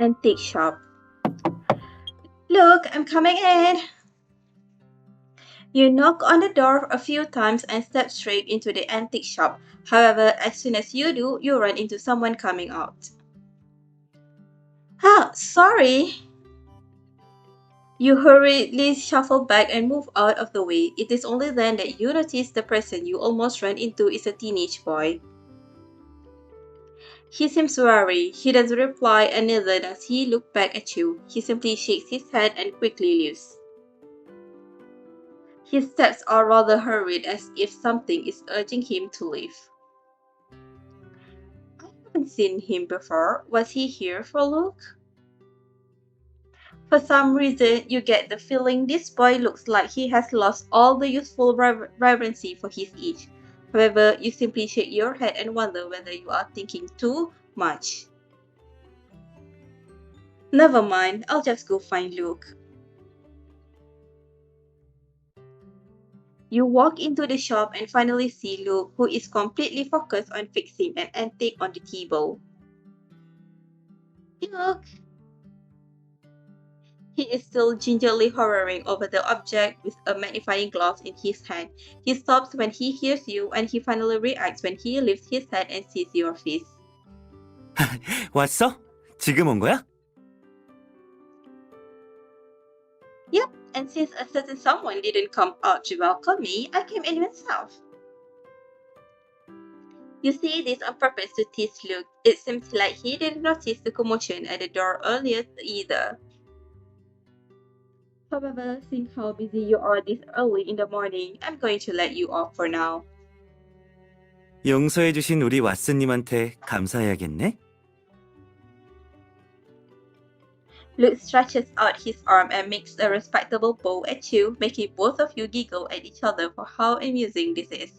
Antique shop. Look, I'm coming in. You knock on the door a few times and step straight into the antique shop. However, as soon as you do, you run into someone coming out. Sorry. You hurriedly shuffle back and move out of the way. It is only then that you notice the person you almost ran into is a teenage boy. He seems wary. He doesn't reply, and neither does he look back at you. He simply shakes his head and quickly leaves. His steps are rather hurried, as if something is urging him to leave. I haven't seen him before. Was he here for Luke? For some reason, you get the feeling this boy looks like he has lost all the youthful vibrancy for his age. However, you simply shake your head and wonder whether you are thinking too much. Never mind, I'll just go find Luke. You walk into the shop and finally see Luke, who is completely focused on fixing an antique on the table. Luke! He is still gingerly hovering over the object with a magnifying glass in his hand. He stops when he hears you, and he finally reacts when he lifts his head and sees your face. 왔어? 지금 온 거야? Yep, and since a certain someone didn't come out to welcome me, I came in myself. You see this on purpose to tease Luke. It seems like he didn't notice the commotion at the door earlier either. However, seeing how busy you are this early in the morning, I'm going to let you off for now. 용서해주신 우리 왓슨님한테 감사해야겠네? Luke stretches out his arm and makes a respectable bow at you, making both of you giggle at each other for how amusing this is.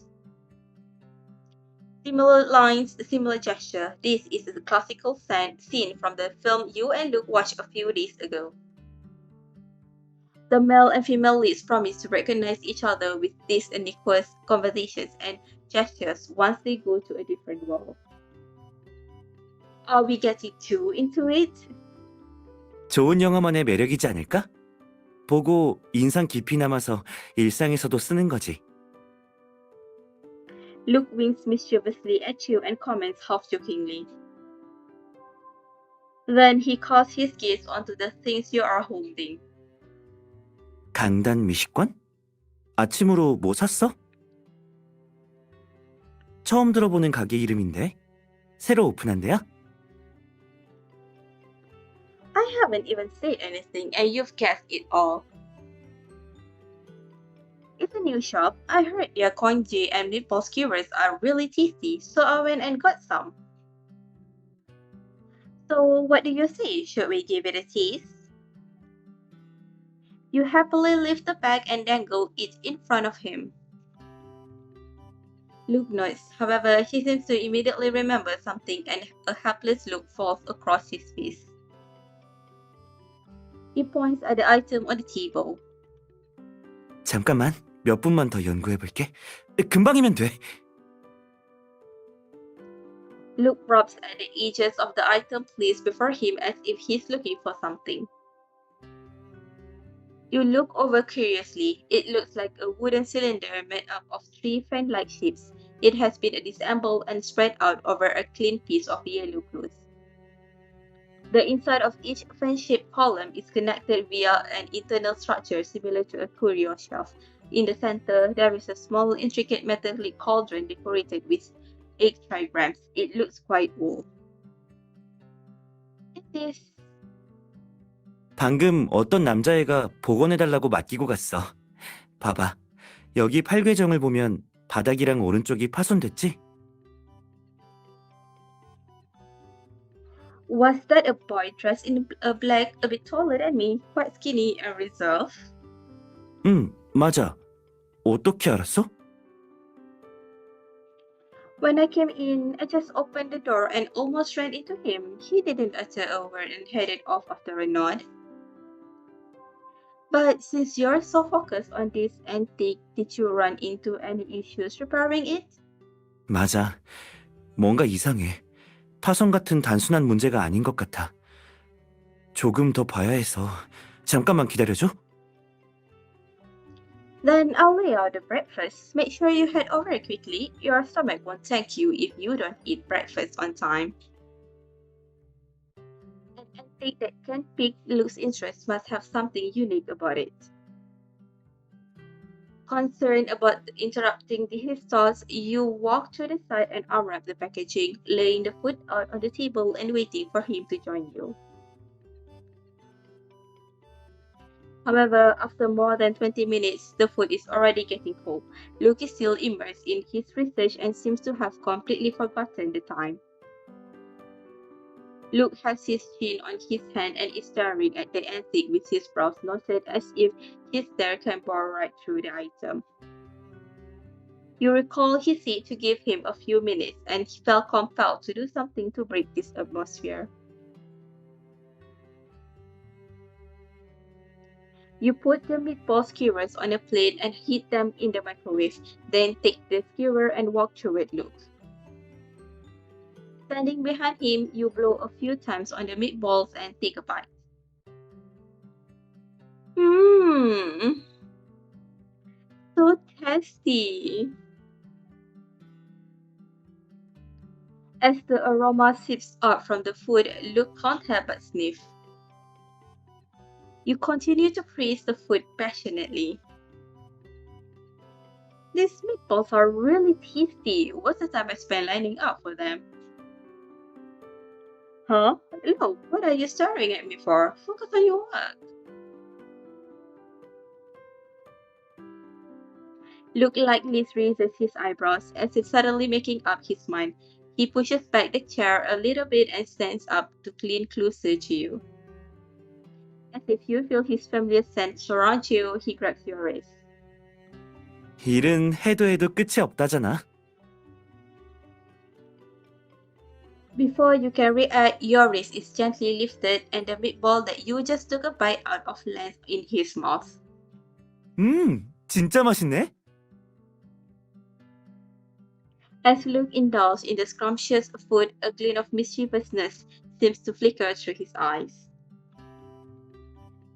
Similar lines, similar gesture. This is a classical scene from the film you and Luke watched a few days ago. The male and female leads promise to recognize each other with these unequal conversations and gestures once they go to a different world. Are we getting too into it? 좋은 영화만의 매력이지 않을까? 보고 인상 깊이 남아서 일상에서도 쓰는 거지. Luke winks mischievously at you and comments half-jokingly. Then he casts his gaze onto the things you are holding. 강단 미식권? 아침으로 뭐 샀어? 처음 들어보는 가게 이름인데 새로 오픈한 데야? I haven't even said anything and you've guessed it all. It's a new shop. I heard their congee and meatball skewers are really tasty, so I went and got some. So what do you say? Should we give it a taste? You happily lift the bag and dangle it in front of him. Luke nods. However, he seems to immediately remember something and a helpless look falls across his face. He points at the item on the table. 잠깐만, 몇 분만 더 연구해볼게. 금방이면 돼. Luke rubs at the edges of the item placed before him as if he's looking for something. You look over curiously. It looks like a wooden cylinder made up of three fan-like shapes. It has been disassembled and spread out over a clean piece of yellow cloth. The inside of each fan-shaped column is connected via an internal structure similar to a curio shelf. In the center, there is a small, intricate metallic cauldron decorated with 8 trigrams. It looks quite old. It is. 방금 어떤 남자애가 복원해달라고 맡기고 갔어. 봐봐, 여기 팔괘정을 보면 바닥이랑 오른쪽이 파손됐지? Was that a boy dressed in black, a bit taller than me, quite skinny and reserved? 맞아. 어떻게 알았어? When I came in, I just opened the door and almost ran into him. He didn't utter a word and headed off after a nod. But since you're so focused on this antique, did you run into any issues repairing it? 맞아. 뭔가 이상해. 파손 같은 단순한 문제가 아닌 것 같아. 조금 더 봐야 해서 잠깐만 기다려줘. Then I'll lay out the breakfast. Make sure you head over quickly. Your stomach won't thank you if you don't eat breakfast on time. An antique that can pique Luke's interest must have something unique about it. Concerned about interrupting his thoughts, you walk to the side and unwrap the packaging, laying the food out on the table and waiting for him to join you. However, after more than 20 minutes, the food is already getting cold. Luke is still immersed in his research and seems to have completely forgotten the time. Luke has his chin on his hand and is staring at the antique with his brows knotted as if his stare can bore right through the item. You recall he said to give him a few minutes, and he felt compelled to do something to break this atmosphere. You put the meatball skewers on a plate and heat them in the microwave, then take the skewer and walk toward Luke. Standing behind him, you blow a few times on the meatballs and take a bite. Mmm, so tasty. As the aroma seeps out from the food, Luke can't help but sniff. You continue to praise the food passionately. These meatballs are really tasty. What's the time I spent lining up for them? Huh? Look, what are you staring at me for? Focus on your work. Luke lightly raises his eyebrows as if suddenly making up his mind. He pushes back the chair a little bit and stands up to lean closer to you. As if you feel his familiar scent surround you, he grabs your wrist. 일은 해도 해도 끝이 없다잖아. Before you can react, your wrist is gently lifted and the meatball that you just took a bite out of lands in his mouth. 진짜 맛있네. As Luke indulged in the scrumptious food, a glint of mischievousness seems to flicker through his eyes.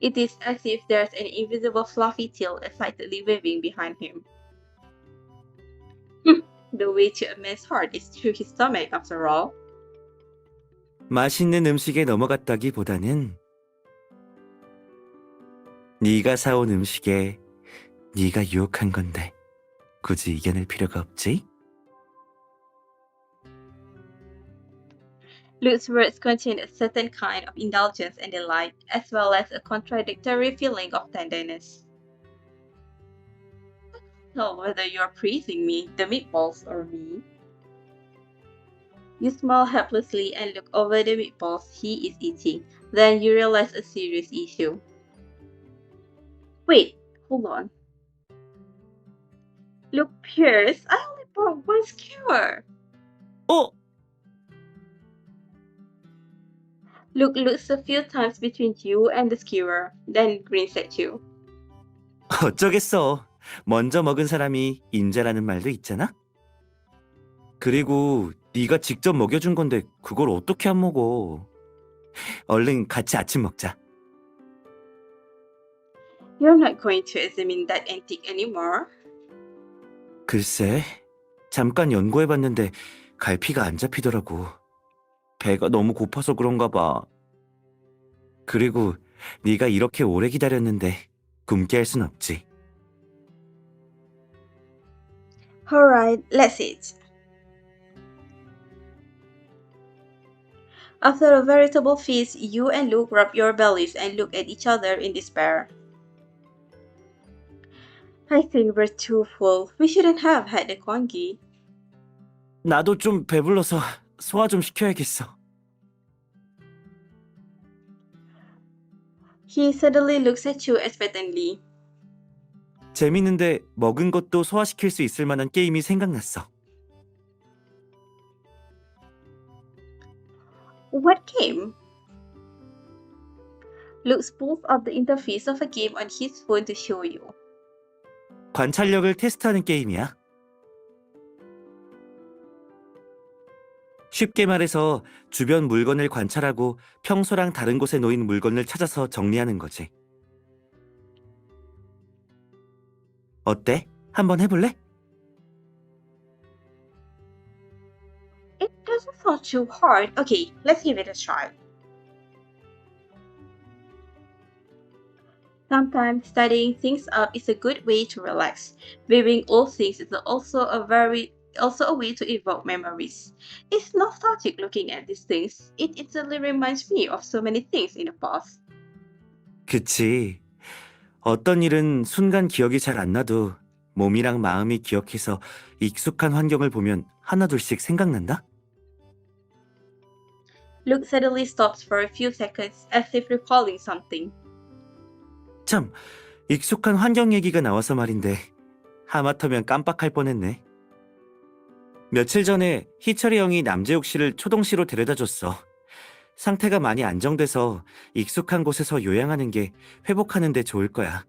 It is as if there's an invisible fluffy tail excitedly waving behind him. The way to a man's heart is through his stomach, after all. 맛있는 음식에 넘어갔다기보다는 네가 사온 음식에 네가 유혹한 건데 굳이 이겨낼 필요가 없지? Luke's words contain a certain kind of indulgence and delight, as well as a contradictory feeling of tenderness. I can't tell whether you're praising me, the meatballs, or me. You smile helplessly and look over the meatballs he is eating. Then you realize a serious issue. Wait, hold on. Look, Pierce, I only brought one skewer. 어? Luke looks a few times between you and the skewer, then grins at you. 어쩌겠어. 먼저 먹은 사람이 임자라는 말도 있잖아. 그리고 네가 직접 먹여준 건데 그걸 어떻게 안 먹어. 얼른 같이 아침 먹자. You're not going to examine that antique anymore. 글쎄, 잠깐 연구해봤는데 갈피가 안 잡히더라고. 배가 너무 고파서 그런가 봐. 그리고 네가 이렇게 오래 기다렸는데 굶게 할 순 없지. Alright, let's eat. After a veritable feast, you and Luke rub your bellies and look at each other in despair. I think we're too full. We shouldn't have had the congee. 나도 좀 배불러서 소화 좀 시켜야겠어. He suddenly looks at you expectantly. 재밌는데 먹은 것도 소화시킬 수 있을 만한 게임이 생각났어. What game? Luke pulls up the interface of a game on his phone to show you. 관찰력을 테스트하는 게임이야. 쉽게 말해서 주변 물건을 관찰하고 평소랑 다른 곳에 놓인 물건을 찾아서 정리하는 거지. 어때? 한번 해볼래? It doesn't sound too hard. Okay, let's give it a try. Sometimes studying things up is a good way to relax. Viewing old things is also a way to evoke memories. It's nostalgic looking at these things. It instantly reminds me of so many things in the past. 그치. 어떤 일은 순간 기억이 잘 안 나도 몸이랑 마음이 기억해서 익숙한 환경을 보면 하나둘씩 생각난다? Luke suddenly stops for a few seconds as if recalling something. 참, 익숙한 환경 얘기가 나와서 말인데 하마터면 깜빡할 뻔했네. 며칠 전에 희철이 형이 남재욱 씨를 초동시로 데려다 줬어. 상태가 많이 안정돼서 익숙한 곳에서 요양하는 게 회복하는 데 좋을 거야.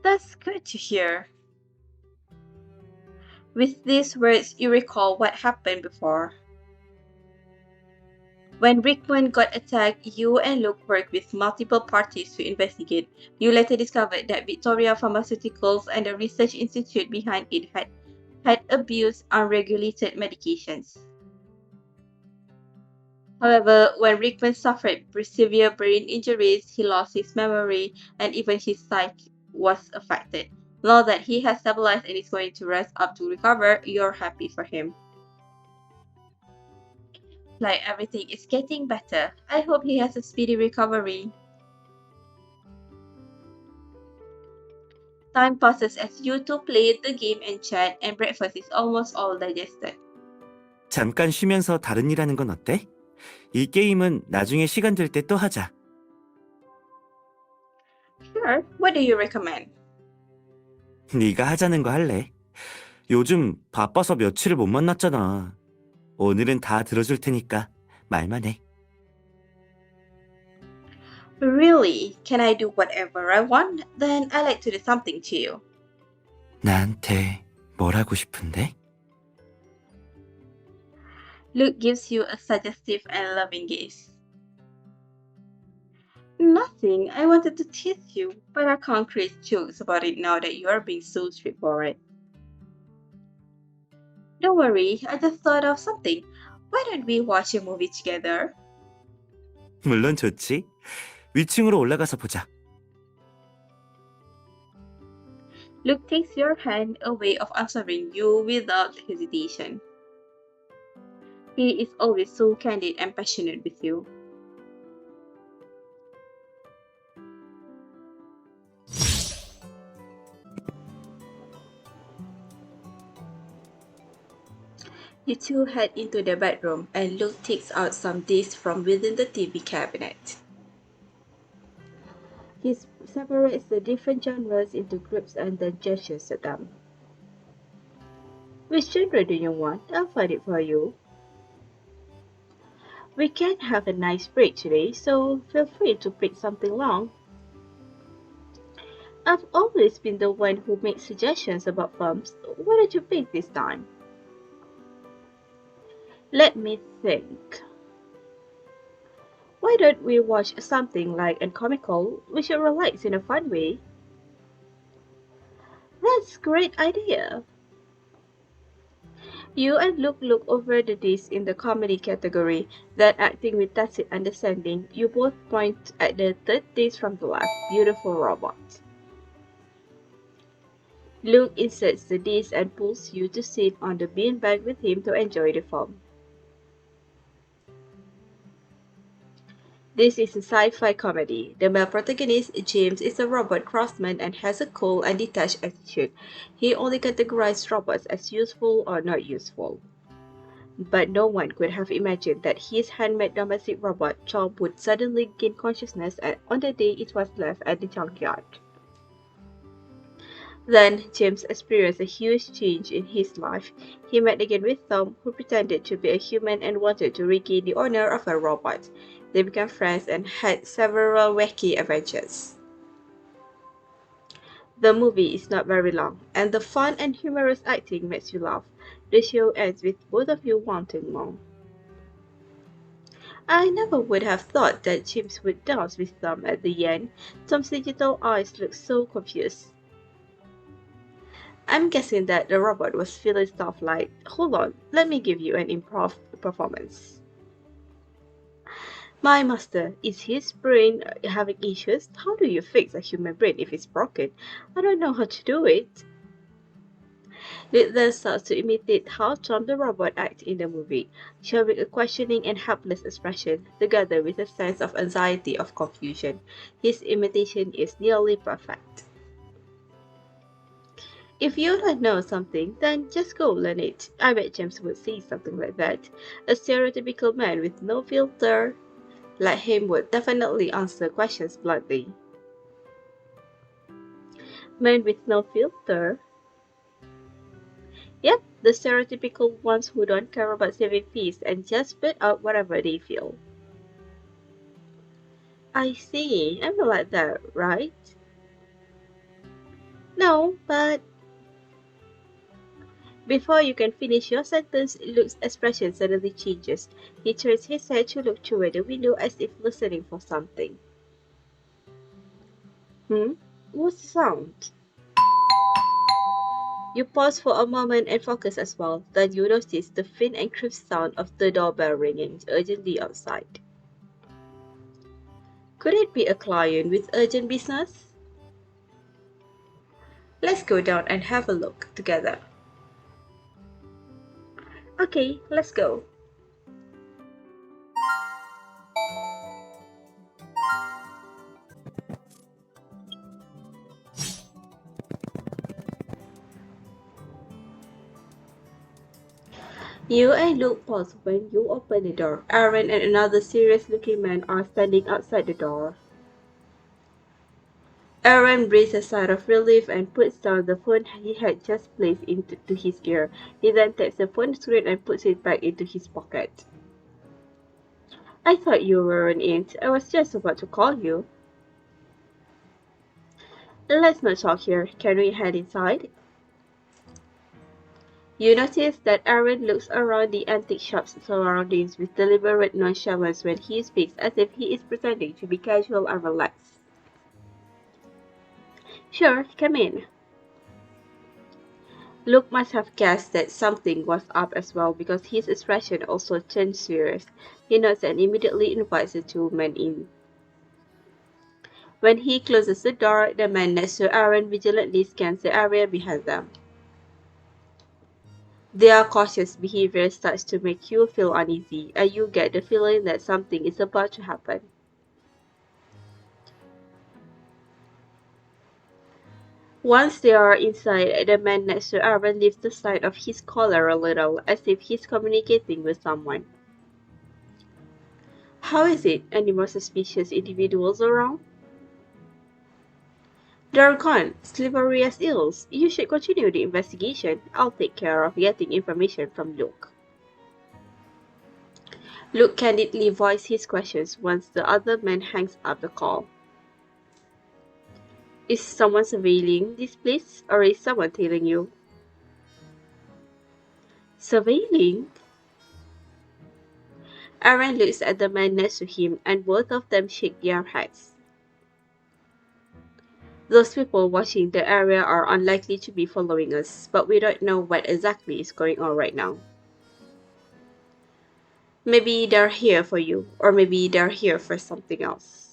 That's good to hear. With these words, you recall what happened before. When Rickman got attacked, you and Luke worked with multiple parties to investigate. You later discovered that Victoria Pharmaceuticals and the research institute behind it had abused unregulated medications. However, when Rickman suffered severe brain injuries, he lost his memory and even his sight was affected. Now that he has stabilized and is going to rest up to recover, you're happy for him. Like everything is getting better. I hope he has a speedy recovery. Time passes as you two play the game and chat, and breakfast is almost all digested. 잠깐 쉬면서 다른 일 하는 건 어때? 이 게임은 나중에 시간 될 때 또 하자. Sure, what do you recommend? 네가 하자는 거 할래. 요즘 바빠서 며칠을 못 만났잖아. 오늘은 다 들어줄 테니까 말만 해. Really? Can I do whatever I want? Then I like to do something to you. 나한테 뭘 하고 싶은데? Luke gives you a suggestive and loving gaze. Nothing. I wanted to tease you, but I can't create jokes about it now that you're being so straightforward. Don't worry, I just thought of something. Why don't we watch a movie together? 물론 좋지. 위층으로 올라가서 보자. Luke takes your hand, a way of answering you without hesitation. He is always so candid and passionate with you. You two head into the bedroom and Luke takes out some discs from within the TV cabinet. He separates the different genres into groups and then gestures at them. Which genre do you want? I'll find it for you. We can have a nice break today, so feel free to pick something long. I've always been the one who makes suggestions about films. What did you pick this time? Let me think. Why don't we watch something light and comical? We should relax in a fun way. That's a great idea. You and Luke look over the disc in the comedy category, then acting with tacit understanding, you both point at the third disc from the left, Beautiful Robot. Luke inserts the disc and pulls you to sit on the beanbag with him to enjoy the film. This is a sci-fi comedy. The male protagonist, James, is a robot craftsman and has a cool and detached attitude. He only categorizes robots as useful or not useful. But no one could have imagined that his handmade domestic robot, Chomp, would suddenly gain consciousness on the day it was left at the junkyard. Then, James experienced a huge change in his life. He met again with Tom, who pretended to be a human and wanted to regain the honor of a robot. They became friends and had several wacky adventures. The movie is not very long, and the fun and humorous acting makes you laugh. The show ends with both of you wanting more. I never would have thought that James would dance with Tom at the end. Tom's digital eyes looked so confused. I'm guessing that the robot was feeling stuff like, hold on, let me give you an improv performance. My master, is his brain having issues? How do you fix a human brain if it's broken? I don't know how to do it. It then starts to imitate how Tom the robot acts in the movie, showing a questioning and helpless expression, together with a sense of anxiety of confusion. His imitation is nearly perfect. If you don't know something, then just go learn it. I bet James would say something like that. A stereotypical man with no filter like him would definitely answer questions bluntly. Men with no filter? Yep, the stereotypical ones who don't care about saving fees and just spit out whatever they feel. I see, I'm not like that, right? No, but before you can finish your sentence, Luke's expression suddenly changes. He turns his head to look through the window as if listening for something. Hmm? What's the sound? You pause for a moment and focus as well. Then you notice the faint and crisp sound of the doorbell ringing urgently outside. Could it be a client with urgent business? Let's go down and have a look together. Okay, let's go. You and Luke pause when you open the door. Aaron and another serious looking man are standing outside the door. Aaron breathes a sigh of relief and puts down the phone he had just placed into his ear. He then takes the phone screen and puts it back into his pocket. I thought you weren't in. I was just about to call you. Let's not talk here. Can we head inside? You notice that Aaron looks around the antique shop's surroundings with deliberate nonchalance when he speaks, as if he is pretending to be casual and relaxed. Sure, come in. Luke must have guessed that something was up as well because his expression also turned serious. He nods and immediately invites the two men in. When he closes the door, the man next to Aaron vigilantly scans the area behind them. Their cautious behavior starts to make you feel uneasy, and you get the feeling that something is about to happen. Once they are inside, the man next to Aaron lifts the side of his collar a little, as if he's communicating with someone. How is it? Any more suspicious individuals around? They're gone, slippery as eels. You should continue the investigation. I'll take care of getting information from Luke. Luke candidly voiced his questions once the other man hangs up the call. Is someone surveilling this place, or is someone tailing you? Surveilling? Aaron looks at the man next to him, and both of them shake their heads. Those people watching the area are unlikely to be following us, but we don't know what exactly is going on right now. Maybe they're here for you, or maybe they're here for something else.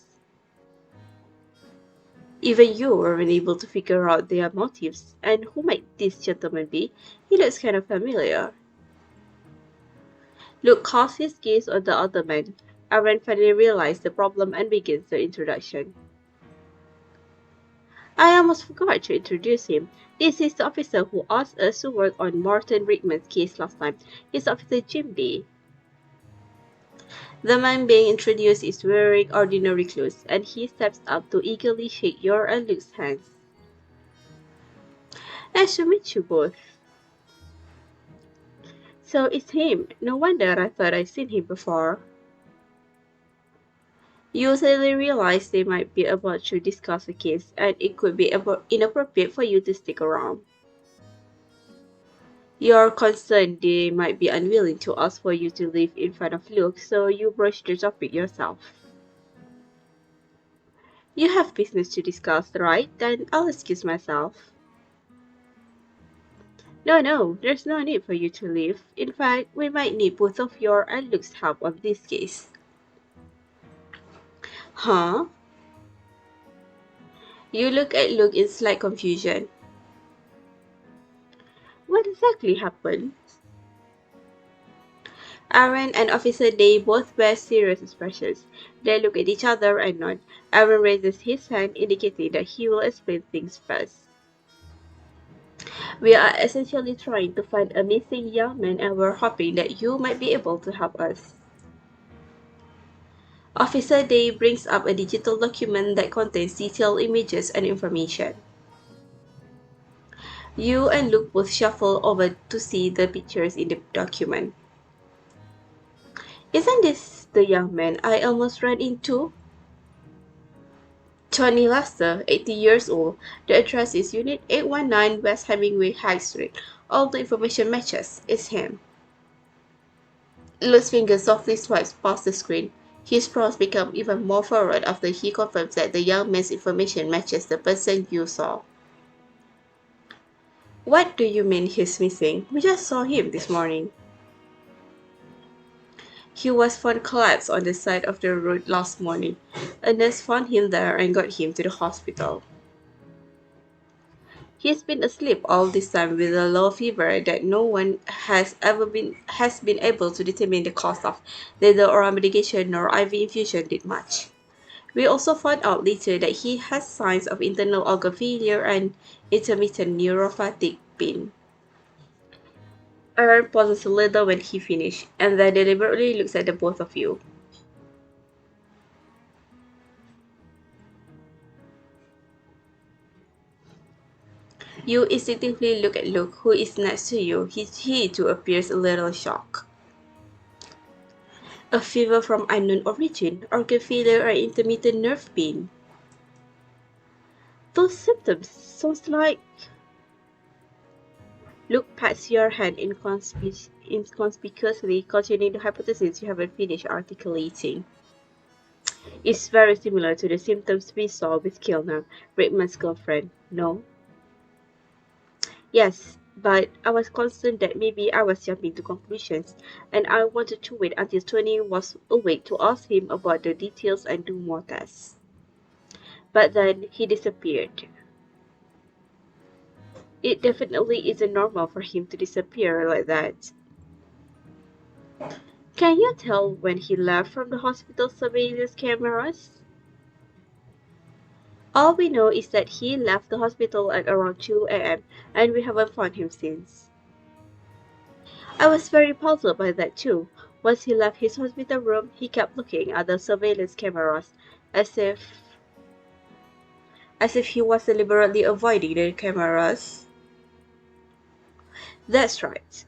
Even you weren't able to figure out their motives, and who might this gentleman be? He looks kind of familiar. Luke casts his gaze on the other man. Aaron finally realizes the problem and begins the introduction. I almost forgot to introduce him. This is the officer who asked us to work on Martin Rickman's case last time. He's Officer Jim B. The man being introduced is wearing ordinary clothes, and he steps up to eagerly shake your and Luke's hands. Nice to meet you both. So it's him. No wonder I thought I'd seen him before. You suddenly realize they might be about to discuss a case, and it could be inappropriate for you to stick around. You're concerned they might be unwilling to ask for you to leave in front of Luke, so you broach the topic yourself. You have business to discuss, right? Then I'll excuse myself. No, there's no need for you to leave. In fact, we might need both of your and Luke's help on this case. Huh? You look at Luke in slight confusion. What exactly happened? Aaron and Officer Day both wear serious expressions. They look at each other and nod. Aaron raises his hand, indicating that he will explain things first. We are essentially trying to find a missing young man and we're hoping that you might be able to help us. Officer Day brings up a digital document that contains detailed images and information. You and Luke both shuffle over to see the pictures in the document. Isn't this the young man I almost ran into? Tony Lester, 80 years old. The address is Unit 819 West Hemingway High Street. All the information matches. It's him. Luke's finger softly swipes past the screen. His brows become even more furrowed after he confirms that the young man's information matches the person you saw. What do you mean he's missing? We just saw him this morning. He was found collapsed on the side of the road last morning. A nurse found him there and got him to the hospital. He's been asleep all this time with a low fever that no one has been able to determine the cause of. Neither oral medication nor IV infusion did much. We also found out later that he has signs of internal organ failure and intermittent neuropathic pain. Aaron pauses a little when he finished, and then deliberately looks at the both of you. You instinctively look at Luke, who is next to you. He too appears a little shocked. A fever from unknown origin, organ failure, or intermittent nerve pain. Those symptoms sounds like... Luke pats your hand inconspicuously, continuing the hypothesis you haven't finished articulating. It's very similar to the symptoms we saw with Kilner, Rickman's girlfriend, no? Yes, but I was concerned that maybe I was jumping to conclusions, and I wanted to wait until Tony was awake to ask him about the details and do more tests. But then he disappeared. It definitely isn't normal for him to disappear like that. Can you tell when he left from the hospital surveillance cameras? All we know is that he left the hospital at around 2 a.m. and we haven't found him since. I was very puzzled by that too. Once he left his hospital room, he kept looking at the surveillance cameras as if he was deliberately avoiding the cameras. That's right.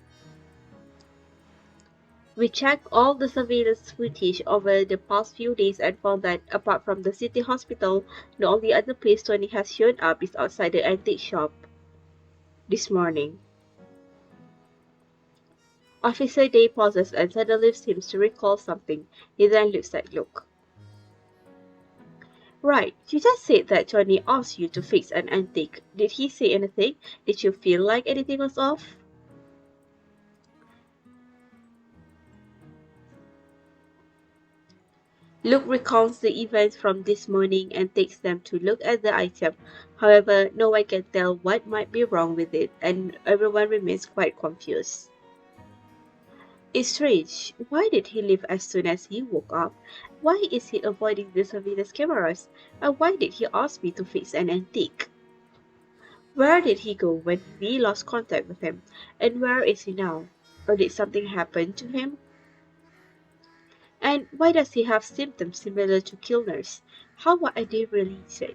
We checked all the surveillance footage over the past few days and found that, apart from the city hospital, the only other place Tony has shown up is outside the antique shop this morning. Officer Day pauses and suddenly seems to recall something. He then looks at Luke. Right, you just said that Tony asked you to fix an antique. Did he say anything? Did you feel like anything was off? Luke recounts the events from this morning and takes them to look at the item. However, no one can tell what might be wrong with it, and everyone remains quite confused. It's strange. Why did he leave as soon as he woke up? Why is he avoiding the surveillance cameras? And why did he ask me to fix an antique? Where did he go when we lost contact with him? And where is he now? Or did something happen to him? And why does he have symptoms similar to Kilner's? How are they related?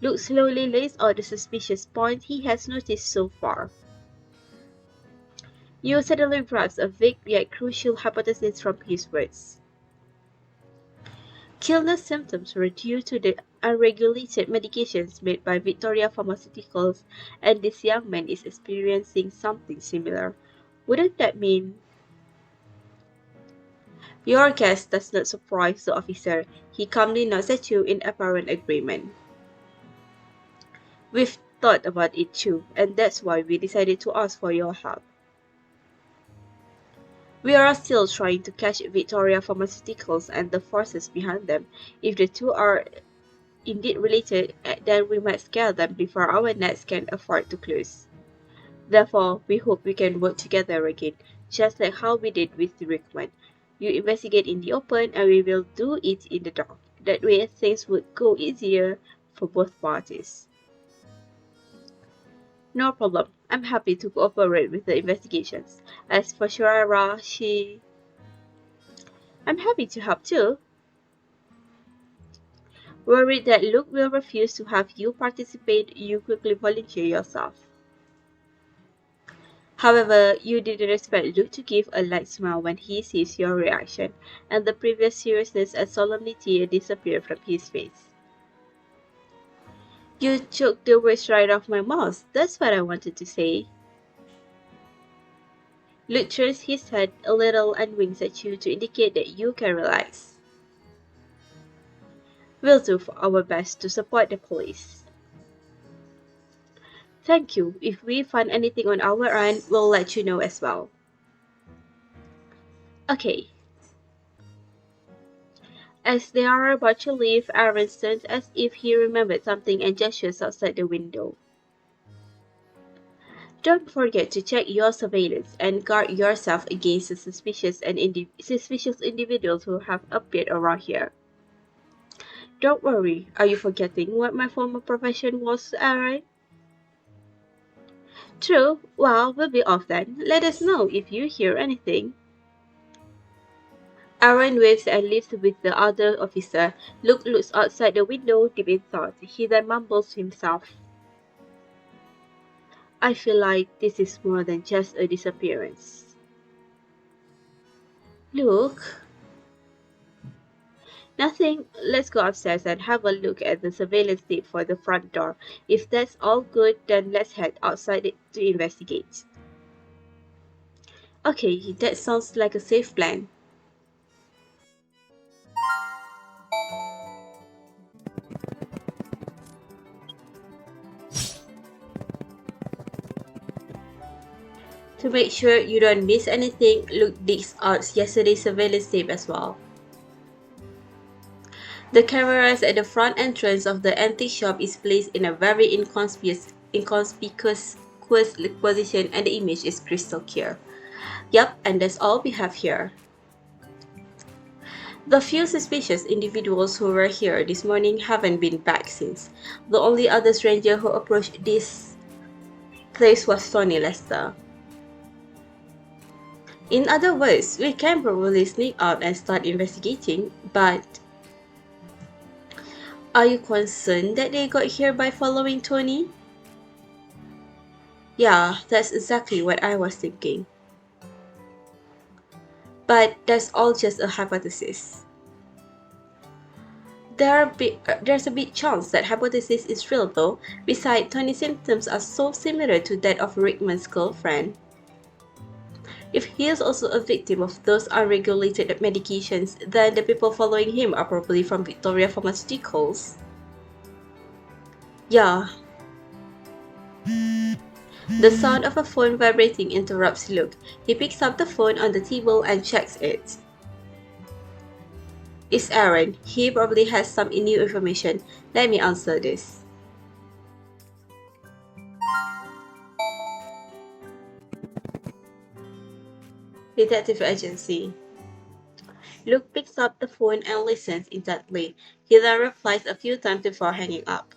Luke slowly lays out the suspicious points he has noticed so far. You suddenly grasp a vague yet crucial hypothesis from his words. Illness symptoms were due to the unregulated medications made by Victoria Pharmaceuticals, and this young man is experiencing something similar. Wouldn't that mean your guess does not surprise the officer? He calmly nods at you in apparent agreement. We've thought about it too, and that's why we decided to ask for your help. We are still trying to catch Victoria Pharmaceuticals and the forces behind them. If the two are indeed related, then we might scale them before our nets can afford to close. Therefore, we hope we can work together again, just like how we did with the Rickman. You investigate in the open and we will do it in the dark. That way things would go easier for both parties. No problem. I'm happy to cooperate with the investigations. As for Shirara, I'm happy to help too. Worried that Luke will refuse to have you participate, you quickly volunteer yourself. However, you didn't expect Luke to give a light smile when he sees your reaction, and the previous seriousness and solemnity disappeared from his face. You took the words right off my mouth. That's what I wanted to say. Luke turns his head a little and winks at you to indicate that you can relax. We'll do our best to support the police. Thank you. If we find anything on our end, we'll let you know as well. Okay. As they are about to leave, Aaron turns as if he remembered something and gestures outside the window. Don't forget to check your surveillance and guard yourself against the suspicious individuals who have appeared around here. Don't worry, are you forgetting what my former profession was, Aaron? True, well, we'll be off then. Let us know if you hear anything. Aaron waves and leaves with the other officer. Luke looks outside the window, deep in thought. He then mumbles to himself. I feel like this is more than just a disappearance. Luke? Nothing. Let's go upstairs and have a look at the surveillance tape for the front door. If that's all good, then let's head outside to investigate. Okay, that sounds like a safe plan. To make sure you don't miss anything, Luke digs out yesterday's surveillance tape as well. The cameras at the front entrance of the antique shop is placed in a very inconspicuous position and the image is crystal clear. Yup, and that's all we have here. The few suspicious individuals who were here this morning haven't been back since. The only other stranger who approached this place was Tony Lester. In other words, we can probably sneak out and start investigating, but are you concerned that they got here by following Tony? Yeah, that's exactly what I was thinking. But that's all just a hypothesis. There's a big chance that hypothesis is real though. Besides, Tony's symptoms are so similar to that of Rickman's girlfriend. If he is also a victim of those unregulated medications, then the people following him are probably from Victoria Pharmaceuticals. Yeah. The sound of a phone vibrating interrupts Luke. He picks up the phone on the table and checks it. It's Aaron. He probably has some new information. Let me answer this. Detective Agency. Luke picks up the phone and listens intently. He then replies a few times before hanging up.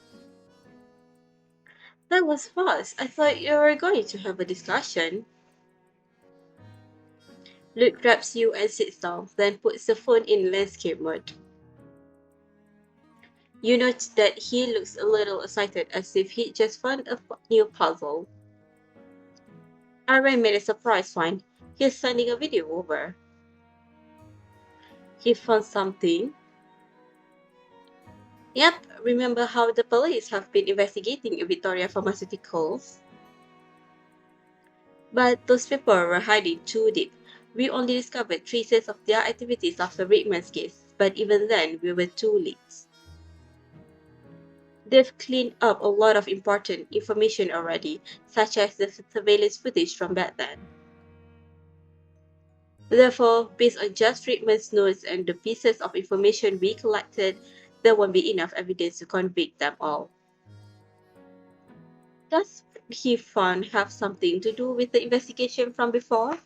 That was fast. I thought you were going to have a discussion. Luke grabs you and sits down, then puts the phone in landscape mode. You note that he looks a little excited as if he just found a new puzzle. Aaron made a surprise find. He's sending a video over. He found something. Yep, remember how the police have been investigating Victoria Pharmaceuticals? But those people were hiding too deep. We only discovered traces of their activities after Rickman's case, but even then we were too late. They've cleaned up a lot of important information already, such as the surveillance footage from back then. Therefore, based on just Rickman's notes and the pieces of information we collected, there won't be enough evidence to convict them all. Does what he found have something to do with the investigation from before?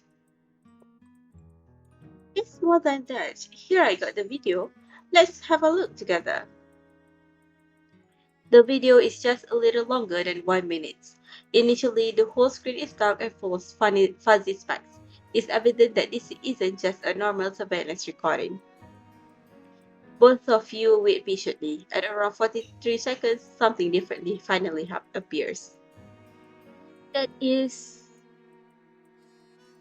It's more than that. Here I got the video. Let's have a look together. The video is just a little longer than 1 minute. Initially, the whole screen is dark and full of funny, fuzzy specks. It's evident that this isn't just a normal surveillance recording. Both of you wait patiently. At around 43 seconds, something differently finally appears. That is,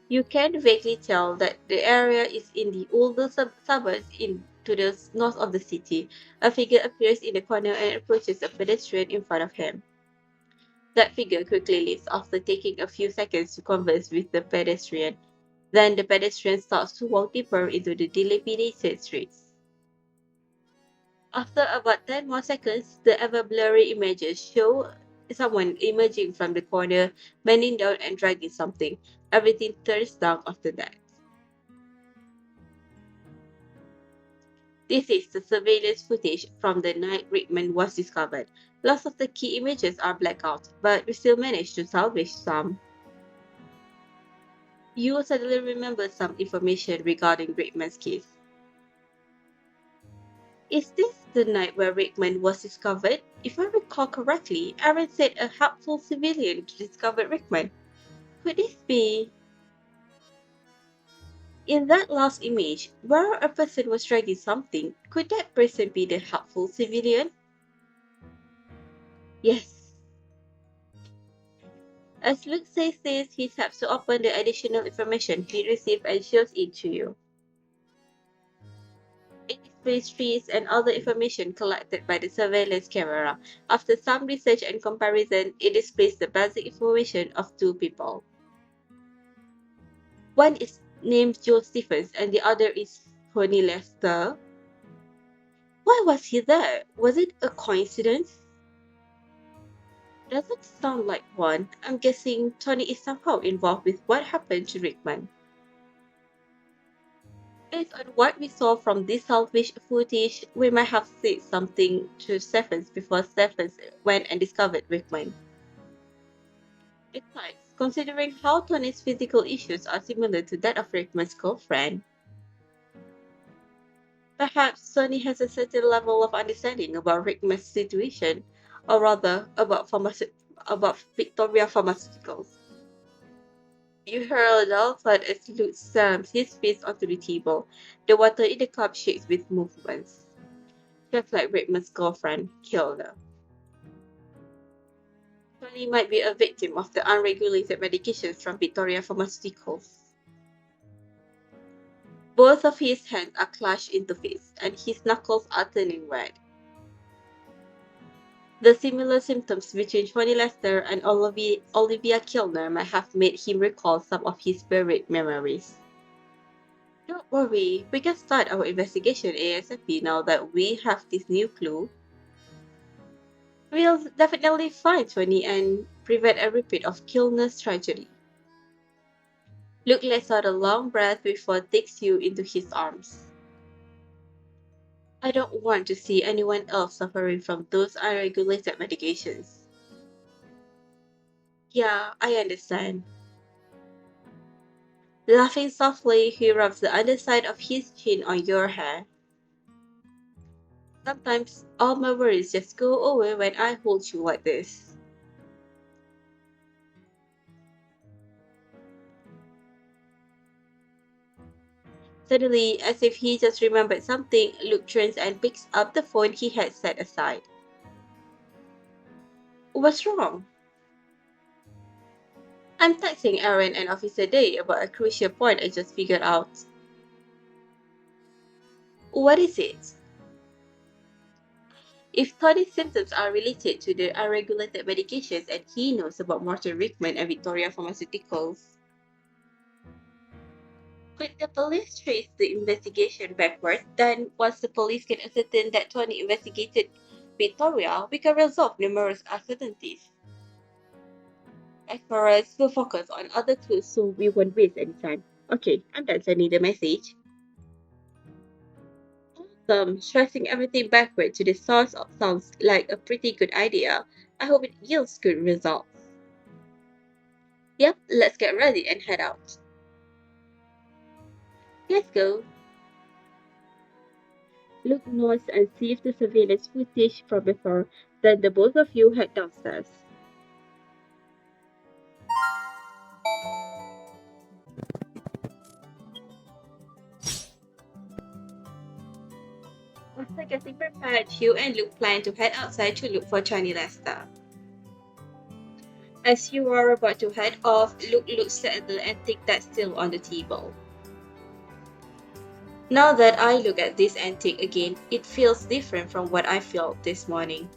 you can vaguely tell that the area is in the older suburbs to the north of the city. A figure appears in the corner and approaches a pedestrian in front of him. That figure quickly leaves after taking a few seconds to converse with the pedestrian. Then the pedestrian starts to walk deeper into the dilapidated streets. After about 10 more seconds, the ever blurry images show someone emerging from the corner, bending down and dragging something. Everything turns dark after that. This is the surveillance footage from the night Rickman was discovered. Lots of the key images are blacked out, but we still managed to salvage some. You suddenly remember some information regarding Rickman's case. Is this the night where Rickman was discovered? If I recall correctly, Aaron said a helpful civilian discovered Rickman. Could this be? In that last image, where a person was dragging something, could that person be the helpful civilian? Yes. As Luke says this, he taps to open the additional information he received and shows it to you. It displays trees and other information collected by the surveillance camera. After some research and comparison, it displays the basic information of two people. One is named Joe Stephens and the other is Tony Lester. Why was he there? Was it a coincidence? Doesn't sound like one. I'm guessing Tony is somehow involved with what happened to Rickman. Based on what we saw from this salvaged footage, we might have said something to Stephens before Stephens went and discovered Rickman. Besides, considering how Tony's physical issues are similar to that of Rickman's girlfriend, perhaps Tony has a certain level of understanding about Rickman's situation, or rather, about Victoria Pharmaceuticals. You hear a dull thud as Luke slams his fist onto the table. The water in the cup shakes with movements. Just like Rickman's girlfriend killed her. Tony might be a victim of the unregulated medications from Victoria Pharmaceuticals. Both of his hands are clenched into fists, and his knuckles are turning red. The similar symptoms between Tony Lester and Olivia Kilner might have made him recall some of his buried memories. Don't worry, we can start our investigation ASAP now that we have this new clue. We'll definitely find Tony and prevent a repeat of Kilner's tragedy. Luke lets out a long breath before takes you into his arms. I don't want to see anyone else suffering from those unregulated medications. Yeah, I understand. Laughing softly, he rubs the underside of his chin on your hair. Sometimes all my worries just go away when I hold you like this. Suddenly, as if he just remembered something, Luke turns and picks up the phone he had set aside. What's wrong? I'm texting Aaron and Officer Day about a crucial point I just figured out. What is it? If Tony's symptoms are related to the unregulated medications and he knows about Morton Rickman and Victoria Pharmaceuticals, could the police trace the investigation backwards? Then, once the police can ascertain that Tony investigated Victoria, we can resolve numerous uncertainties. As far as we'll focus on other clues so we won't waste any time. Okay, I'm done sending the message. Stressing everything backward to the source sounds like a pretty good idea. I hope it yields good results. Yep, let's get ready and head out. Let's go. Luke nods and sees the surveillance footage from before. Then the both of you head downstairs. After getting prepared, Hugh and Luke plan to head outside to look for Johnny Lester. As you are about to head off, Luke looks at the antique that's still on the table. Now that I look at this antique again, it feels different from what I felt this morning.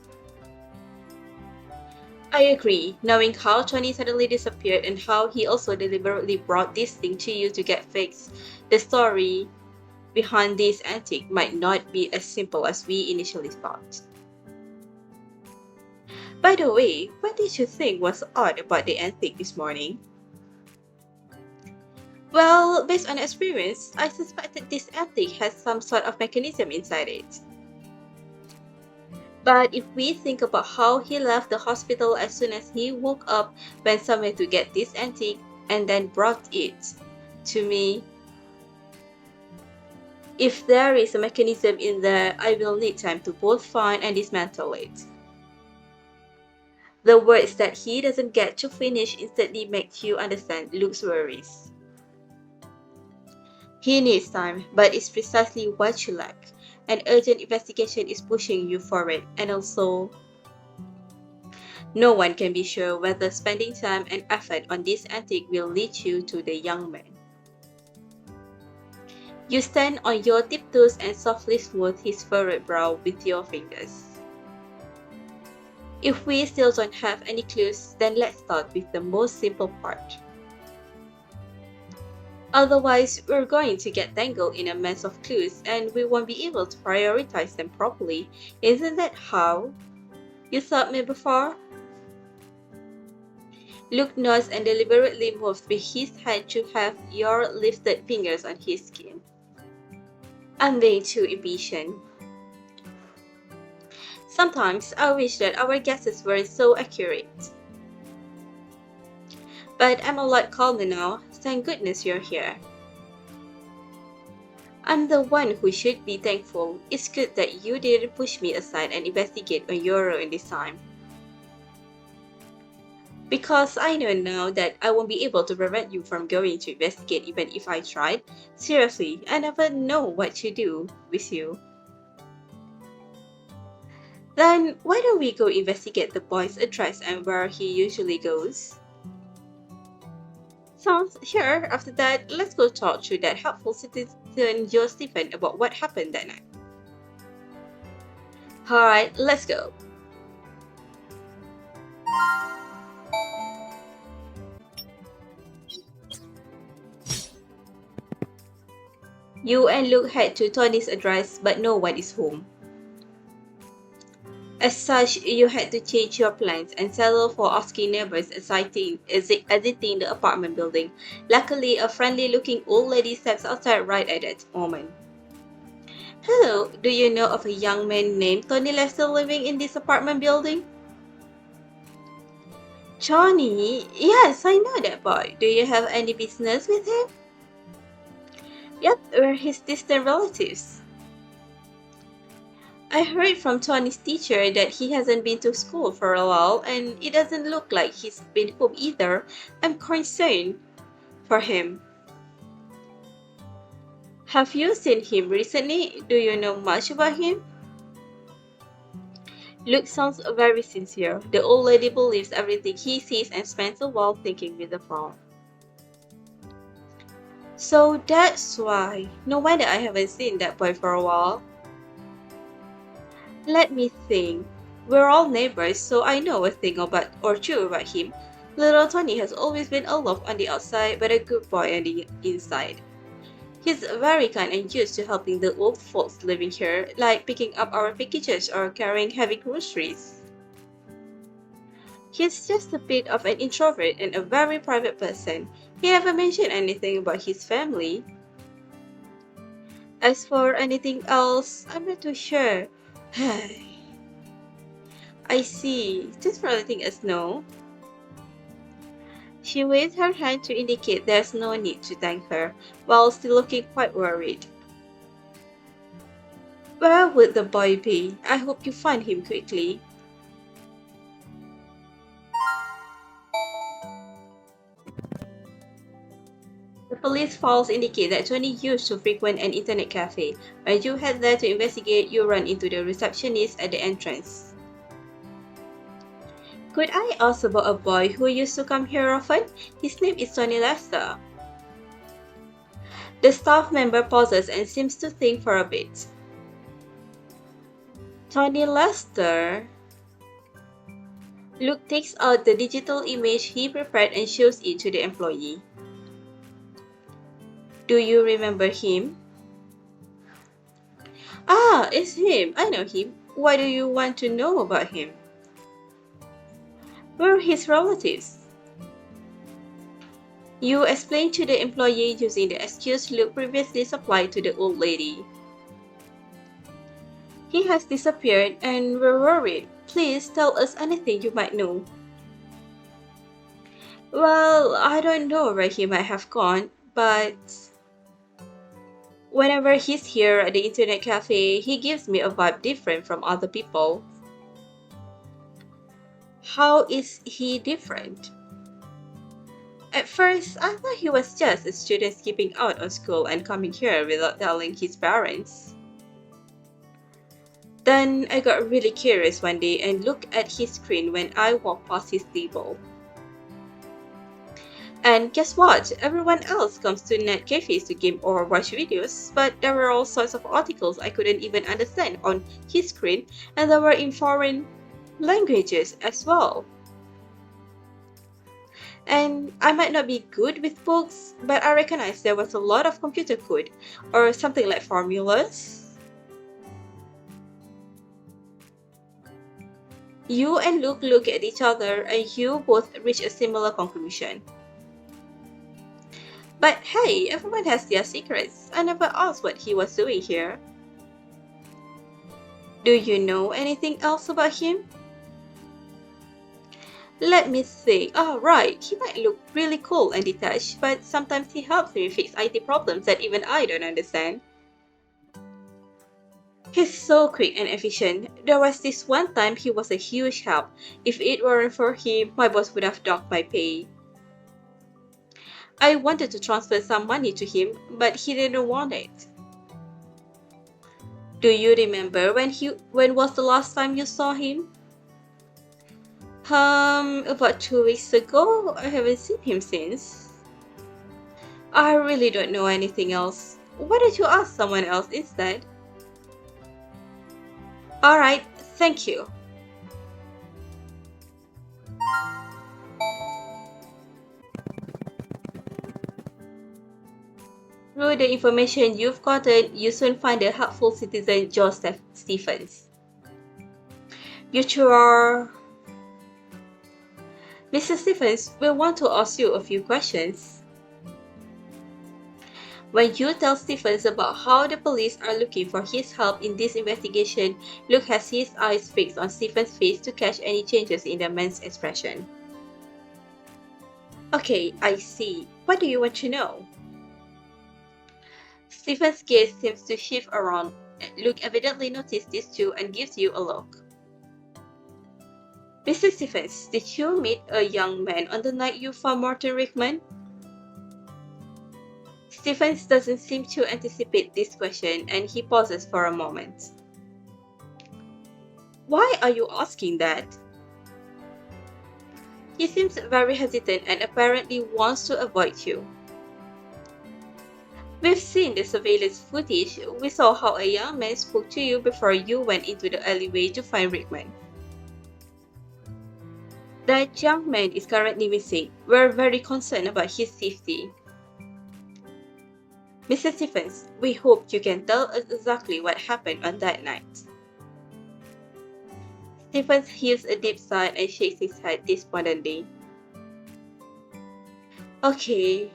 I agree, knowing how Johnny suddenly disappeared and how he also deliberately brought this thing to you to get fixed, the story behind this antique might not be as simple as we initially thought. By the way, what did you think was odd about the antique this morning? Well, based on experience, I suspected this antique has some sort of mechanism inside it. But if we think about how he left the hospital as soon as he woke up, went somewhere to get this antique, and then brought it to me, if there is a mechanism in there, I will need time to both find and dismantle it. The words that he doesn't get to finish instantly make you understand Luke's worries. He needs time, but it's precisely what you lack. An urgent investigation is pushing you forward, and also, no one can be sure whether spending time and effort on this antique will lead you to the young man. You stand on your tiptoes and softly smooth his furrowed brow with your fingers. If we still don't have any clues, then let's start with the most simple part. Otherwise, we're going to get tangled in a mess of clues and we won't be able to prioritize them properly. Isn't that how you thought me before? Luke nods and deliberately moves with his hand to have your lifted fingers on his skin. I'm being too impatient. Sometimes I wish that our guesses weren't so accurate. But I'm a lot calmer now. Thank goodness you're here. I'm the one who should be thankful. It's good that you didn't push me aside and investigate on your own this time. Because I know now that I won't be able to prevent you from going to investigate even if I tried. Seriously, I never know what to do with you. Then why don't we go investigate the boy's address and where he usually goes? Sounds sure. After that, let's go talk to that helpful citizen Joe Stephen about what happened that night. Alright, let's go. You and Luke head to Tony's address, but no one is home. As such, you had to change your plans and settle for asking neighbors exiting the apartment building. Luckily, a friendly-looking old lady steps outside right at that moment. Hello, do you know of a young man named Tony Lester living in this apartment building? Johnny? Yes, I know that boy. Do you have any business with him? Yep, we're his distant relatives. I heard from Tony's teacher that he hasn't been to school for a while and it doesn't look like he's been home either. I'm concerned for him. Have you seen him recently? Do you know much about him? Luke sounds very sincere. The old lady believes everything he sees and spends a while thinking with the phone. So that's why. No wonder I haven't seen that boy for a while. Let me think. We're all neighbors, so I know a thing about or two about him. Little Tony has always been aloof on the outside, but a good boy on the inside. He's very kind and used to helping the old folks living here, like picking up our packages or carrying heavy groceries. He's just a bit of an introvert and a very private person. He never mentioned anything about his family. As for anything else, I'm not too sure. I see. Thanks for letting us know. She waved her hand to indicate there's no need to thank her, while still looking quite worried. Where would the boy be? I hope you find him quickly. The police files indicate that Tony used to frequent an internet cafe. When you head there to investigate, you run into the receptionist at the entrance. Could I ask about a boy who used to come here often? His name is Tony Lester. The staff member pauses and seems to think for a bit. Tony Lester. Luke takes out the digital image he prepared and shows it to the employee. Do you remember him? Ah, it's him. I know him. Why do you want to know about him? We're his relatives. You explained to the employee using the excuse Luke previously supplied to the old lady. He has disappeared and we're worried. Please tell us anything you might know. Well, I don't know where he might have gone, but whenever he's here at the internet cafe, he gives me a vibe different from other people. How is he different? At first, I thought he was just a student skipping out of school and coming here without telling his parents. Then I got really curious one day and looked at his screen when I walked past his table. And guess what? Everyone else comes to net cafes to game or watch videos, but there were all sorts of articles I couldn't even understand on his screen, and they were in foreign languages as well. And I might not be good with books, but I recognized there was a lot of computer code, or something like formulas. You and Luke look at each other and you both reach a similar conclusion. But hey, everyone has their secrets. I never asked what he was doing here. Do you know anything else about him? Let me think. Oh, right. He might look really cool and detached, but sometimes he helps me fix IT problems that even I don't understand. He's so quick and efficient. There was this one time he was a huge help. If it weren't for him, my boss would have docked my pay. I wanted to transfer some money to him, but he didn't want it. Do you remember when was the last time you saw him? About 2 weeks ago. I haven't seen him since. I really don't know anything else. Why don't you ask someone else instead? Alright, thank you. Through the information you've gotten, you soon find the helpful citizen Joseph Stephens. You sure? Mr. Stephens will want to ask you a few questions. When you tell Stephens about how the police are looking for his help in this investigation, Luke has his eyes fixed on Stephens' face to catch any changes in the man's expression. Okay, I see. What do you want to know? Stephens' gaze seems to shift around. Luke evidently noticed this too and gives you a look. Mr. Stephens, did you meet a young man on the night you found Martin Rickman? Stephens doesn't seem to anticipate this question and he pauses for a moment. Why are you asking that? He seems very hesitant and apparently wants to avoid you. We've seen the surveillance footage. We saw how a young man spoke to you before you went into the alleyway to find Rickman. That young man is currently missing. We're very concerned about his safety. Mr. Stephens, we hope you can tell us exactly what happened on that night. Stephens heaves a deep sigh and shakes his head despondently. Okay,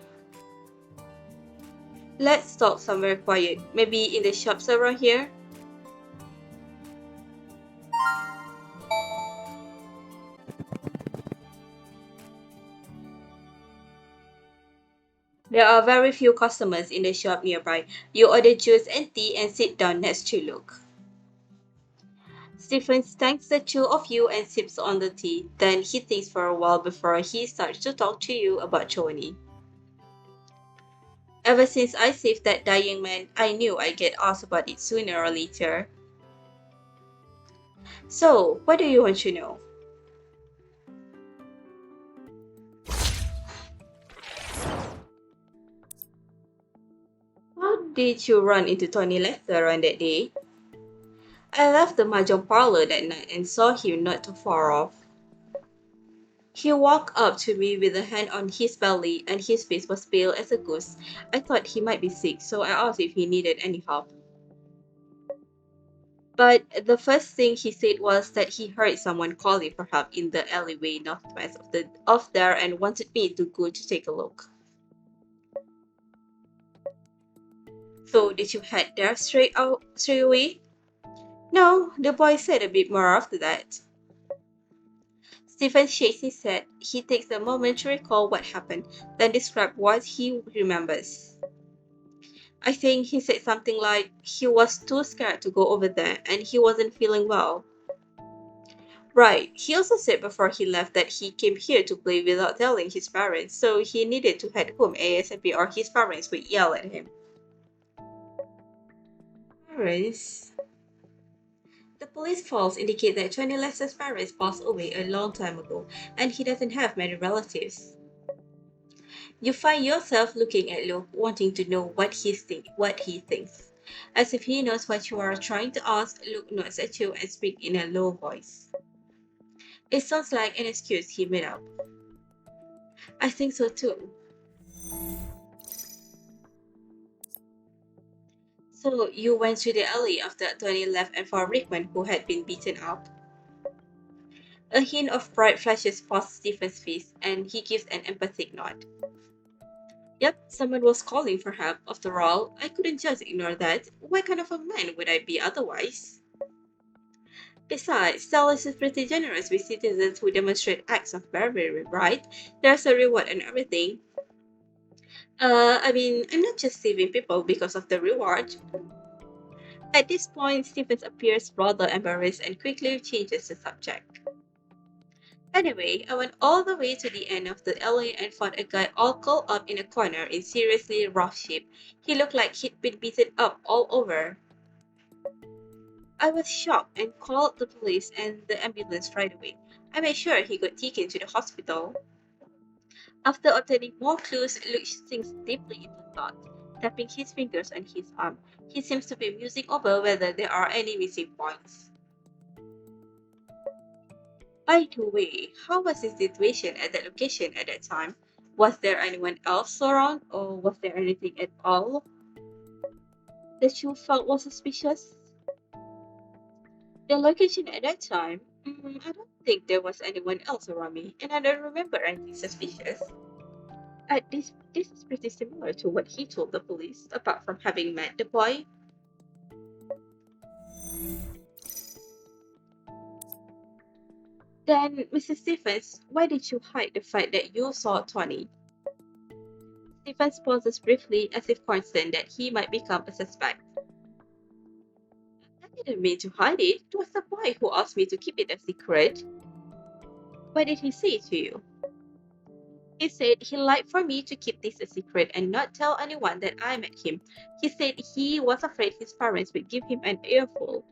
let's talk somewhere quiet. Maybe in the shops around here? There are very few customers in the shop nearby. You order juice and tea and sit down next to Luke. Stephens thanks the two of you and sips on the tea. Then he thinks for a while before he starts to talk to you about Tony. Ever since I saved that dying man, I knew I'd get asked about it sooner or later. So, what do you want to know? How did you run into Tony Lester on that day? I left the mahjong parlor that night and saw him not too far off. He walked up to me with a hand on his belly and his face was pale as a ghost. I thought he might be sick, so I asked if he needed any help. But the first thing he said was that he heard someone calling for help in the alleyway northwest of there and wanted me to go to take a look. So did you head there straight away? No, the boy said a bit more after that. Stephen shakes his head. He takes a moment to recall what happened, then describes what he remembers. I think he said something like he was too scared to go over there and he wasn't feeling well. Right, he also said before he left that he came here to play without telling his parents, so he needed to head home ASAP or his parents would yell at him. Parents? The police files indicate that Tony Lester's parents passed away a long time ago, and he doesn't have many relatives. You find yourself looking at Luke, wanting to know what he thinks. As if he knows what you are trying to ask, Luke nods at you and speaks in a low voice. It sounds like an excuse he made up. I think so too. So you went to the alley after Tony left and found Rickman, who had been beaten up. A hint of pride flashes past Stephen's face, and he gives an emphatic nod. Yep, someone was calling for help. After all, I couldn't just ignore that. What kind of a man would I be otherwise? Besides, Dallas is pretty generous with citizens who demonstrate acts of bravery, right? There's a reward and everything. I'm not just saving people because of the reward. At this point, Stevens appears rather embarrassed and quickly changes the subject. Anyway, I went all the way to the end of the alley and found a guy all curled up in a corner in seriously rough shape. He looked like he'd been beaten up all over. I was shocked and called the police and the ambulance right away. I made sure he got taken to the hospital. After obtaining more clues, Luke sinks deeply into thought, tapping his fingers on his arm. He seems to be musing over whether there are any missing points. By the way, how was the situation at that location at that time? Was there anyone else around, or was there anything at all that you felt was suspicious? The location at that time? I don't think there was anyone else around me, and I don't remember anything suspicious. This is pretty similar to what he told the police, apart from having met the boy. Then, Mrs. Stephens, why did you hide the fact that you saw Tony? Stephens pauses briefly as if concerned that he might become a suspect. I didn't mean to hide it. It was the boy who asked me to keep it a secret. What did he say to you? He said he'd like for me to keep this a secret and not tell anyone that I met him. He said he was afraid his parents would give him an earful.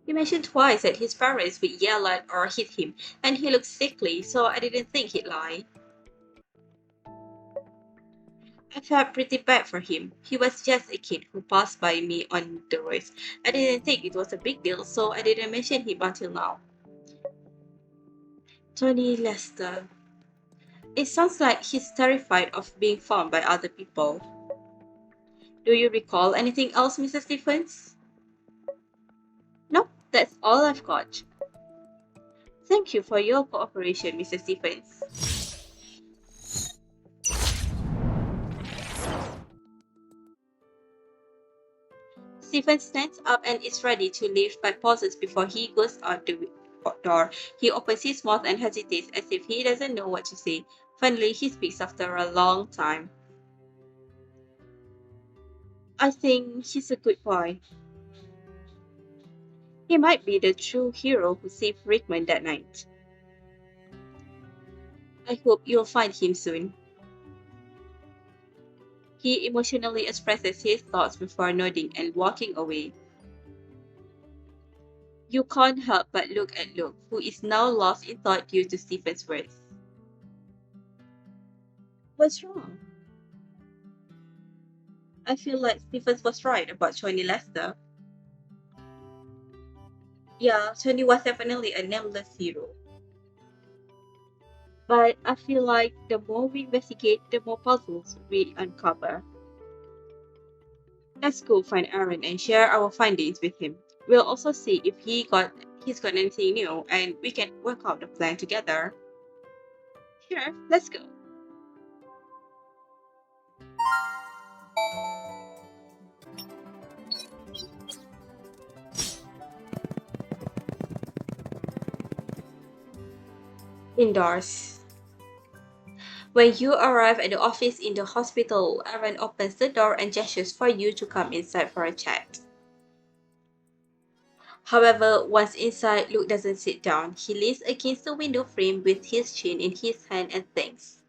He mentioned twice that his parents would yell at or hit him, and he looked sickly, so I didn't think he'd lie. I felt pretty bad for him. He was just a kid who passed by me on the roads. I didn't think it was a big deal, so I didn't mention him until now. Tony Lester. It sounds like he's terrified of being found by other people. Do you recall anything else, Mrs. Stephens? No, that's all I've got. Thank you for your cooperation, Mrs. Stephens. Stephen stands up and is ready to leave but pauses before he goes out the door. He opens his mouth and hesitates as if he doesn't know what to say. Finally, he speaks after a long time. I think he's a good boy. He might be the true hero who saved Rickman that night. I hope you'll find him soon. He emotionally expresses his thoughts before nodding and walking away. You can't help but look at Luke, who is now lost in thought due to Stephen's words. What's wrong? I feel like Stephen was right about Tony Lester. Yeah, Tony was definitely a nameless hero. But I feel like the more we investigate, the more puzzles we uncover. Let's go find Aaron and share our findings with him. We'll also see if he's got anything new and we can work out the plan together. Sure, let's go. Indoors. When you arrive at the office in the hospital, Aaron opens the door and gestures for you to come inside for a chat. However, once inside, Luke doesn't sit down. He leans against the window frame with his chin in his hand and thinks.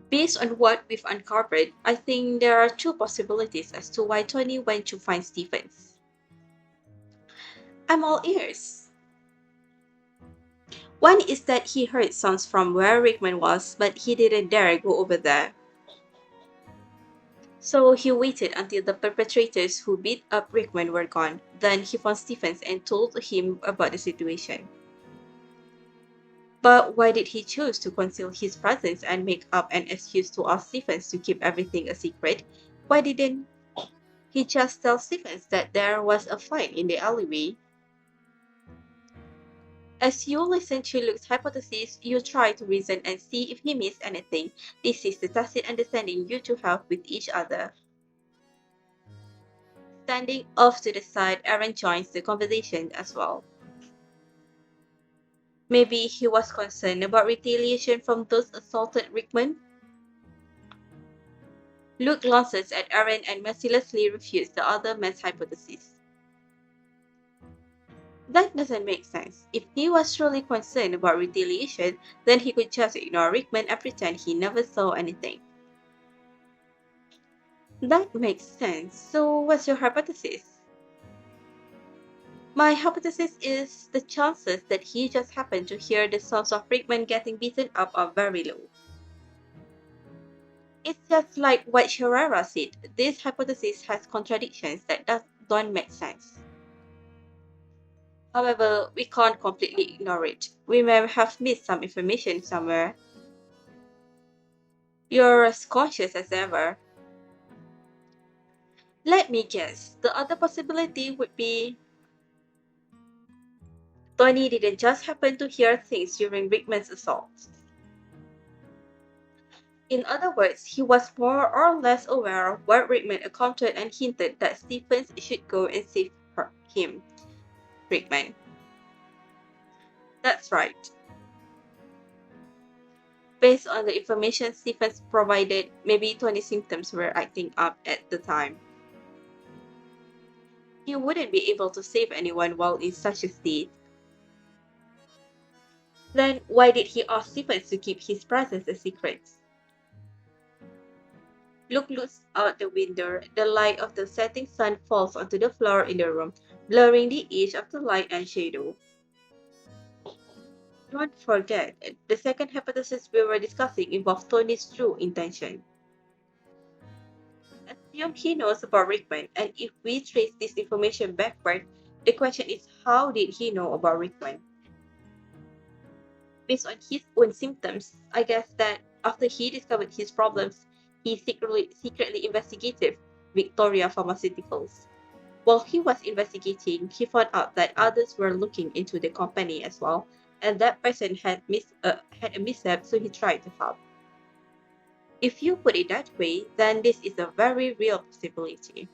Based on what we've uncovered, I think there are two possibilities as to why Tony went to find Stephens. I'm all ears. One is that he heard sounds from where Rickman was, but he didn't dare go over there. So he waited until the perpetrators who beat up Rickman were gone. Then he found Stephens and told him about the situation. But why did he choose to conceal his presence and make up an excuse to ask Stephens to keep everything a secret? Why didn't he just tell Stephens that there was a fight in the alleyway? As you listen to Luke's hypothesis, you try to reason and see if he missed anything. This is the tacit understanding you two have with each other. Standing off to the side, Aaron joins the conversation as well. Maybe he was concerned about retaliation from those assaulted Rickman? Luke glances at Aaron and mercilessly refutes the other man's hypothesis. That doesn't make sense. If he was truly concerned about retaliation, then he could just ignore Rickman and pretend he never saw anything. That makes sense. So what's your hypothesis? My hypothesis is the chances that he just happened to hear the sounds of Rickman getting beaten up are very low. It's just like what Sherrera said. This hypothesis has contradictions that don't make sense. However, we can't completely ignore it. We may have missed some information somewhere. You're as cautious as ever. Let me guess. The other possibility would be Tony didn't just happen to hear things during Rickman's assault. In other words, he was more or less aware of what Rickman encountered and hinted that Stephens should go and save him. Rickman. That's right. Based on the information Stephens provided, maybe Tony's symptoms were acting up at the time. He wouldn't be able to save anyone while in such a state. Then why did he ask Stephens to keep his presence a secret? Luke looks out the window. The light of the setting sun falls onto the floor in the room, blurring the edge of the light and shadow. Don't forget, the second hypothesis we were discussing involved Tony's true intention. Assume he knows about Rickman, and if we trace this information backward, the question is how did he know about Rickman? Based on his own symptoms, I guess that after he discovered his problems, he secretly investigated Victoria Pharmaceuticals. While he was investigating, he found out that others were looking into the company as well, and that person had a mishap, so he tried to help. If you put it that way, then this is a very real possibility.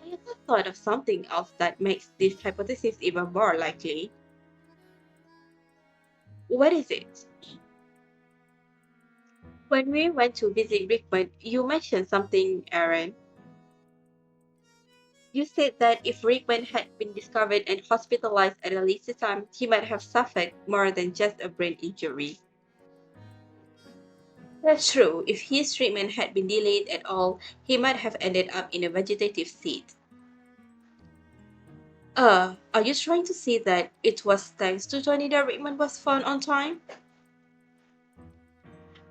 I have thought of something else that makes this hypothesis even more likely. What is it? When we went to visit Rickman, you mentioned something, Aaron. You said that if Rickman had been discovered and hospitalized at a later time, he might have suffered more than just a brain injury. That's true. If his treatment had been delayed at all, he might have ended up in a vegetative state. Are you trying to say that it was thanks to Tony that Rickman was found on time?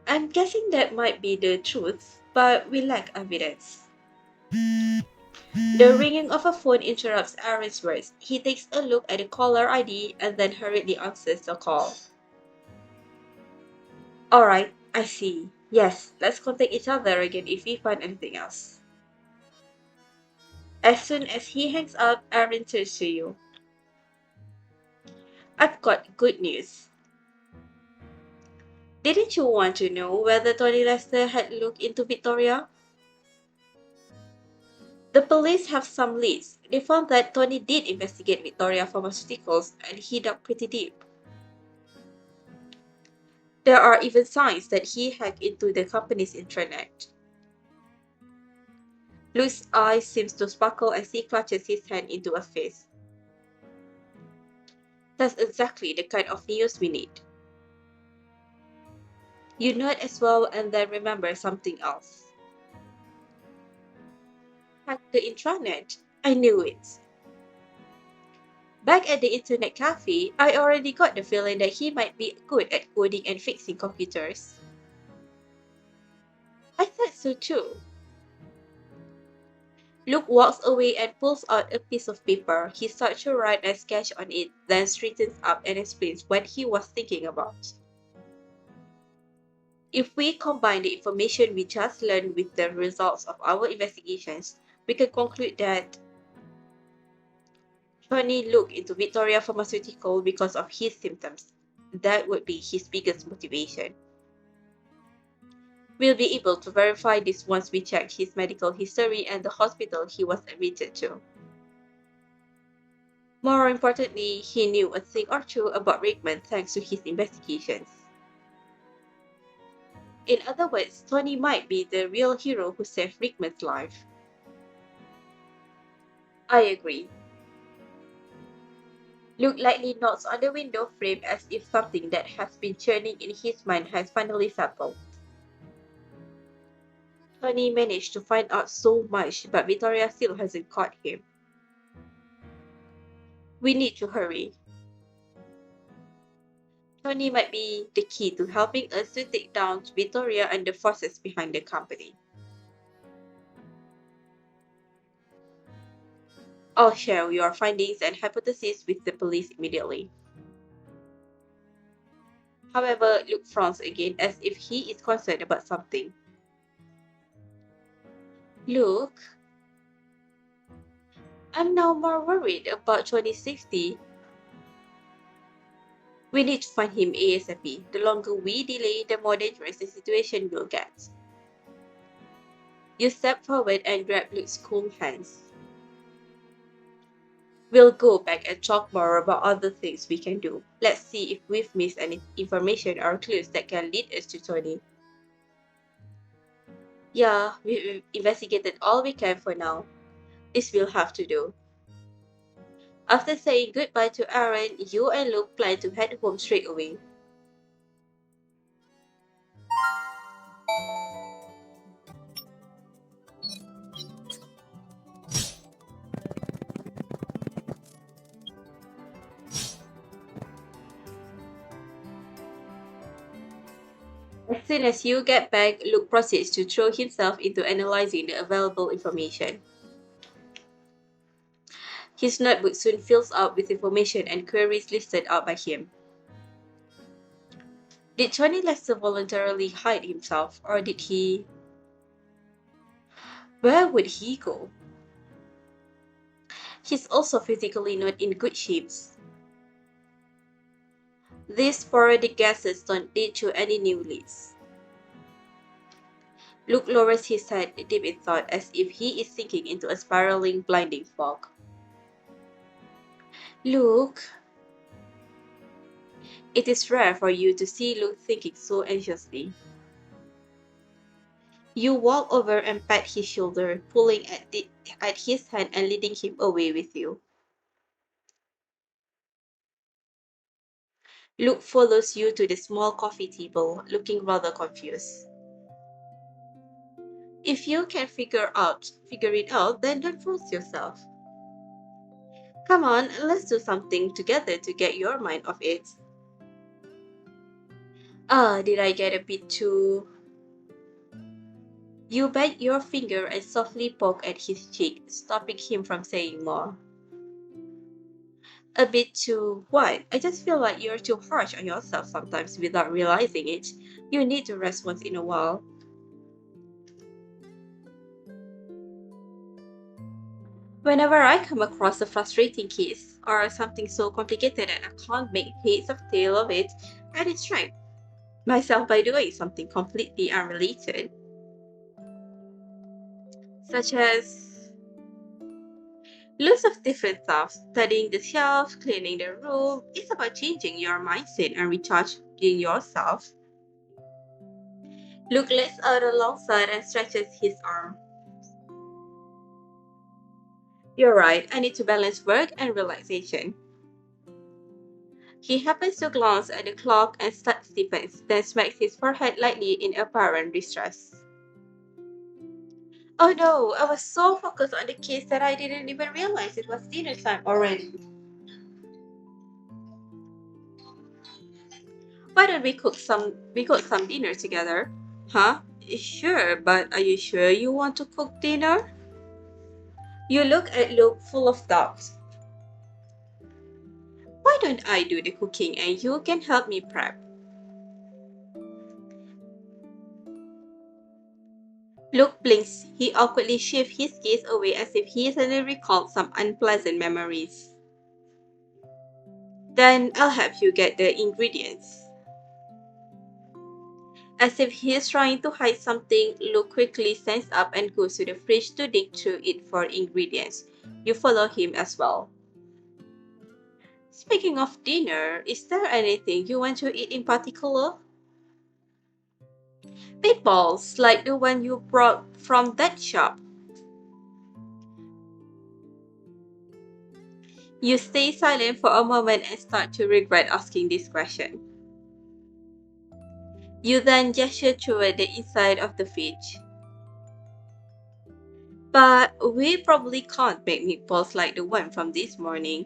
I'm guessing that might be the truth, but we lack evidence. The ringing of a phone interrupts Aaron's words. He takes a look at the caller ID and then hurriedly answers the call. Alright, I see. Yes, let's contact each other again if we find anything else. As soon as he hangs up, Aaron turns to you. I've got good news. Didn't you want to know whether Tony Lester had looked into Victoria? The police have some leads. They found that Tony did investigate Victoria Pharmaceuticals and he dug pretty deep. There are even signs that he hacked into the company's intranet. Luke's eyes seems to sparkle as he clutches his hand into a fist. That's exactly the kind of news we need. You nod as well and then remember something else. Hack the intranet. I knew it. Back at the internet cafe, I already got the feeling that he might be good at coding and fixing computers. I thought so too. Luke walks away and pulls out a piece of paper. He starts to write a sketch on it, then straightens up and explains what he was thinking about. If we combine the information we just learned with the results of our investigations, we can conclude that Tony looked into Victoria Pharmaceutical because of his symptoms. That would be his biggest motivation. We'll be able to verify this once we check his medical history and the hospital he was admitted to. More importantly, he knew a thing or two about Rickman thanks to his investigations. In other words, Tony might be the real hero who saved Rickman's life. I agree. Luke lightly nods on the window frame as if something that has been churning in his mind has finally settled. Tony managed to find out so much, but Victoria still hasn't caught him. We need to hurry. Tony might be the key to helping us to take down Victoria and the forces behind the company. I'll share your findings and hypotheses with the police immediately. However, Luke frowns again as if he is concerned about something. Luke, I'm now more worried about 2060. We need to find him ASAP. The longer we delay, the more dangerous the situation will get. You step forward and grab Luke's cool hands. We'll go back and talk more about other things we can do. Let's see if we've missed any information or clues that can lead us to Tony. Yeah, we've investigated all we can for now. This will have to do. After saying goodbye to Aaron, you and Luke plan to head home straight away. soon as you get back, Luke proceeds to throw himself into analyzing the available information. His notebook soon fills up with information and queries listed out by him. Did Johnny Lester voluntarily hide himself, or did he... Where would he go? He's also physically not in good shape. These sporadic guesses don't lead to any new leads. Luke lowers his head deep in thought as if he is sinking into a spiraling, blinding fog. Luke, it is rare for you to see Luke thinking so anxiously. You walk over and pat his shoulder, pulling at his hand and leading him away with you. Luke follows you to the small coffee table, looking rather confused. If you can figure it out, then don't force yourself. Come on, let's do something together to get your mind off it. Did I get a bit too... You bite your finger and softly poke at his cheek, stopping him from saying more. A bit too what? I just feel like you're too harsh on yourself sometimes without realizing it. You need to rest once in a while. Whenever I come across a frustrating case or something so complicated that I can't make heads or tail of it, I distract myself by doing something completely unrelated, such as lots of different stuff. Studying the shelf, cleaning the room. It's about changing your mindset and recharging yourself. Luke lets out a long sigh and stretches his arm. You're right, I need to balance work and relaxation. He happens to glance at the clock and stiffens, then smacks his forehead lightly in apparent distress. Oh no, I was so focused on the case that I didn't even realize it was dinner time already. Why don't we cook some dinner together? Huh? Sure, but are you sure you want to cook dinner? You look at Luke full of doubt. Why don't I do the cooking and you can help me prep? Luke blinks. He awkwardly shifts his gaze away as if he suddenly recalled some unpleasant memories. Then I'll help you get the ingredients. As if he is trying to hide something, Luke quickly stands up and goes to the fridge to dig through it for ingredients. You follow him as well. Speaking of dinner, is there anything you want to eat in particular? Meatballs, like the one you brought from that shop. You stay silent for a moment and start to regret asking this question. You then gesture toward the inside of the fridge. But we probably can't make meatballs like the one from this morning.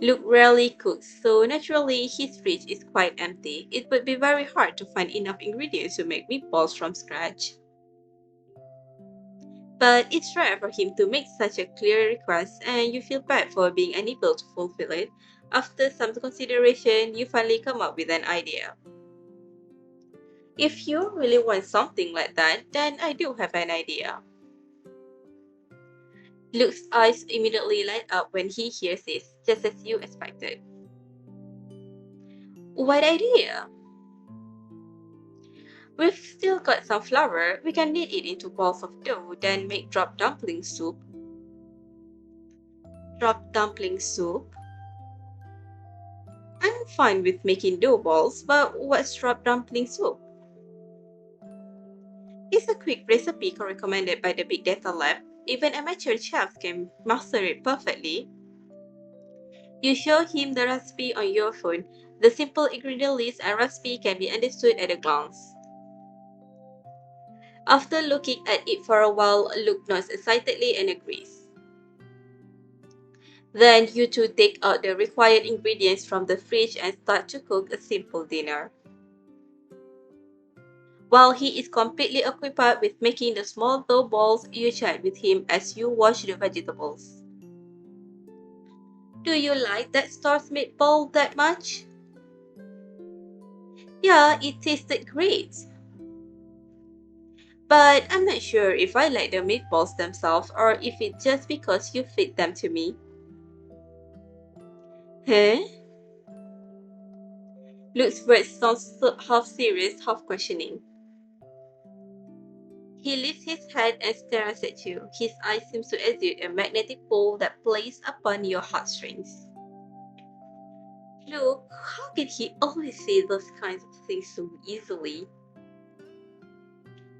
Luke rarely cooks, so naturally his fridge is quite empty. It would be very hard to find enough ingredients to make meatballs from scratch. But it's rare for him to make such a clear request, and you feel bad for being unable to fulfill it. After some consideration, you finally come up with an idea. If you really want something like that, then I do have an idea. Luke's eyes immediately light up when he hears this, just as you expected. What idea? We've still got some flour. We can knead it into balls of dough, then make drop dumpling soup. Drop dumpling soup? I'm fine with making dough balls, but what's drop dumpling soup? It's a quick recipe recommended by the Big Data Lab. Even amateur chefs can master it perfectly. You show him the recipe on your phone. The simple ingredient list and recipe can be understood at a glance. After looking at it for a while, Luke nods excitedly and agrees. Then you two take out the required ingredients from the fridge and start to cook a simple dinner. while he is completely occupied with making the small dough balls. You chat with him as you wash the vegetables. Do you like that store's meatball that much? Yeah, it tasted great. But I'm not sure if I like the meatballs themselves or if it's just because you feed them to me. Huh? Luke's words sound half serious, half questioning. He lifts his head and stares at you. His eyes seem to exude a magnetic pull that plays upon your heartstrings. Luke, how can he always say those kinds of things so easily?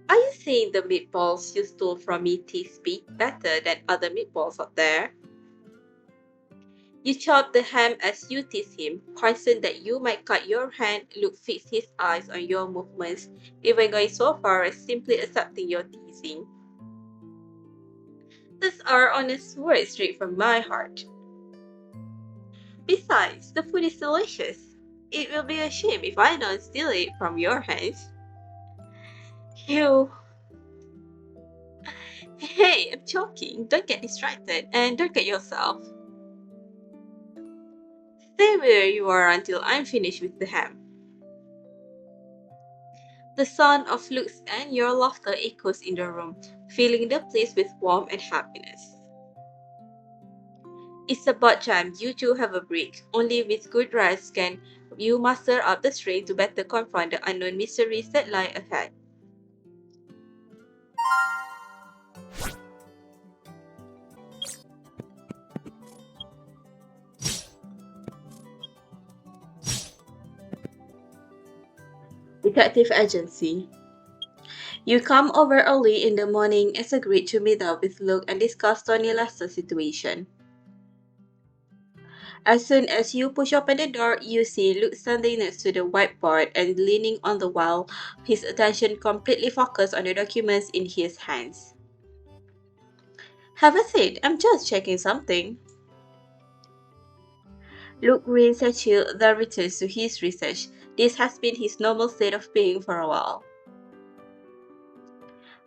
Are you saying the meatballs you stole from me taste better than other meatballs out there? You chop the ham as you tease him, concerned that you might cut your hand. Luke fixed his eyes on your movements, even going so far as simply accepting your teasing. These are honest words straight from my heart. Besides, the food is delicious. It will be a shame if I don't steal it from your hands. You. Hey, I'm joking. Don't get distracted and don't get yourself. Stay where you are until I'm finished with the ham. The sound of Luke's and your laughter echoes in the room, filling the place with warmth and happiness. It's about time you two have a break. Only with good rest can you muster up the strength to better confront the unknown mysteries that lie ahead. Detective Agency. You come over early in the morning as agreed to meet up with Luke and discuss Tony Lester's situation. As soon as you push open the door, you see Luke standing next to the whiteboard and leaning on the wall, his attention completely focused on the documents in his hands. Have a seat, I'm just checking something. Luke grins at you, then returns to his research. This has been his normal state of being for a while.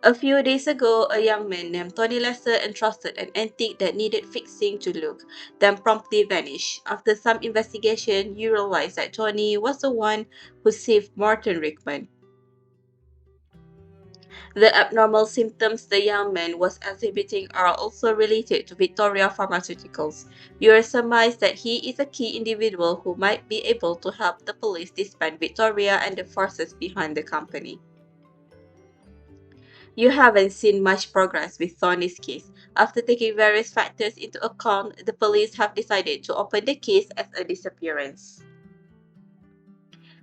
A few days ago, a young man named Tony Lester entrusted an antique that needed fixing to Luke, then promptly vanished. After some investigation, you realize that Tony was the one who saved Martin Rickman. The abnormal symptoms the young man was exhibiting are also related to Victoria Pharmaceuticals. You surmise that he is a key individual who might be able to help the police disband Victoria and the forces behind the company. You haven't seen much progress with Tony's case. After taking various factors into account, the police have decided to open the case as a disappearance.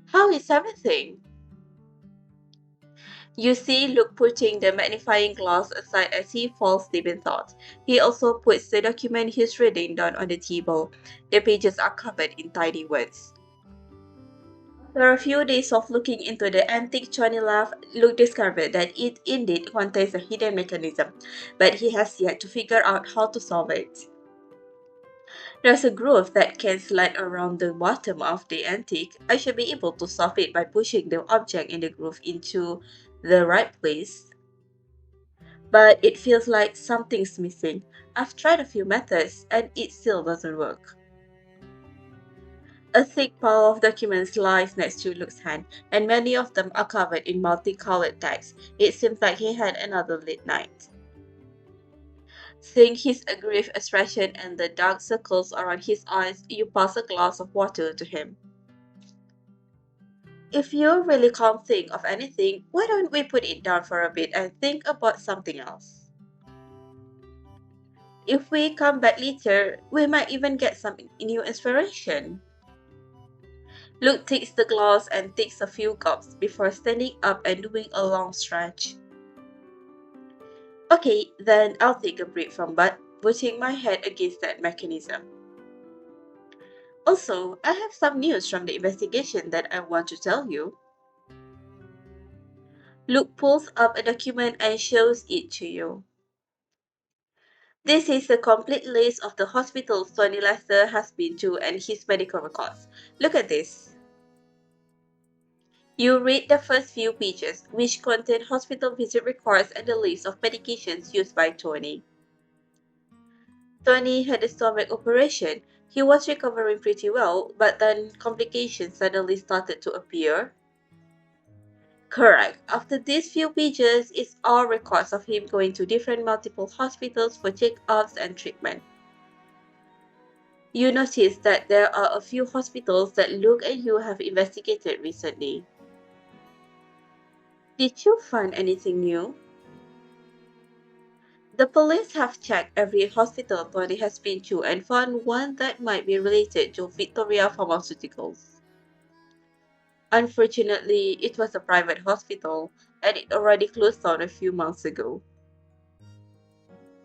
How is everything? You see Luke putting the magnifying glass aside as he falls deep in thought. He also puts the document he's reading down on the table. The pages are covered in tiny words. After a few days of looking into the antique Johnny Love, Luke discovered that it indeed contains a hidden mechanism, but he has yet to figure out how to solve it. There's a groove that can slide around the bottom of the antique. I should be able to solve it by pushing the object in the groove into the right place. But it feels like something's missing. I've tried a few methods and it still doesn't work. A thick pile of documents lies next to Luke's hand, and many of them are covered in multicolored text. It seems like he had another late night. Seeing his aggrieved expression and the dark circles around his eyes, you pass a glass of water to him. If you really can't think of anything, why don't we put it down for a bit and think about something else? If we come back later, we might even get some new inspiration. Luke takes the glass and takes a few gulps before standing up and doing a long stretch. Okay, then I'll take a break from putting my head against that mechanism. Also, I have some news from the investigation that I want to tell you. Luke pulls up a document and shows it to you. This is a complete list of the hospitals Tony Lester has been to and his medical records. Look at this. You read the first few pages, which contain hospital visit records and the list of medications used by Tony. Tony had a stomach operation. He was recovering pretty well, but then complications suddenly started to appear. Correct. After these few pages, it's all records of him going to different multiple hospitals for checkups and treatment. You notice that there are a few hospitals that Luke and you have investigated recently. Did you find anything new? The police have checked every hospital Tony has been to and found one that might be related to Victoria Pharmaceuticals. Unfortunately, it was a private hospital and it already closed down a few months ago.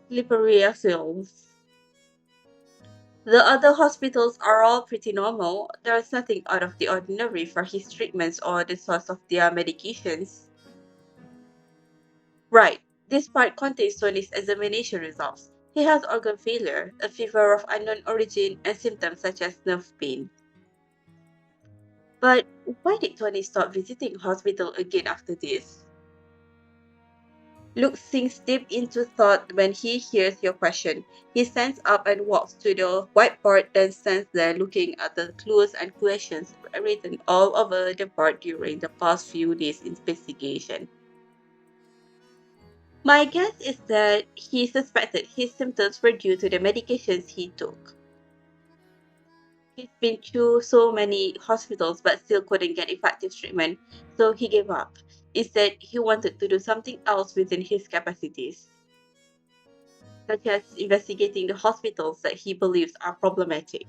Slippery as hills. The other hospitals are all pretty normal. There is nothing out of the ordinary for his treatments or the source of their medications. Right. This part contains Tony's examination results. He has organ failure, a fever of unknown origin, and symptoms such as nerve pain. But why did Tony stop visiting hospital again after this? Luke sinks deep into thought when he hears your question. He stands up and walks to the whiteboard, then stands there looking at the clues and questions written all over the board during the past few days' investigation. My guess is that he suspected his symptoms were due to the medications he took. He's been through so many hospitals but still couldn't get effective treatment, so he gave up. Instead, he wanted to do something else within his capacities, such as investigating the hospitals that he believes are problematic.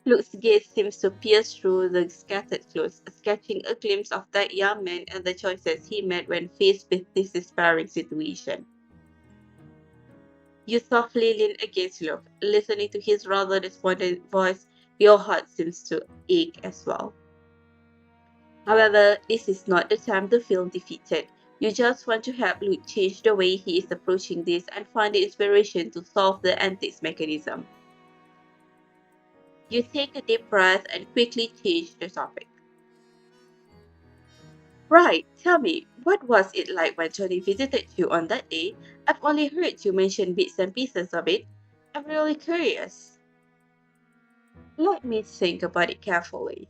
Luke's gaze seems to pierce through the scattered clues, sketching a glimpse of that young man and the choices he made when faced with this despairing situation. You softly lean against Luke, listening to his rather despondent voice. Your heart seems to ache as well. However, this is not the time to feel defeated. You just want to help Luke change the way he is approaching this and find the inspiration to solve the antics mechanism. You take a deep breath and quickly change the topic. Right, tell me, what was it like when Tony visited you on that day? I've only heard you mention bits and pieces of it. I'm really curious. Let me think about it carefully.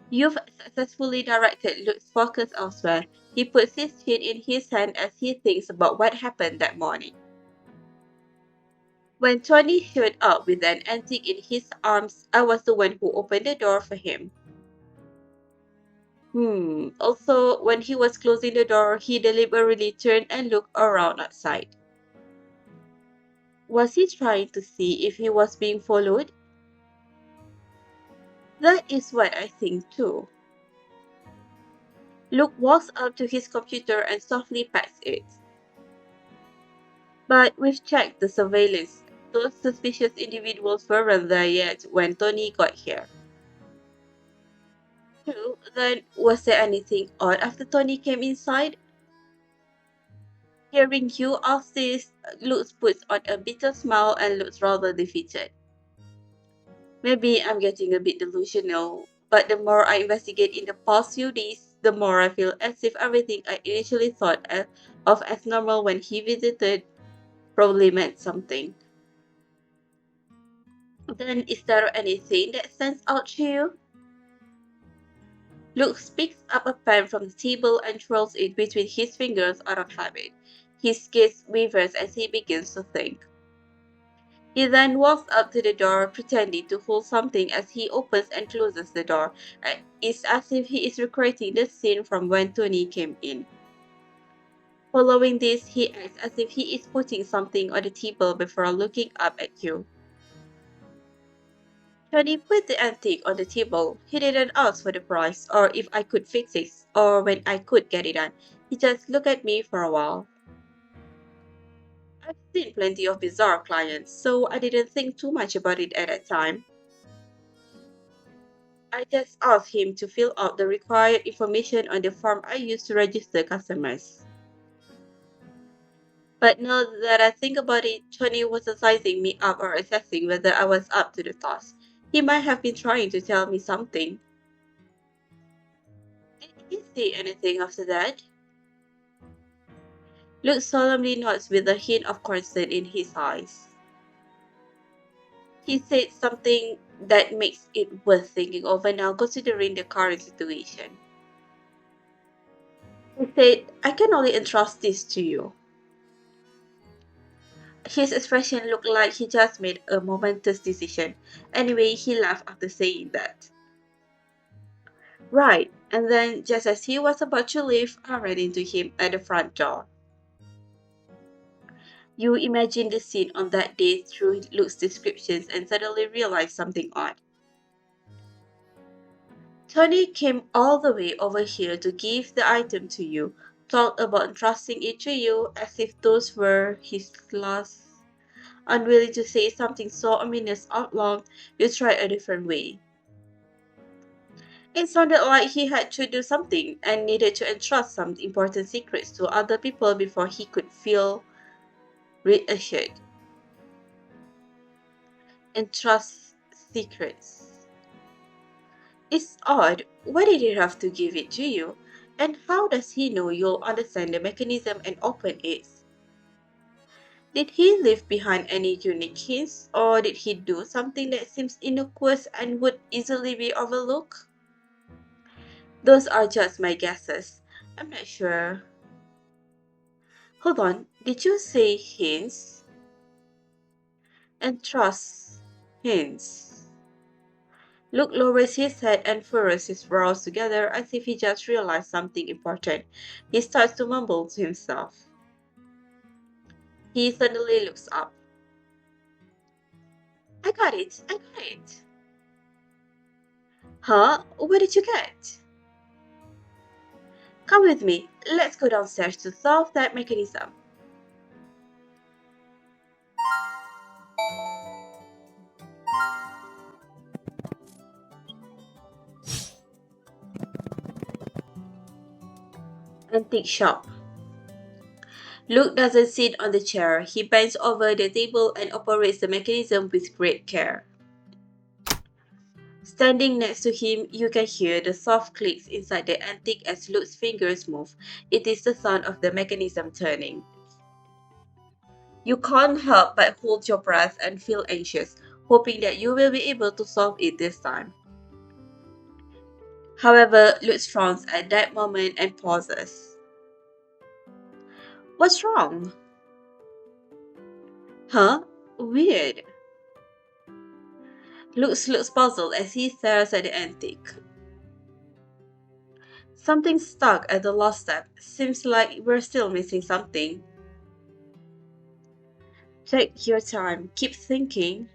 You've successfully directed Luke's focus elsewhere. He puts his chin in his hand as he thinks about what happened that morning. When Tony showed up with an antique in his arms, I was the one who opened the door for him. Also, when he was closing the door, he deliberately turned and looked around outside. Was he trying to see if he was being followed? That is what I think too. Luke walks up to his computer and softly pats it. But we've checked the surveillance. Those suspicious individuals weren't there yet when Tony got here. True, then was there anything odd after Tony came inside? Hearing you ask this, Luke puts on a bitter smile and looks rather defeated. Maybe I'm getting a bit delusional, but the more I investigate in the past few days, the more I feel as if everything I initially thought of as normal when he visited probably meant something. Then is there anything that stands out to you? Luke picks up a pen from the table and twirls it between his fingers out of habit. His gaze wavers as he begins to think. He then walks up to the door, pretending to hold something as he opens and closes the door. It's as if he is recreating the scene from when Tony came in. Following this, he acts as if he is putting something on the table before looking up at you. Tony put the antique on the table. He didn't ask for the price, or if I could fix it, or when I could get it done. He just looked at me for a while. I've seen plenty of bizarre clients, so I didn't think too much about it at that time. I just asked him to fill out the required information on the form I used to register customers. But now that I think about it, Tony wasn't sizing me up or assessing whether I was up to the task. He might have been trying to tell me something. Did he say anything after that? Luke solemnly nods with a hint of concern in his eyes. He said something that makes it worth thinking over now considering the current situation. He said, I can only entrust this to you. His expression looked like he just made a momentous decision. Anyway, he laughed after saying that. Right, and then just as he was about to leave, I ran into him at the front door. You imagine the scene on that day through Luke's descriptions and suddenly realize something odd. Tony came all the way over here to give the item to you, talked about entrusting it to you as if those were his last. Unwilling to say something so ominous out loud, you tried a different way. It sounded like he had to do something and needed to entrust some important secrets to other people before he could feel reassured. Entrust secrets. It's odd. Why did he have to give it to you? And how does he know you'll understand the mechanism and open it? Did he leave behind any unique hints, or did he do something that seems innocuous and would easily be overlooked? Those are just my guesses. I'm not sure. Hold on, did you say hints? And trust hints. Luke lowers his head and furrows his brows together as if he just realized something important. He starts to mumble to himself. He suddenly looks up. I got it, I got it. Huh? What did you get? Come with me. Let's go downstairs to solve that mechanism. Antique shop. Luke doesn't sit on the chair. He bends over the table and operates the mechanism with great care. Standing next to him, you can hear the soft clicks inside the antique as Luke's fingers move. It is the sound of the mechanism turning. You can't help but hold your breath and feel anxious, hoping that you will be able to solve it this time. However, Luke frowns at that moment and pauses. What's wrong? Huh? Weird. Luke looks puzzled as he stares at the antique. Something stuck at the last step. Seems like we're still missing something. Take your time. Keep thinking.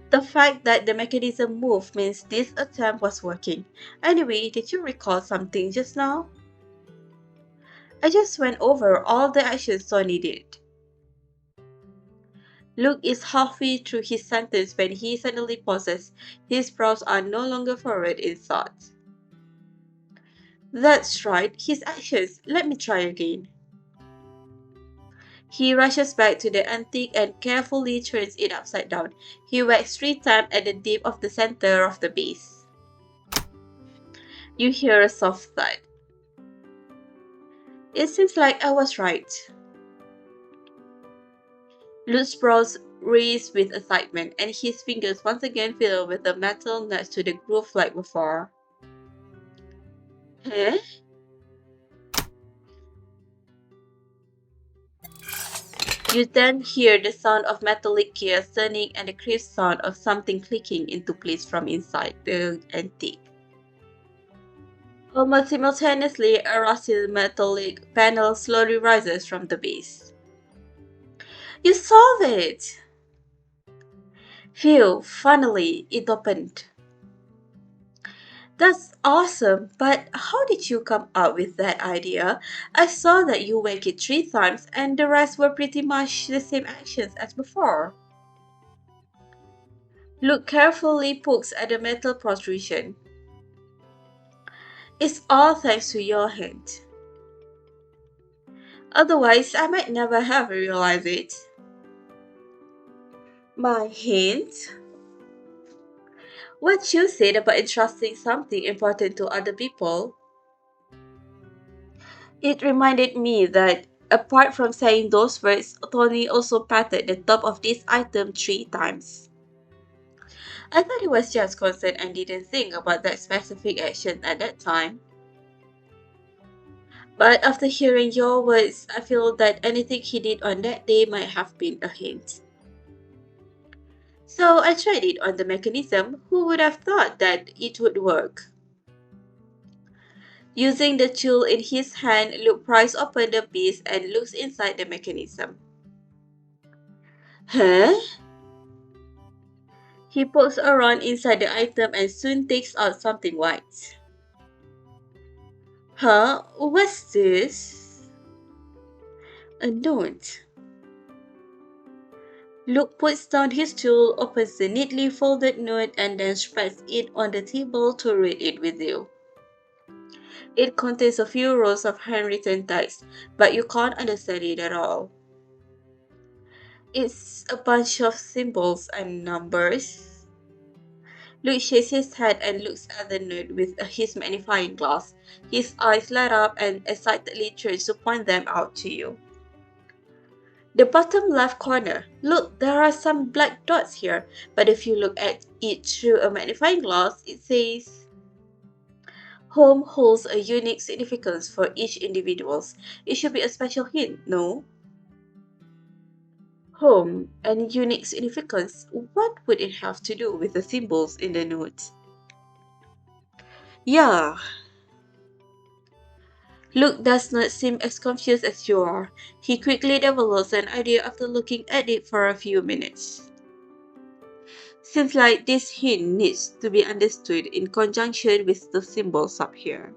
The fact that the mechanism moved means this attempt was working. Anyway, did you recall something just now? I just went over all the actions Sonny did. Luke is halfway through his sentence when he suddenly pauses. His brows are no longer furrowed in thought. That's right, his actions. Let me try again. He rushes back to the antique and carefully turns it upside down. He whacks 3 times at the dip of the center of the base. You hear a soft thud. It seems like I was right. Luke's brows raise with excitement, and his fingers once again fiddle with the metal nuts to the groove like before. Huh? You then hear the sound of metallic gears turning and the crisp sound of something clicking into place from inside the antique. Almost simultaneously, a rusty metallic panel slowly rises from the base. You solved it! Phew, finally, it opened. That's awesome, but how did you come up with that idea? I saw that you whacked it 3 times and the rest were pretty much the same actions as before. Luke carefully pokes at the metal protrusion. It's all thanks to your hint. Otherwise, I might never have realized it. My hint? What you said about entrusting something important to other people, it reminded me that apart from saying those words, Tony also patted the top of this item 3 times. I thought he was just concerned and didn't think about that specific action at that time. But after hearing your words, I feel that anything he did on that day might have been a hint. So I tried it on the mechanism. Who would have thought that it would work? Using the tool in his hand, Luke pries open the beast and looks inside the mechanism. Huh? He pokes around inside the item and soon takes out something white. Huh? What's this? A note. Luke puts down his tool, opens the neatly folded note, and then spreads it on the table to read it with you. It contains a few rows of handwritten text, but you can't understand it at all. It's a bunch of symbols and numbers. Luke shakes his head and looks at the note with his magnifying glass. His eyes light up and excitedly turns to point them out to you. The bottom left corner. Look, there are some black dots here, but if you look at it through a magnifying glass, it says home holds a unique significance for each individual. It should be a special hint, no? Home and unique significance. What would it have to do with the symbols in the note? Yeah, Luke does not seem as confused as you are. He quickly develops an idea after looking at it for a few minutes. Seems like this hint needs to be understood in conjunction with the symbols up here.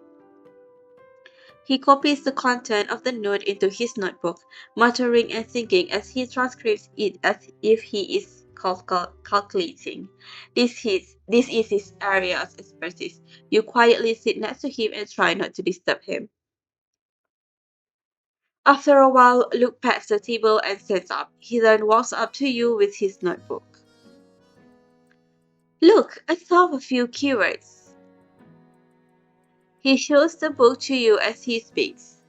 He copies the content of the note into his notebook, muttering and thinking as he transcribes it as if he is calculating. This is his area of expertise. You quietly sit next to him and try not to disturb him. After a while, Luke pats the table and stands up. He then walks up to you with his notebook. Look, I solved a few keywords. He shows the book to you as he speaks.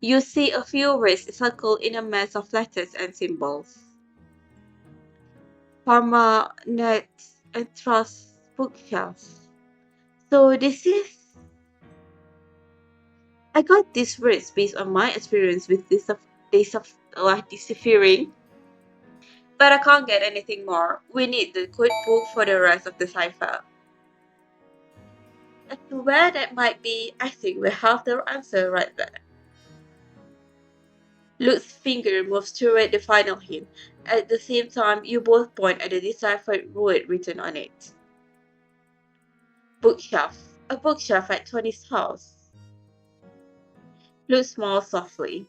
You see a few words circled in a mess of letters and symbols. Pharma, net, and trust bookshelves. So this is... I got these words based on my experience with deciphering, but I can't get anything more. We need the code book for the rest of the cipher. As to where that might be, I think we have the answer right there. Luke's finger moves toward the final hint. At the same time, you both point at the deciphered word written on it. Bookshelf. A bookshelf at Tony's house. Luke smiles softly.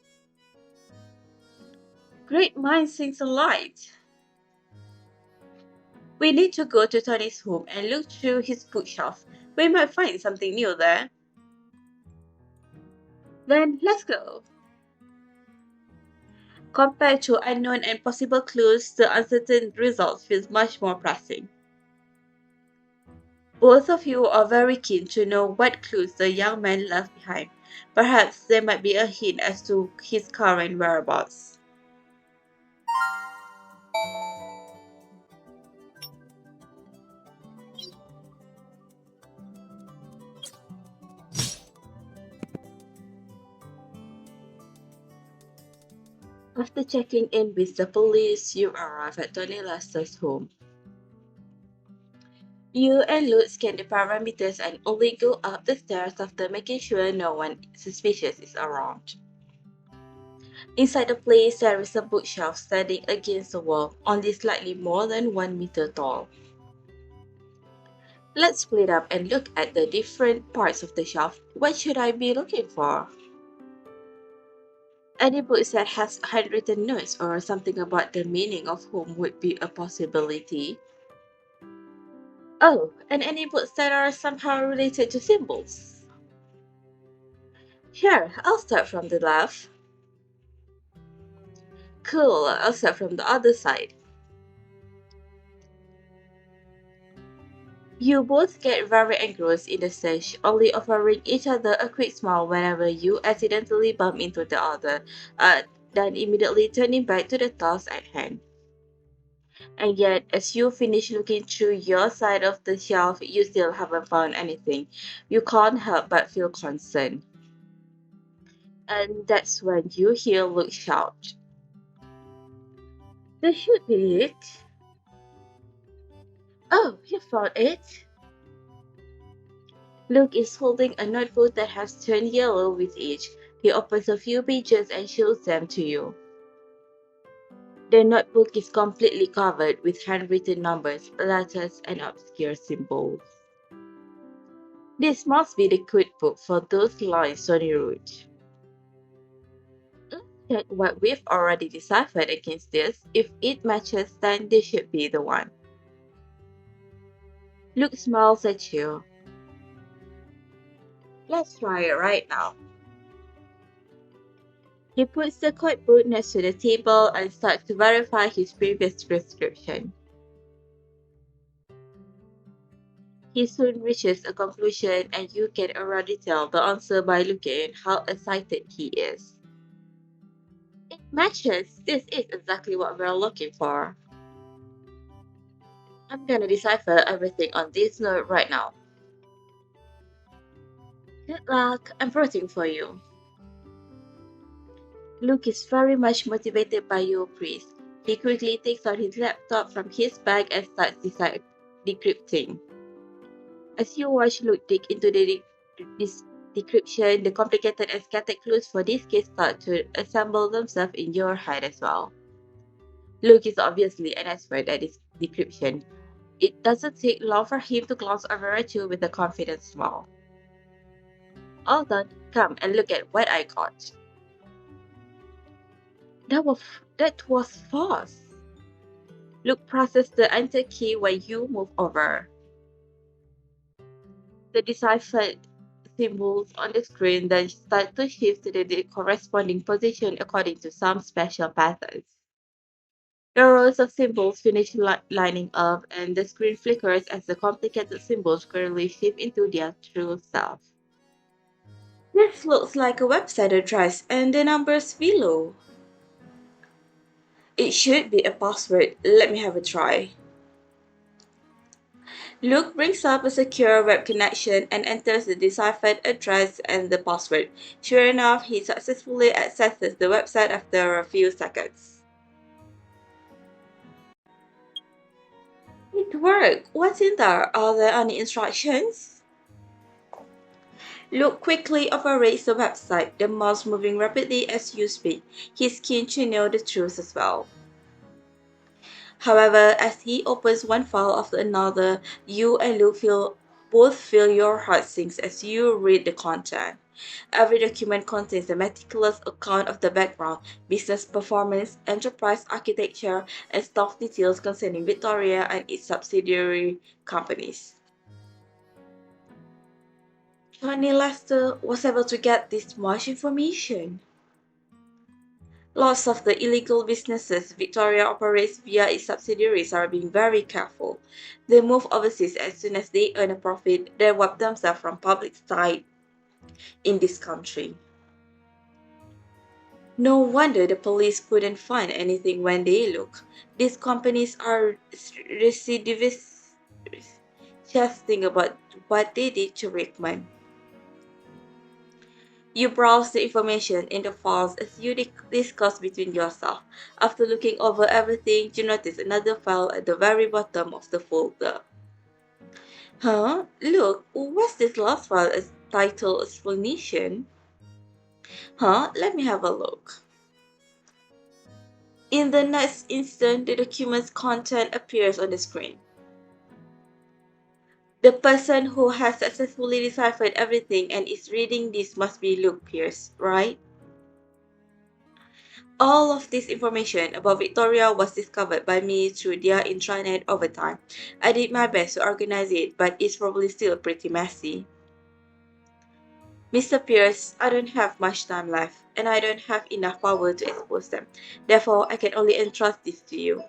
Great minds think alike. We need to go to Tony's home and look through his bookshelf. We might find something new there. Then let's go. Compared to unknown and possible clues, the uncertain result feels much more pressing. Both of you are very keen to know what clues the young man left behind. Perhaps there might be a hint as to his current whereabouts. After checking in with the police, you arrive at Tony Lester's home. You and Luke scan the parameters and only go up the stairs after making sure no one suspicious is around. Inside the place, there is a bookshelf standing against the wall, only slightly more than 1 meter tall. Let's split up and look at the different parts of the shelf. What should I be looking for? Any book that has handwritten notes or something about the meaning of home would be a possibility. Oh, and any books that are somehow related to symbols. Sure, I'll start from the left. Cool, I'll start from the other side. You both get very engrossed in the search, only offering each other a quick smile whenever you accidentally bump into the other, uh, then immediately turning back to the task at hand. And yet, as you finish looking through your side of the shelf, you still haven't found anything. You can't help but feel concerned. And that's when you hear Luke shout, "This should be it." "Oh, you found it?" Luke is holding a notebook that has turned yellow with age. He opens a few pages and shows them to you. The notebook is completely covered with handwritten numbers, letters, and obscure symbols. "This must be the code book for those lines Sonny wrote." "Let's check what we've already deciphered against this. If it matches, then this should be the one." Luke smiles at you. "Let's try it right now." He puts the code book next to the table and starts to verify his previous prescription. He soon reaches a conclusion, and you can already tell the answer by looking at how excited he is. "It matches! This is exactly what we're looking for." "I'm gonna decipher everything on this note right now." "Good luck, I'm rooting for you." Luke is very much motivated by your praise. He quickly takes out his laptop from his bag and starts decrypting. As you watch Luke dig into this decryption, the complicated and scattered clues for this case start to assemble themselves in your head as well. Luke is obviously an expert at this decryption. It doesn't take long for him to glance over at you with a confident smile. "All done. Come and look at what I got." That was fast. Luke presses the enter key when you move over. The deciphered symbols on the screen then start to shift to the corresponding position according to some special patterns. The rows of symbols finish lining up, and the screen flickers as the complicated symbols gradually shift into their true self. "This looks like a website address and the numbers below." "It should be a password. Let me have a try." Luke brings up a secure web connection and enters the deciphered address and the password. Sure enough, he successfully accesses the website after a few seconds. "It worked! What's in there? Are there any instructions?" Luke quickly operates the website, the mouse moving rapidly as you speak. He's keen to know the truth as well. However, as he opens one file after another, you and Luke both feel your heart sinks as you read the content. Every document contains a meticulous account of the background, business performance, enterprise architecture, and staff details concerning Victoria and its subsidiary companies. Johnny Lester was able to get this much information. Lots of the illegal businesses Victoria operates via its subsidiaries are being very careful. They move overseas as soon as they earn a profit, then wipe themselves from public sight in this country. No wonder the police couldn't find anything when they look. These companies are recidivists. Just think about what they did to Rickman. You browse the information in the files as you discuss between yourself. After looking over everything, you notice another file at the very bottom of the folder. Huh? Look, what's this last file titled Explanation? Huh? Let me have a look. In the next instant, the document's content appears on the screen. The person who has successfully deciphered everything and is reading this must be Luke Pierce, right? All of this information about Victoria was discovered by me through their intranet over time. I did my best to organize it, but it's probably still pretty messy. Mr. Pierce, I don't have much time left, and I don't have enough power to expose them. Therefore, I can only entrust this to you.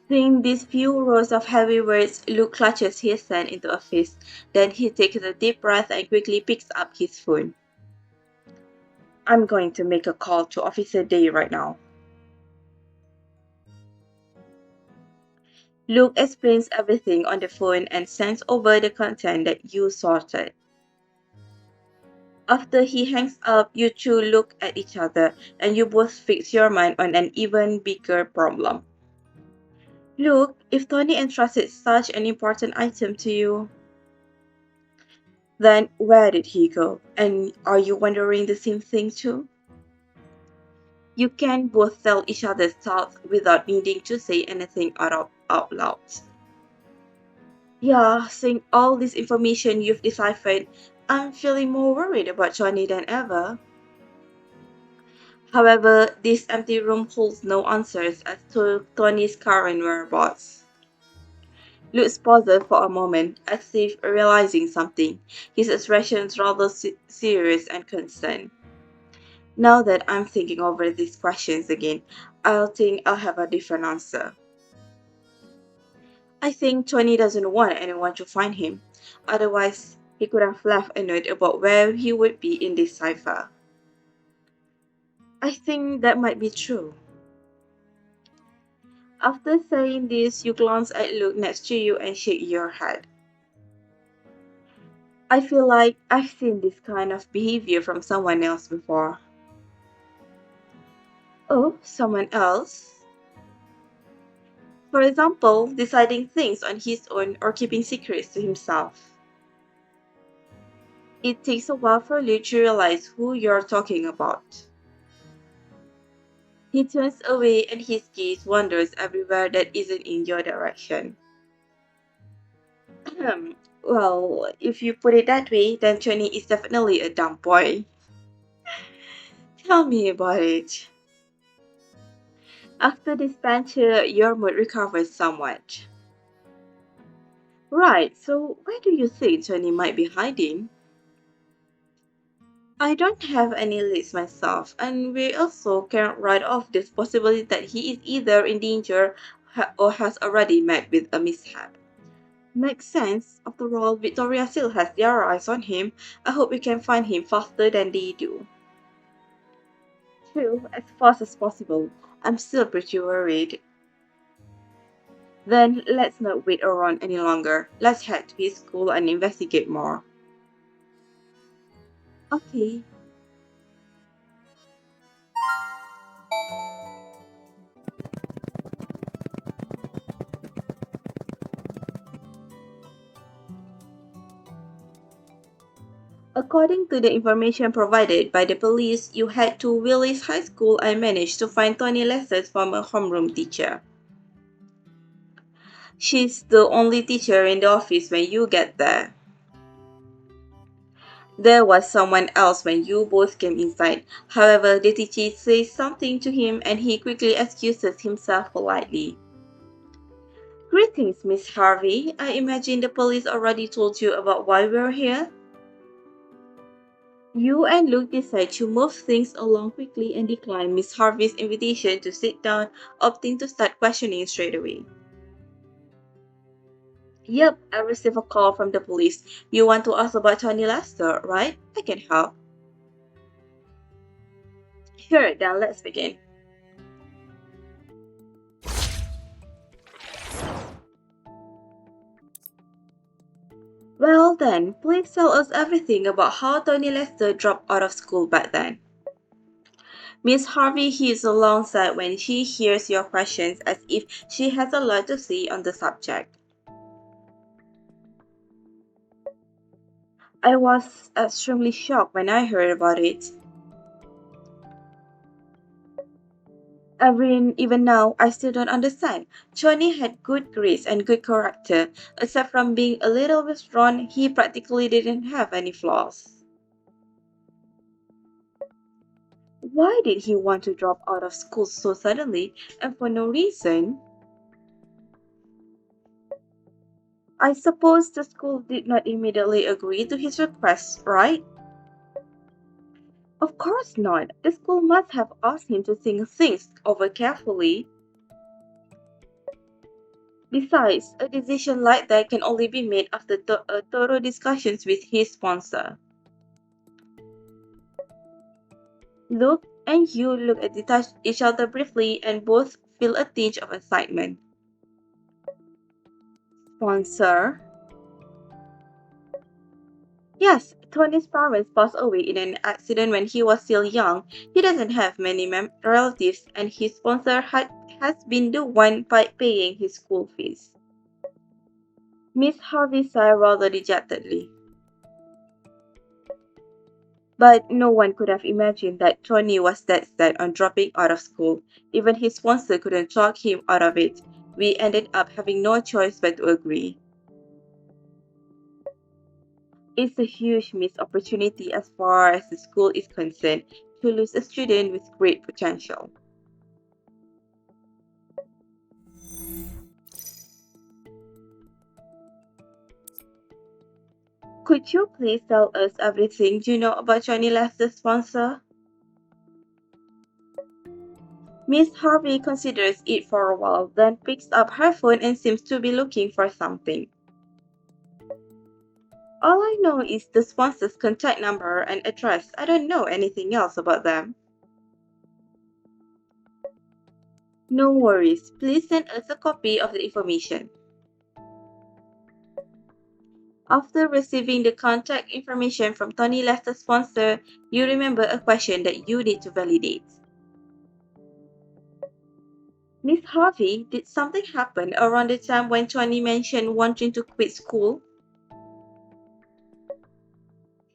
Seeing these few rows of heavy words, Luke clutches his hand into a fist. Then he takes a deep breath and quickly picks up his phone. I'm going to make a call to Officer Day right now. Luke explains everything on the phone and sends over the content that you sorted. After he hangs up, you two look at each other and you both fix your mind on an even bigger problem. Luke, if Tony entrusted such an important item to you, then where did he go? And are you wondering the same thing too? You can both tell each other's thoughts without needing to say anything out loud. Yeah, seeing all this information you've deciphered, I'm feeling more worried about Johnny than ever. However, this empty room holds no answers as to Tony's current whereabouts. Lutz pauses for a moment, as if realizing something, his expression rather serious and concerned. Now that I'm thinking over these questions again, I'll think I'll have a different answer. I think Tony doesn't want anyone to find him. Otherwise, he could have left a note about where he would be in this cipher. I think that might be true. After saying this, you glance at Luke next to you and shake your head. I feel like I've seen this kind of behavior from someone else before. Oh, someone else? For example, deciding things on his own or keeping secrets to himself. It takes a while for Luke to realize who you're talking about. He turns away and his gaze wanders everywhere that isn't in your direction. Well, if you put it that way, then Johnny is definitely a dumb boy. Tell me about it. After this banter, your mood recovers somewhat. Right, so where do you think Johnny might be hiding? I don't have any leads myself, and we also can't write off this possibility that he is either in danger or has already met with a mishap. Makes sense. After all, Victoria still has their eyes on him. I hope we can find him faster than they do. True, as fast as possible. I'm still pretty worried. Then let's not wait around any longer. Let's head to his school and investigate more. Okay. According to the information provided by the police, you head to Willis High School and managed to find Tony Lester's former homeroom teacher. She's the only teacher in the office when you get there. There was someone else when you both came inside. However, the teacher says something to him and he quickly excuses himself politely. Greetings, Miss Harvey. I imagine the police already told you about why we're here. You and Luke decide to move things along quickly and decline Miss Harvey's invitation to sit down, opting to start questioning straight away. Yep, I received a call from the police. You want to ask about Tony Lester, right? I can help. Sure, then let's begin. Well then, please tell us everything about how Tony Lester dropped out of school back then. Miss Harvey heaves alongside when she hears your questions as if she has a lot to say on the subject. I was extremely shocked when I heard about it. Even now, I still don't understand. Johnny had good grades and good character. Except from being a little withdrawn, he practically didn't have any flaws. Why did he want to drop out of school so suddenly and for no reason? I suppose the school did not immediately agree to his request, right? Of course not. The school must have asked him to think things over carefully. Besides, a decision like that can only be made after thorough discussions with his sponsor. Luke and you look at each other briefly and both feel a tinge of excitement. Sponsor? Yes, Tony's parents passed away in an accident when he was still young. He doesn't have many relatives, and his sponsor has been the one paying his school fees. Miss Harvey sighed rather dejectedly. But no one could have imagined that Tony was that set on dropping out of school. Even his sponsor couldn't talk him out of it. We ended up having no choice but to agree. It's a huge missed opportunity as far as the school is concerned to lose a student with great potential. Could you please tell us everything you know about Johnny Lester's sponsor? Miss Harvey considers it for a while, then picks up her phone and seems to be looking for something. All I know is the sponsor's contact number and address. I don't know anything else about them. No worries. Please send us a copy of the information. After receiving the contact information from Tony Lester's sponsor, you remember a question that you need to validate. Miss Harvey, did something happen around the time when Tony mentioned wanting to quit school?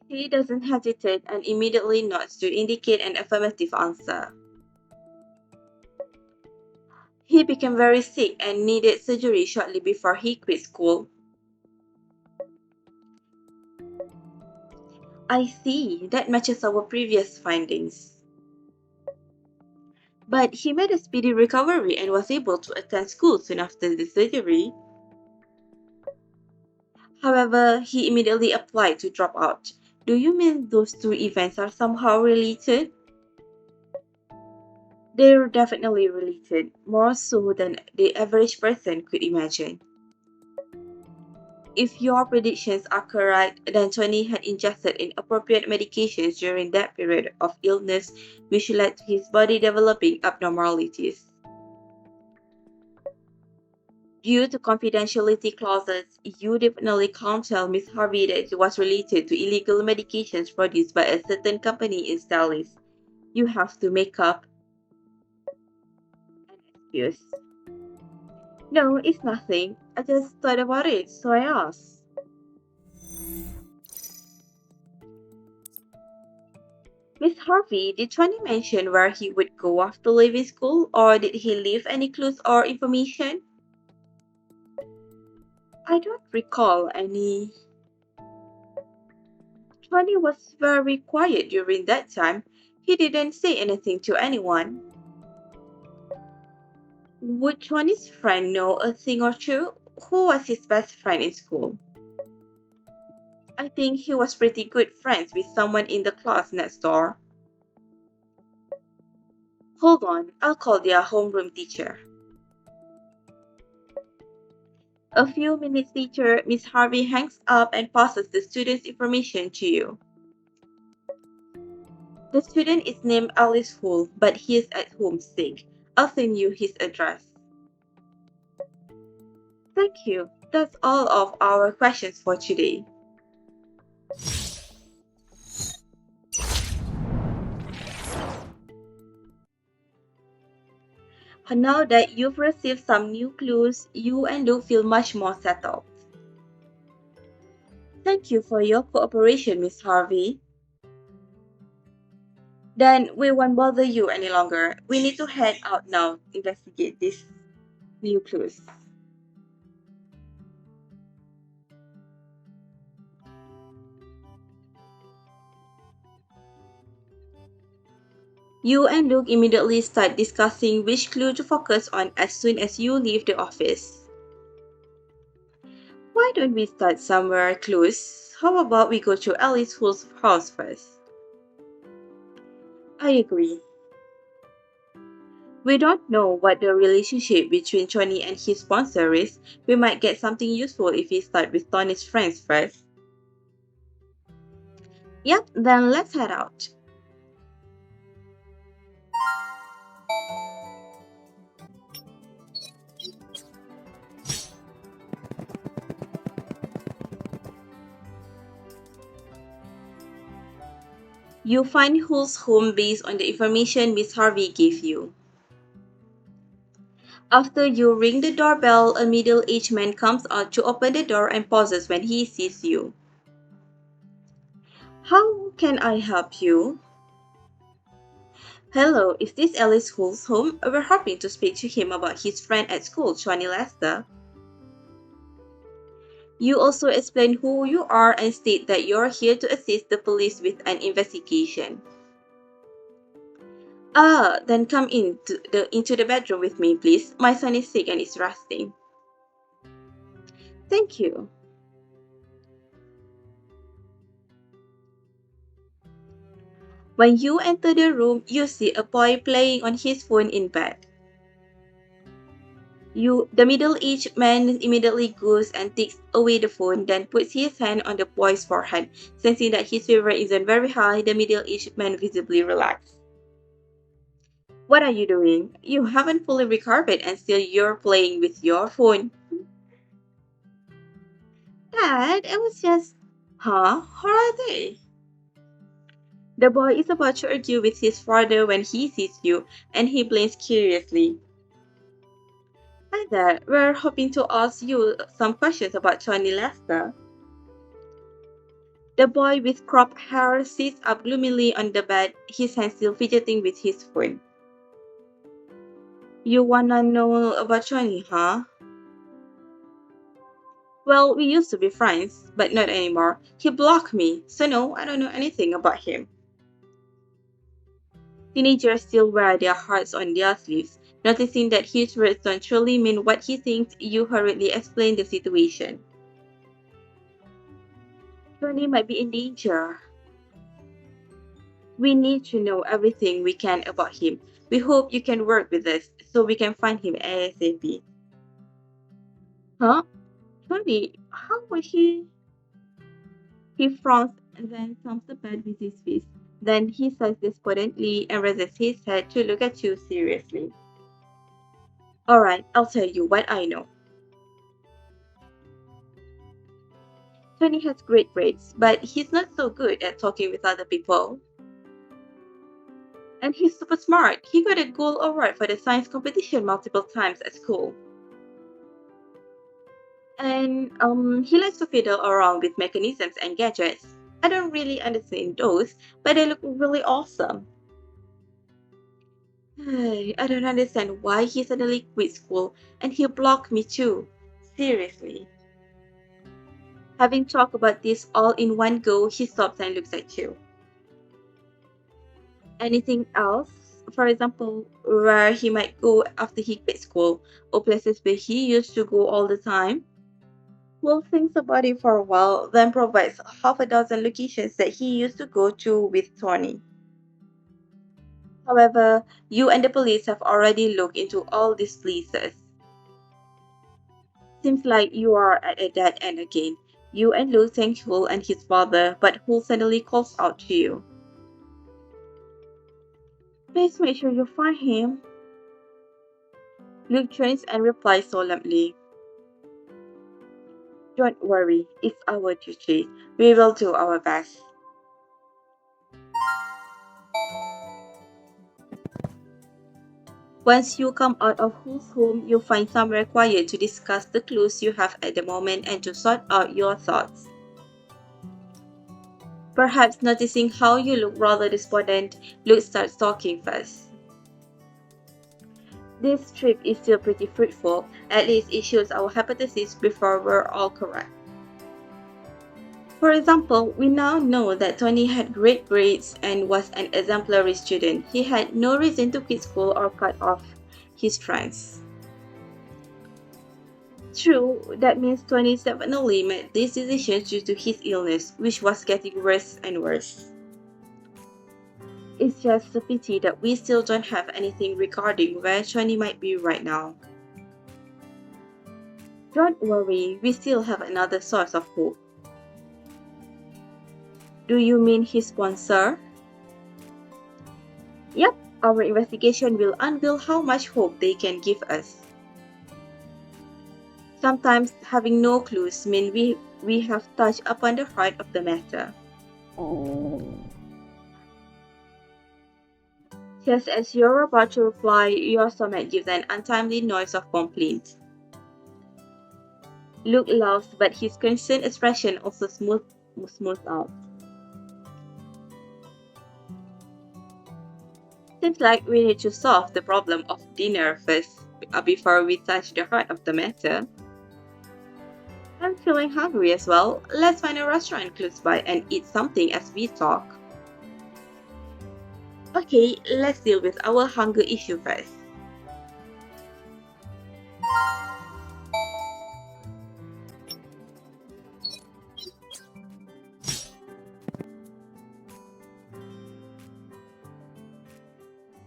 He doesn't hesitate and immediately nods to indicate an affirmative answer. He became very sick and needed surgery shortly before he quit school. I see, that matches our previous findings. But he made a speedy recovery and was able to attend school soon after the surgery. However, he immediately applied to drop out. Do you mean those two events are somehow related? They're definitely related, more so than the average person could imagine. If your predictions are correct, then Tony had ingested inappropriate medications during that period of illness, which led to his body developing abnormalities. Due to confidentiality clauses, you definitely can't tell Miss Harvey that it was related to illegal medications produced by a certain company in Dallas. You have to make up an excuse. No, it's nothing. I just thought about it, so I asked. Miss Harvey, did Tony mention where he would go after leaving school, or did he leave any clues or information? I don't recall any. Tony was very quiet during that time. He didn't say anything to anyone. Would Tony's friend know a thing or two? Who was his best friend in school? I think he was pretty good friends with someone in the class next door. Hold on, I'll call their homeroom teacher. A few minutes later, Miss Harvey hangs up and passes the student's information to you. The student is named Alice Hull, but he is at home sick. I'll send you his address. Thank you. That's all of our questions for today. Now that you've received some new clues, you and Luke feel much more settled. Thank you for your cooperation, Miss Harvey. Then we won't bother you any longer. We need to head out now to investigate these new clues. You and Luke immediately start discussing which clue to focus on as soon as you leave the office. Why don't we start somewhere close? How about we go to Alice Hull's house first? I agree. We don't know what the relationship between Tony and his sponsor is. We might get something useful if we start with Tony's friends first. Yep, then let's head out. You find Hull's home based on the information Miss Harvey gave you. After you ring the doorbell, a middle-aged man comes out to open the door and pauses when he sees you. How can I help you? Hello, is this Alice Hull's home? We're hoping to speak to him about his friend at school, Johnny Lester. You also explain who you are and state that you're here to assist the police with an investigation. Then come into the bedroom with me, please. My son is sick and is resting. Thank you. When you enter the room, you see a boy playing on his phone in bed. The middle-aged man immediately goes and takes away the phone, then puts his hand on the boy's forehead. Sensing that his fever isn't very high, the middle-aged man visibly relaxes. What are you doing? You haven't fully recovered and still you're playing with your phone. Dad, it was just... Huh? How are they? The boy is about to argue with his father when he sees you, and he blinks curiously. Hi there, we're hoping to ask you some questions about Johnny Lester. The boy with cropped hair sits up gloomily on the bed, his hand still fidgeting with his phone. You wanna know about Johnny, huh? Well, we used to be friends, but not anymore. He blocked me, so no, I don't know anything about him. Teenagers still wear their hearts on their sleeves. Noticing that his words don't truly mean what he thinks, you hurriedly explain the situation. Johnny might be in danger. We need to know everything we can about him. We hope you can work with us so we can find him ASAP. Huh? Tony, how was he? He frowns and then thumps the bed with his fist. Then he sighs despondently and raises his head to look at you seriously. Alright, I'll tell you what I know. Tony has great grades, but he's not so good at talking with other people. And he's super smart. He got a gold award for the science competition multiple times at school. And he likes to fiddle around with mechanisms and gadgets. I don't really understand those, but they look really awesome. I don't understand why he suddenly quit school and he blocked me too. Seriously. Having talked about this all in one go, he stops and looks at you. Anything else? For example, where he might go after he quit school, or places where he used to go all the time? Will thinks about it for a while, then provides half a dozen locations that he used to go to with Tony. However, you and the police have already looked into all these places. Seems like you are at a dead end again. You and Luke thank Hull and his father, but Hull suddenly calls out to you. Please make sure you find him. Luke turns and replies solemnly. Don't worry, it's our duty. We will do our best. Once you come out of Hull's home, you find somewhere quiet to discuss the clues you have at the moment and to sort out your thoughts. Perhaps noticing how you look rather despondent, Luke starts talking first. This trip is still pretty fruitful, at least it shows our hypothesis before we're all correct. For example, we now know that Tony had great grades and was an exemplary student. He had no reason to quit school or cut off his friends. True, that means Tony definitely made these decisions due to his illness, which was getting worse and worse. It's just a pity that we still don't have anything regarding where Johnny might be right now. Don't worry, we still have another source of hope. Do you mean his sponsor? Yep, our investigation will unveil how much hope they can give us. Sometimes having no clues means we have touched upon the heart of the matter. Just as you're about to reply, your stomach gives an untimely noise of complaint. Luke laughs, but his concerned expression also smooths out. Seems like we need to solve the problem of dinner first, before we touch the heart of the matter. I'm feeling hungry as well. Let's find a restaurant close by and eat something as we talk. Okay, let's deal with our hunger issue first.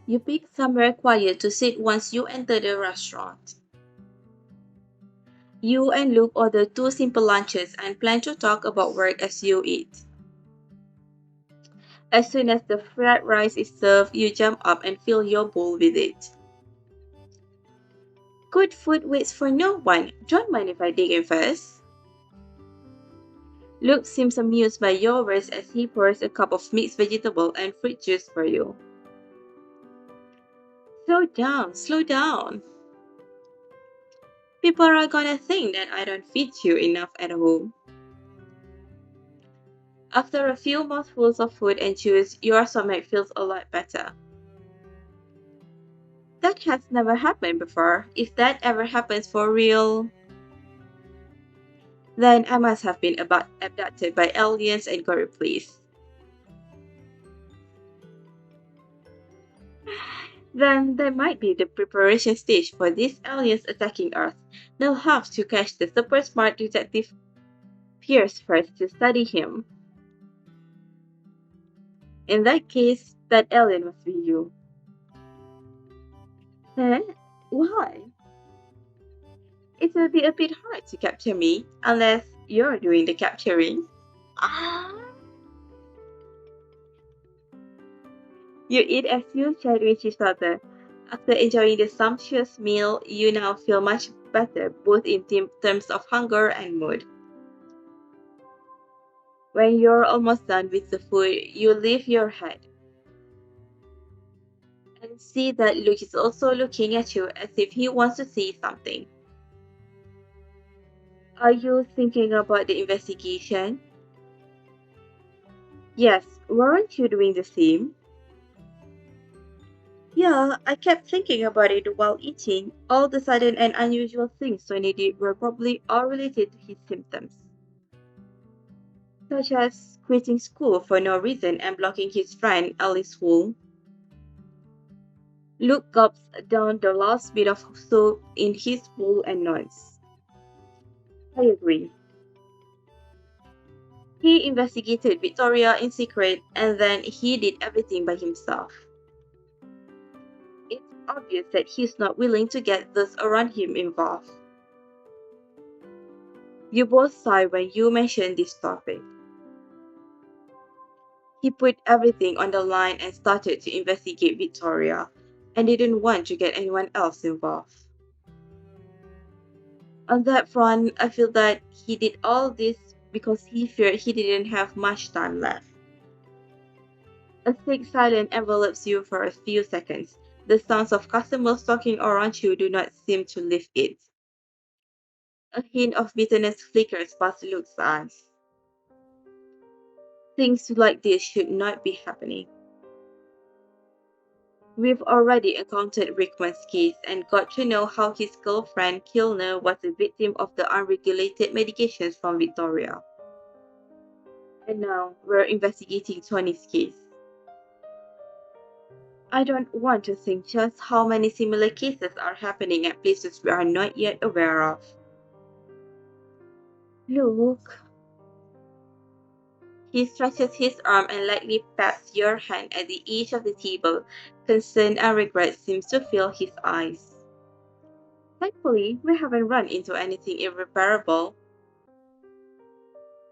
You pick somewhere quiet to sit once you enter the restaurant. You and Luke order two simple lunches and plan to talk about work as you eat. As soon as the fried rice is served, you jump up and fill your bowl with it. Good food waits for no one. Don't mind if I dig in first. Luke seems amused by your words as he pours a cup of mixed vegetable and fruit juice for you. Slow down, slow down. People are gonna think that I don't feed you enough at home. After a few mouthfuls of food and juice, your stomach feels a lot better. That has never happened before. If that ever happens for real, then I must have been abducted by aliens and got replaced. Then there might be the preparation stage for these aliens attacking Earth. They'll have to catch the super smart detective Pierce first to study him. In that case, that alien must be you. Huh? Why? It will be a bit hard to capture me unless you're doing the capturing. Ah! You eat as you chat with each other. After enjoying the sumptuous meal, you now feel much better, both in terms of hunger and mood. When you're almost done with the food, you lift your head and see that Luke is also looking at you as if he wants to see something. Are you thinking about the investigation? Yes, weren't you doing the same? Yeah, I kept thinking about it while eating. All the sudden and unusual things Tony did were probably all related to his symptoms, such as quitting school for no reason and blocking his friend Alice Wu. Luke gulps down the last bit of soup in his bowl and nods. I agree. He investigated Victoria in secret and then he did everything by himself. It's obvious that he's not willing to get those around him involved. You both sigh when you mention this topic. He put everything on the line and started to investigate Victoria and didn't want to get anyone else involved. On that front, I feel that he did all this because he feared he didn't have much time left. A thick silence envelops you for a few seconds. The sounds of customers talking around you do not seem to lift it. A hint of bitterness flickers past Luke's eyes. Things like this should not be happening. We've already encountered Rickman's case and got to know how his girlfriend Kilner was a victim of the unregulated medications from Victoria. And now we're investigating Tony's case. I don't want to think just how many similar cases are happening at places we are not yet aware of. Look, He stretches his arm and lightly pats your hand at the edge of the table. Concern and regret seems to fill his eyes. Thankfully, we haven't run into anything irreparable.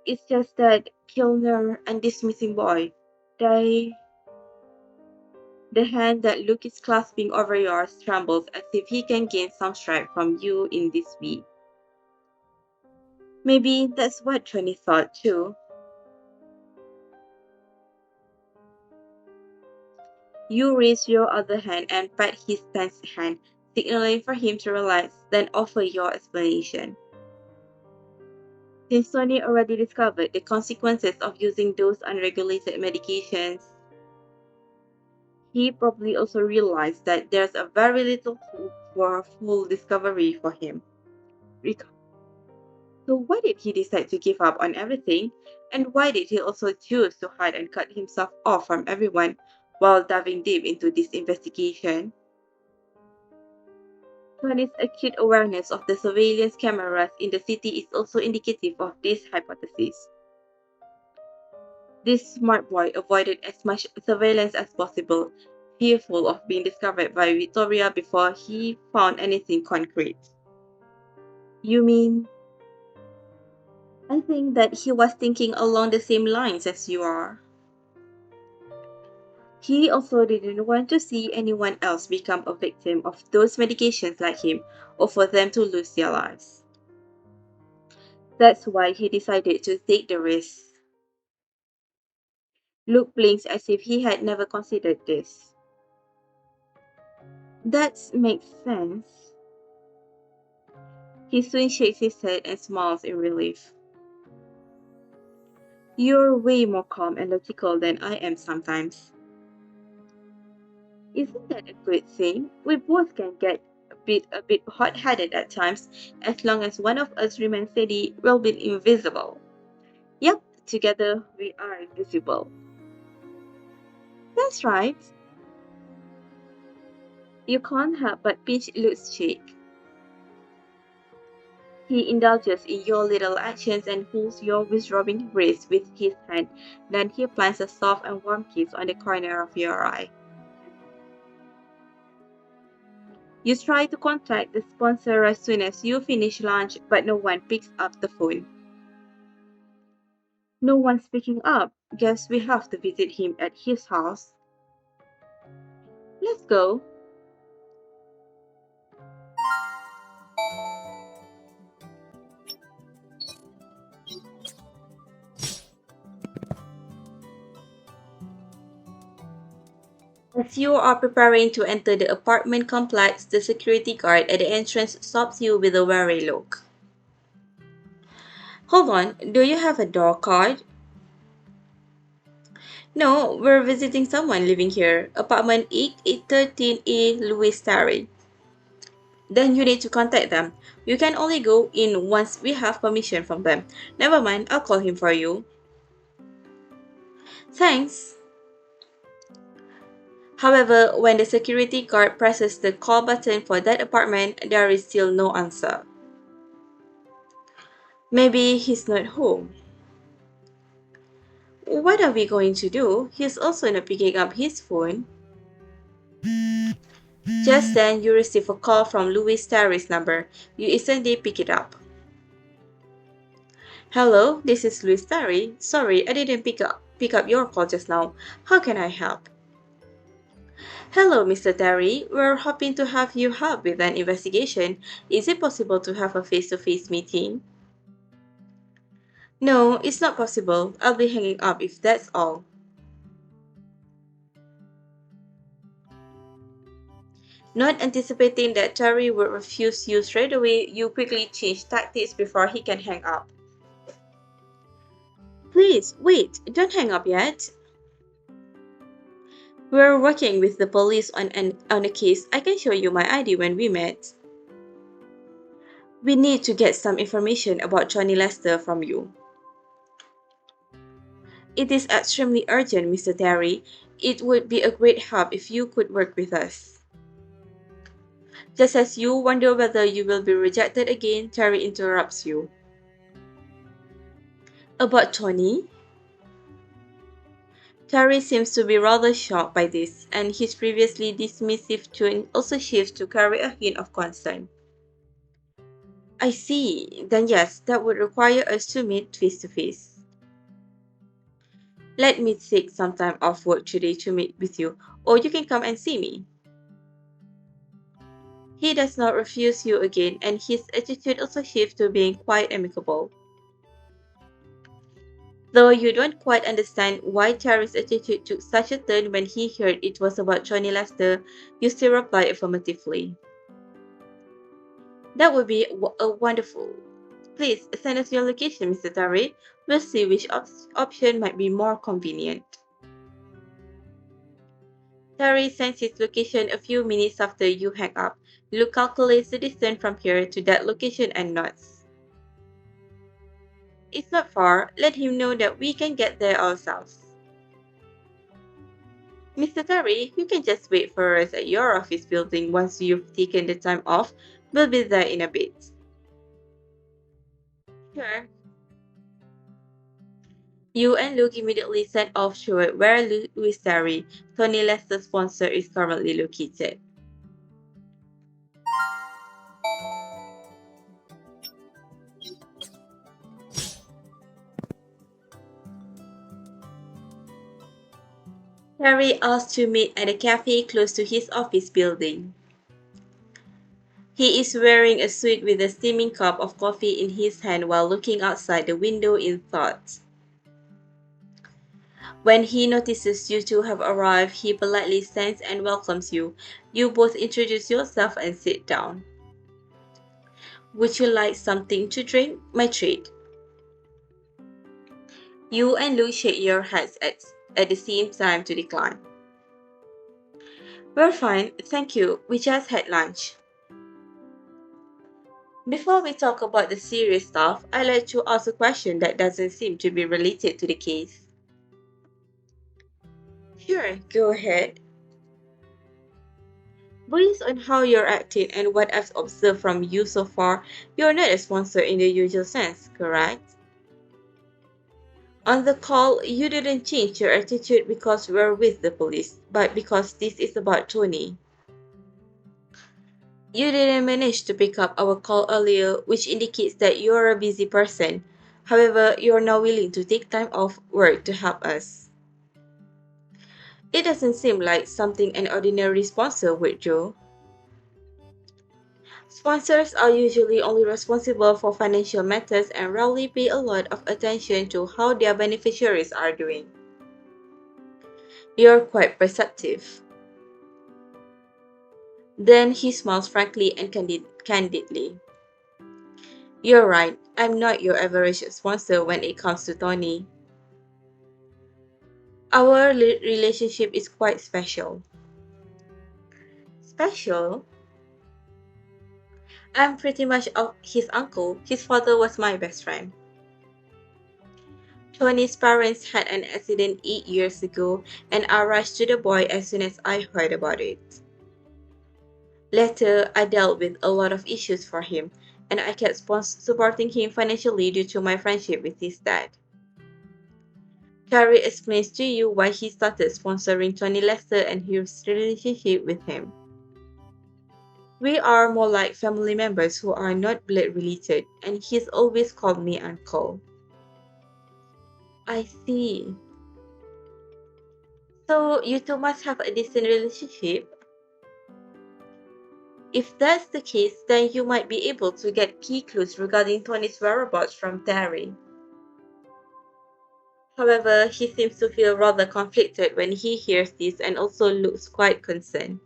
It's just that Kilner and this missing boy. They The hand that Luke is clasping over yours trembles as if he can gain some strength from you in this way. Maybe that's what Tony thought too. You raise your other hand and pat his tense hand, signaling for him to relax, then offer your explanation. Since Tony already discovered the consequences of using those unregulated medications, he probably also realized that there's a very little hope for full discovery for him. So why did he decide to give up on everything? And why did he also choose to hide and cut himself off from everyone while diving deep into this investigation? Tony's acute awareness of the surveillance cameras in the city is also indicative of this hypothesis. This smart boy avoided as much surveillance as possible, fearful of being discovered by Victoria before he found anything concrete. You mean? I think that he was thinking along the same lines as you are. He also didn't want to see anyone else become a victim of those medications like him or for them to lose their lives. That's why he decided to take the risk. Luke blinks as if he had never considered this. That makes sense. He soon shakes his head and smiles in relief. You're way more calm and logical than I am sometimes. Isn't that a good thing? We both can get a bit hot-headed at times. As long as one of us remains steady, we'll be invisible. Yep, together we are invisible. That's right. You can't help but pinch Luke's cheek. He indulges in your little actions and pulls your withdrawing wrist with his hand. Then he plants a soft and warm kiss on the corner of your eye. You try to contact the sponsor as soon as you finish lunch, but no one picks up the phone. No one's picking up. Guess we have to visit him at his house. Let's go. As you are preparing to enter the apartment complex, the security guard at the entrance stops you with a wary look. Hold on, do you have a door card? No, we're visiting someone living here. Apartment 813A Louis Terry. Then you need to contact them. You can only go in once we have permission from them. Never mind, I'll call him for you. Thanks. However, when the security guard presses the call button for that apartment, there is still no answer. Maybe he's not home. What are we going to do? He's also not picking up his phone. Just then, you receive a call from Louis Terry's number. You instantly pick it up. Hello, this is Louis Terry. Sorry, I didn't pick up your call just now. How can I help? Hello, Mr. Terry. We're hoping to have you help with an investigation. Is it possible to have a face-to-face meeting? No, it's not possible. I'll be hanging up if that's all. Not anticipating that Terry would refuse you straight away, you quickly change tactics before he can hang up. Please, wait, don't hang up yet. We're working with the police on a case. I can show you my ID when we met. We need to get some information about Johnny Lester from you. It is extremely urgent, Mr. Terry. It would be a great help if you could work with us. Just as you wonder whether you will be rejected again, Terry interrupts you. About Tony? Terry seems to be rather shocked by this, and his previously dismissive tone also shifts to carry a hint of concern. I see. Then yes, that would require us to meet face to face. Let me take some time off work today to meet with you, or you can come and see me. He does not refuse you again, and his attitude also shifts to being quite amicable. Though you don't quite understand why Terry's attitude took such a turn when he heard it was about Johnny Lester, you still reply affirmatively. That would be a wonderful. Please send us your location, Mr. Terry. We'll see which option might be more convenient. Terry sends his location a few minutes after you hang up. Luke calculates the distance from here to that location and nods. It's not far. Let him know that we can get there ourselves. Mr. Terry, you can just wait for us at your office building once you've taken the time off. We'll be there in a bit. Sure. You and Luke immediately set off toward where Louis Terry, Tony Lester's sponsor, is currently located. Terry asked to meet at a cafe close to his office building. He is wearing a suit with a steaming cup of coffee in his hand while looking outside the window in thought. When he notices you two have arrived, he politely stands and welcomes you. You both introduce yourself and sit down. Would you like something to drink? My treat. You and Lou shake your heads at the same time to decline. We're fine, thank you. We just had lunch. Before we talk about the serious stuff, I'd like to ask a question that doesn't seem to be related to the case. Sure, go ahead. Based on how you're acting and what I've observed from you so far, you're not a sponsor in the usual sense, correct? On the call, you didn't change your attitude because we're with the police, but because this is about Tony. You didn't manage to pick up our call earlier, which indicates that you're a busy person. However, you're now willing to take time off work to help us. It doesn't seem like something an ordinary sponsor would do. Sponsors are usually only responsible for financial matters and rarely pay a lot of attention to how their beneficiaries are doing. You're quite perceptive. Then he smiles frankly and candidly. You're right, I'm not your average sponsor when it comes to Tony. Our relationship is quite special. Special? I'm pretty much his uncle. His father was my best friend. Tony's parents had an accident 8 years ago, and I rushed to the boy as soon as I heard about it. Later, I dealt with a lot of issues for him, and I kept supporting him financially due to my friendship with his dad. Carrie explains to you why he started sponsoring Tony Lester and his relationship with him. We are more like family members who are not blood related, and he's always called me uncle. I see. So you two must have a decent relationship. If that's the case, then you might be able to get key clues regarding Tony's whereabouts from Terry. However, he seems to feel rather conflicted when he hears this and also looks quite concerned.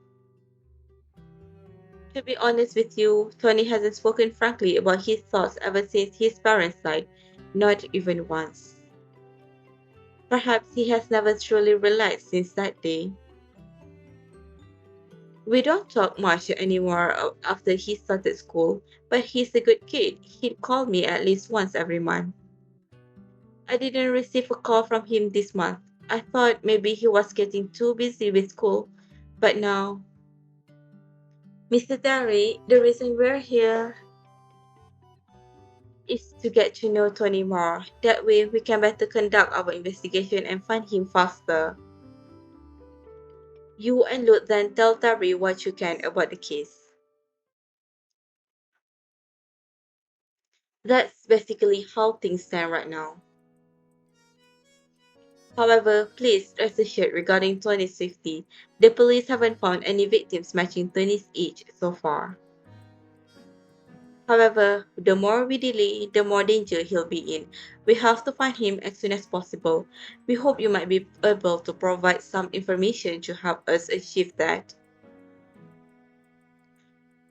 To be honest with you, Tony hasn't spoken frankly about his thoughts ever since his parents died, not even once. Perhaps he has never truly realized since that day. We don't talk much anymore after he started school, but he's a good kid. He'd call me at least once every month. I didn't receive a call from him this month. I thought maybe he was getting too busy with school, but now, Mr. Terry, the reason we're here. is to get to know Tony more. That way, we can better conduct our investigation and find him faster. You and Luke then tell Terry what you can about the case. That's basically how things stand right now. However, please rest assured regarding Tony's safety, the police haven't found any victims matching Tony's age so far. However, the more we delay, the more danger he'll be in. We have to find him as soon as possible. We hope you might be able to provide some information to help us achieve that.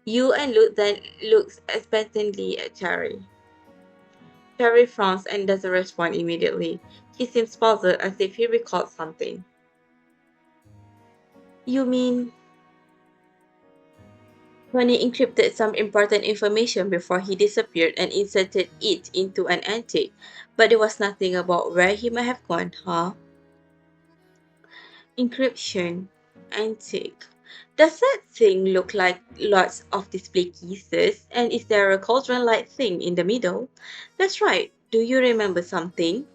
You and Luke then looks expectantly at Terry. Terry frowns and doesn't respond immediately. He seems puzzled as if he recalled something. You mean Tony encrypted some important information before he disappeared and inserted it into an antique, but there was nothing about where he might have gone, huh? Encryption. Antique. Does that thing look like lots of display cases? And is there a cauldron-like thing in the middle? That's right. Do you remember something?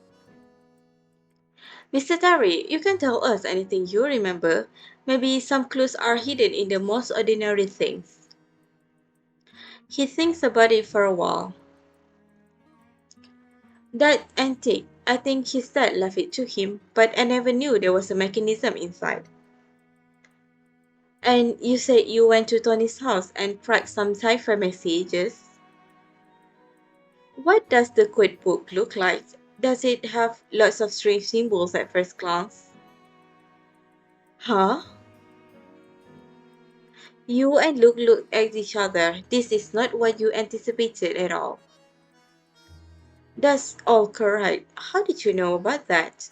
Mr. Terry, you can tell us anything you remember. Maybe some clues are hidden in the most ordinary things. He thinks about it for a while. That antique, I think his dad left it to him, but I never knew there was a mechanism inside. And you said you went to Tony's house and cracked some cipher messages. What does the code book look like? Does it have lots of strange symbols at first glance? Huh? You and Luke looked at each other. This is not what you anticipated at all. That's all correct. How did you know about that?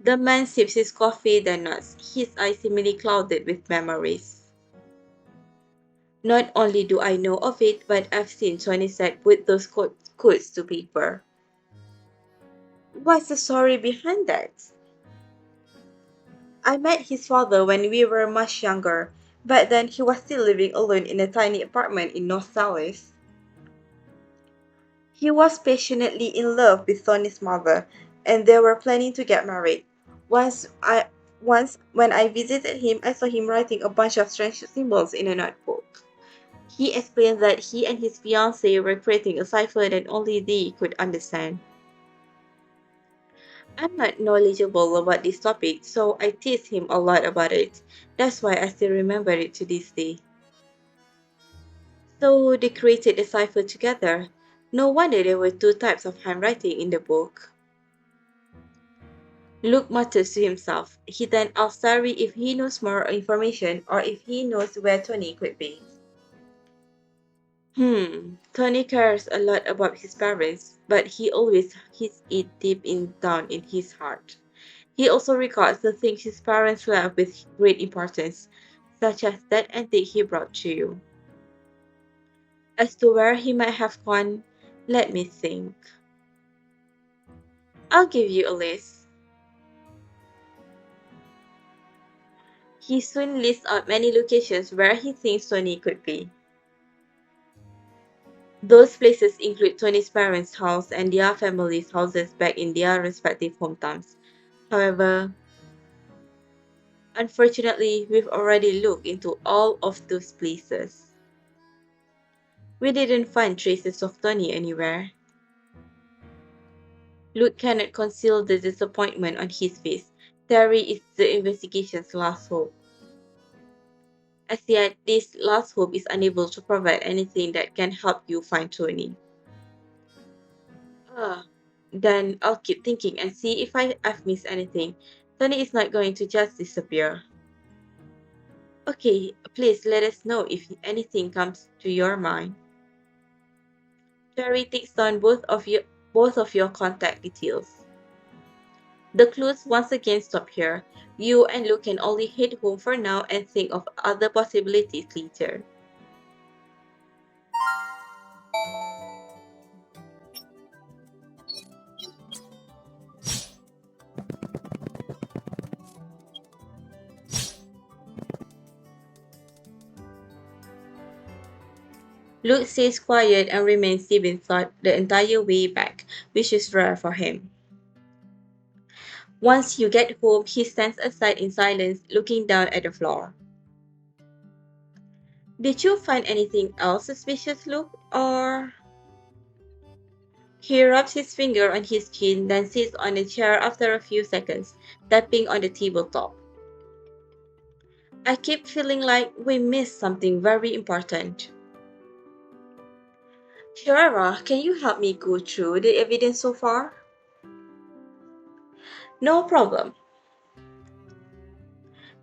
The man sips his coffee, then nods, his eyes seemingly clouded with memories. Not only do I know of it, but I've seen Tony said put those codes to paper. What's the story behind that? I met his father when we were much younger, but then he was still living alone in a tiny apartment in North Dallas. He was passionately in love with Tony's mother, and they were planning to get married. Once I once when I visited him, I saw him writing a bunch of strange symbols in a notebook. He explained that he and his fiancée were creating a cipher that only they could understand. I'm not knowledgeable about this topic, so I teased him a lot about it. That's why I still remember it to this day. So they created a cipher together. No wonder there were two types of handwriting in the book. Luke mutters to himself. He then asks Sari if he knows more information or if he knows where Tony could be. Tony cares a lot about his parents, but he always hits it down in his heart. He also regards the things his parents left with great importance, such as that antique he brought to you. As to where he might have gone, let me think. I'll give you a list. He soon lists out many locations where he thinks Tony could be. Those places include Tony's parents' house and their families' houses back in their respective hometowns. However, unfortunately, we've already looked into all of those places. We didn't find traces of Tony anywhere. Luke cannot conceal the disappointment on his face. Terry is the investigation's last hope. As yet, this last hope is unable to provide anything that can help you find Tony. Ah, then I'll keep thinking and see if I've missed anything. Tony is not going to just disappear. Okay, please let us know if anything comes to your mind. Terry takes down both of your contact details. The clues once again stop here. You and Luke can only head home for now and think of other possibilities later. Luke stays quiet and remains deep in thought the entire way back, which is rare for him. Once you get home, he stands aside in silence, looking down at the floor. Did you find anything else suspicious, Luke? Or. He rubs his finger on his chin, then sits on a chair after a few seconds, tapping on the tabletop. I keep feeling like we missed something very important. Shirara, can you help me go through the evidence so far? No problem.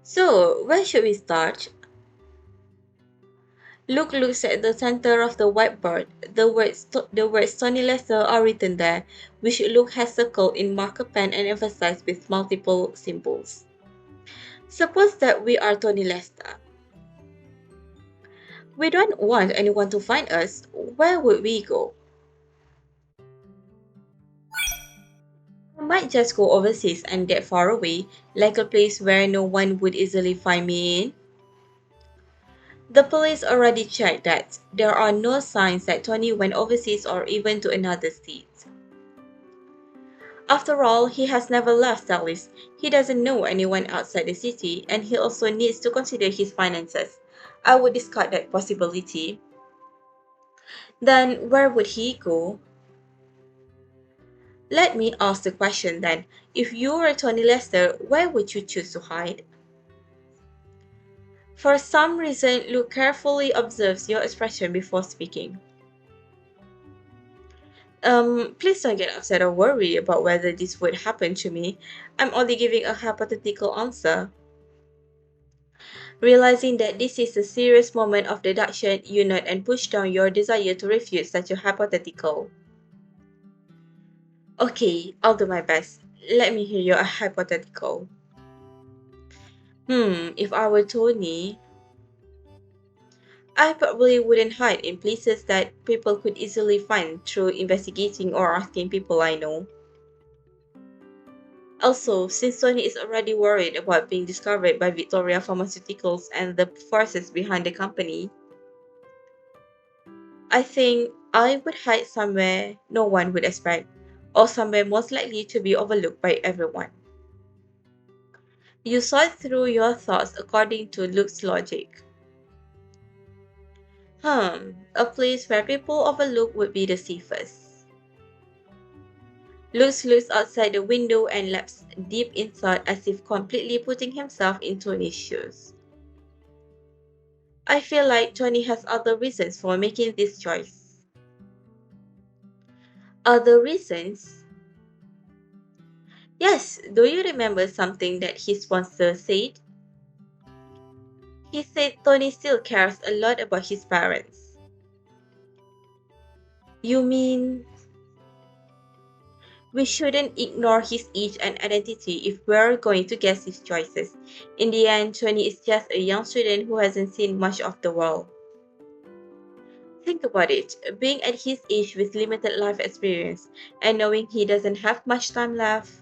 So, where should we start? Luke looks at the center of the whiteboard. The words Tony Lester are written there, which Luke has circled in marker pen and emphasized with multiple symbols. Suppose that we are Tony Lester. We don't want anyone to find us. Where would we go? I might just go overseas and get far away, like a place where no one would easily find me in. The police already checked that. There are no signs that Tony went overseas or even to another state. After all, he has never left Dallas. He doesn't know anyone outside the city, and he also needs to consider his finances. I would discard that possibility. Then, where would he go? Let me ask the question then. If you were Tony Lester, where would you choose to hide? For some reason, Luke carefully observes your expression before speaking. Please don't get upset or worry about whether this would happen to me. I'm only giving a hypothetical answer. Realizing that this is a serious moment of deduction, you nod and push down your desire to refute such a hypothetical. Okay, I'll do my best. Let me hear your hypothetical. If I were Tony, I probably wouldn't hide in places that people could easily find through investigating or asking people I know. Also, since Tony is already worried about being discovered by Victoria Pharmaceuticals and the forces behind the company, I think I would hide somewhere no one would expect, or somewhere most likely to be overlooked by everyone. You sort through your thoughts according to Luke's logic. A place where people overlook would be the safest. Luke looks outside the window and lapses deep in thought as if completely putting himself in Tony's shoes. I feel like Tony has other reasons for making this choice. Other reasons? Yes, do you remember something that his sponsor said? He said Tony still cares a lot about his parents. You mean we shouldn't ignore his age and identity if we're going to guess his choices. In the end, Tony is just a young student who hasn't seen much of the world. Think about it, being at his age with limited life experience and knowing he doesn't have much time left,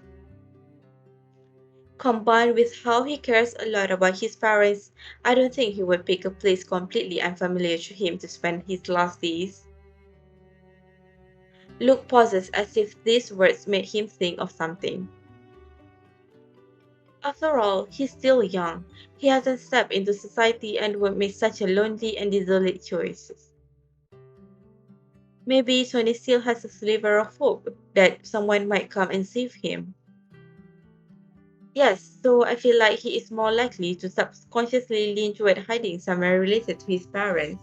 combined with how he cares a lot about his parents, I don't think he would pick a place completely unfamiliar to him to spend his last days. Luke pauses as if these words made him think of something. After all, he's still young. He hasn't stepped into society and would make such a lonely and desolate choice. Maybe Tony still has a sliver of hope that someone might come and save him. Yes, so I feel like he is more likely to subconsciously lean toward hiding somewhere related to his parents.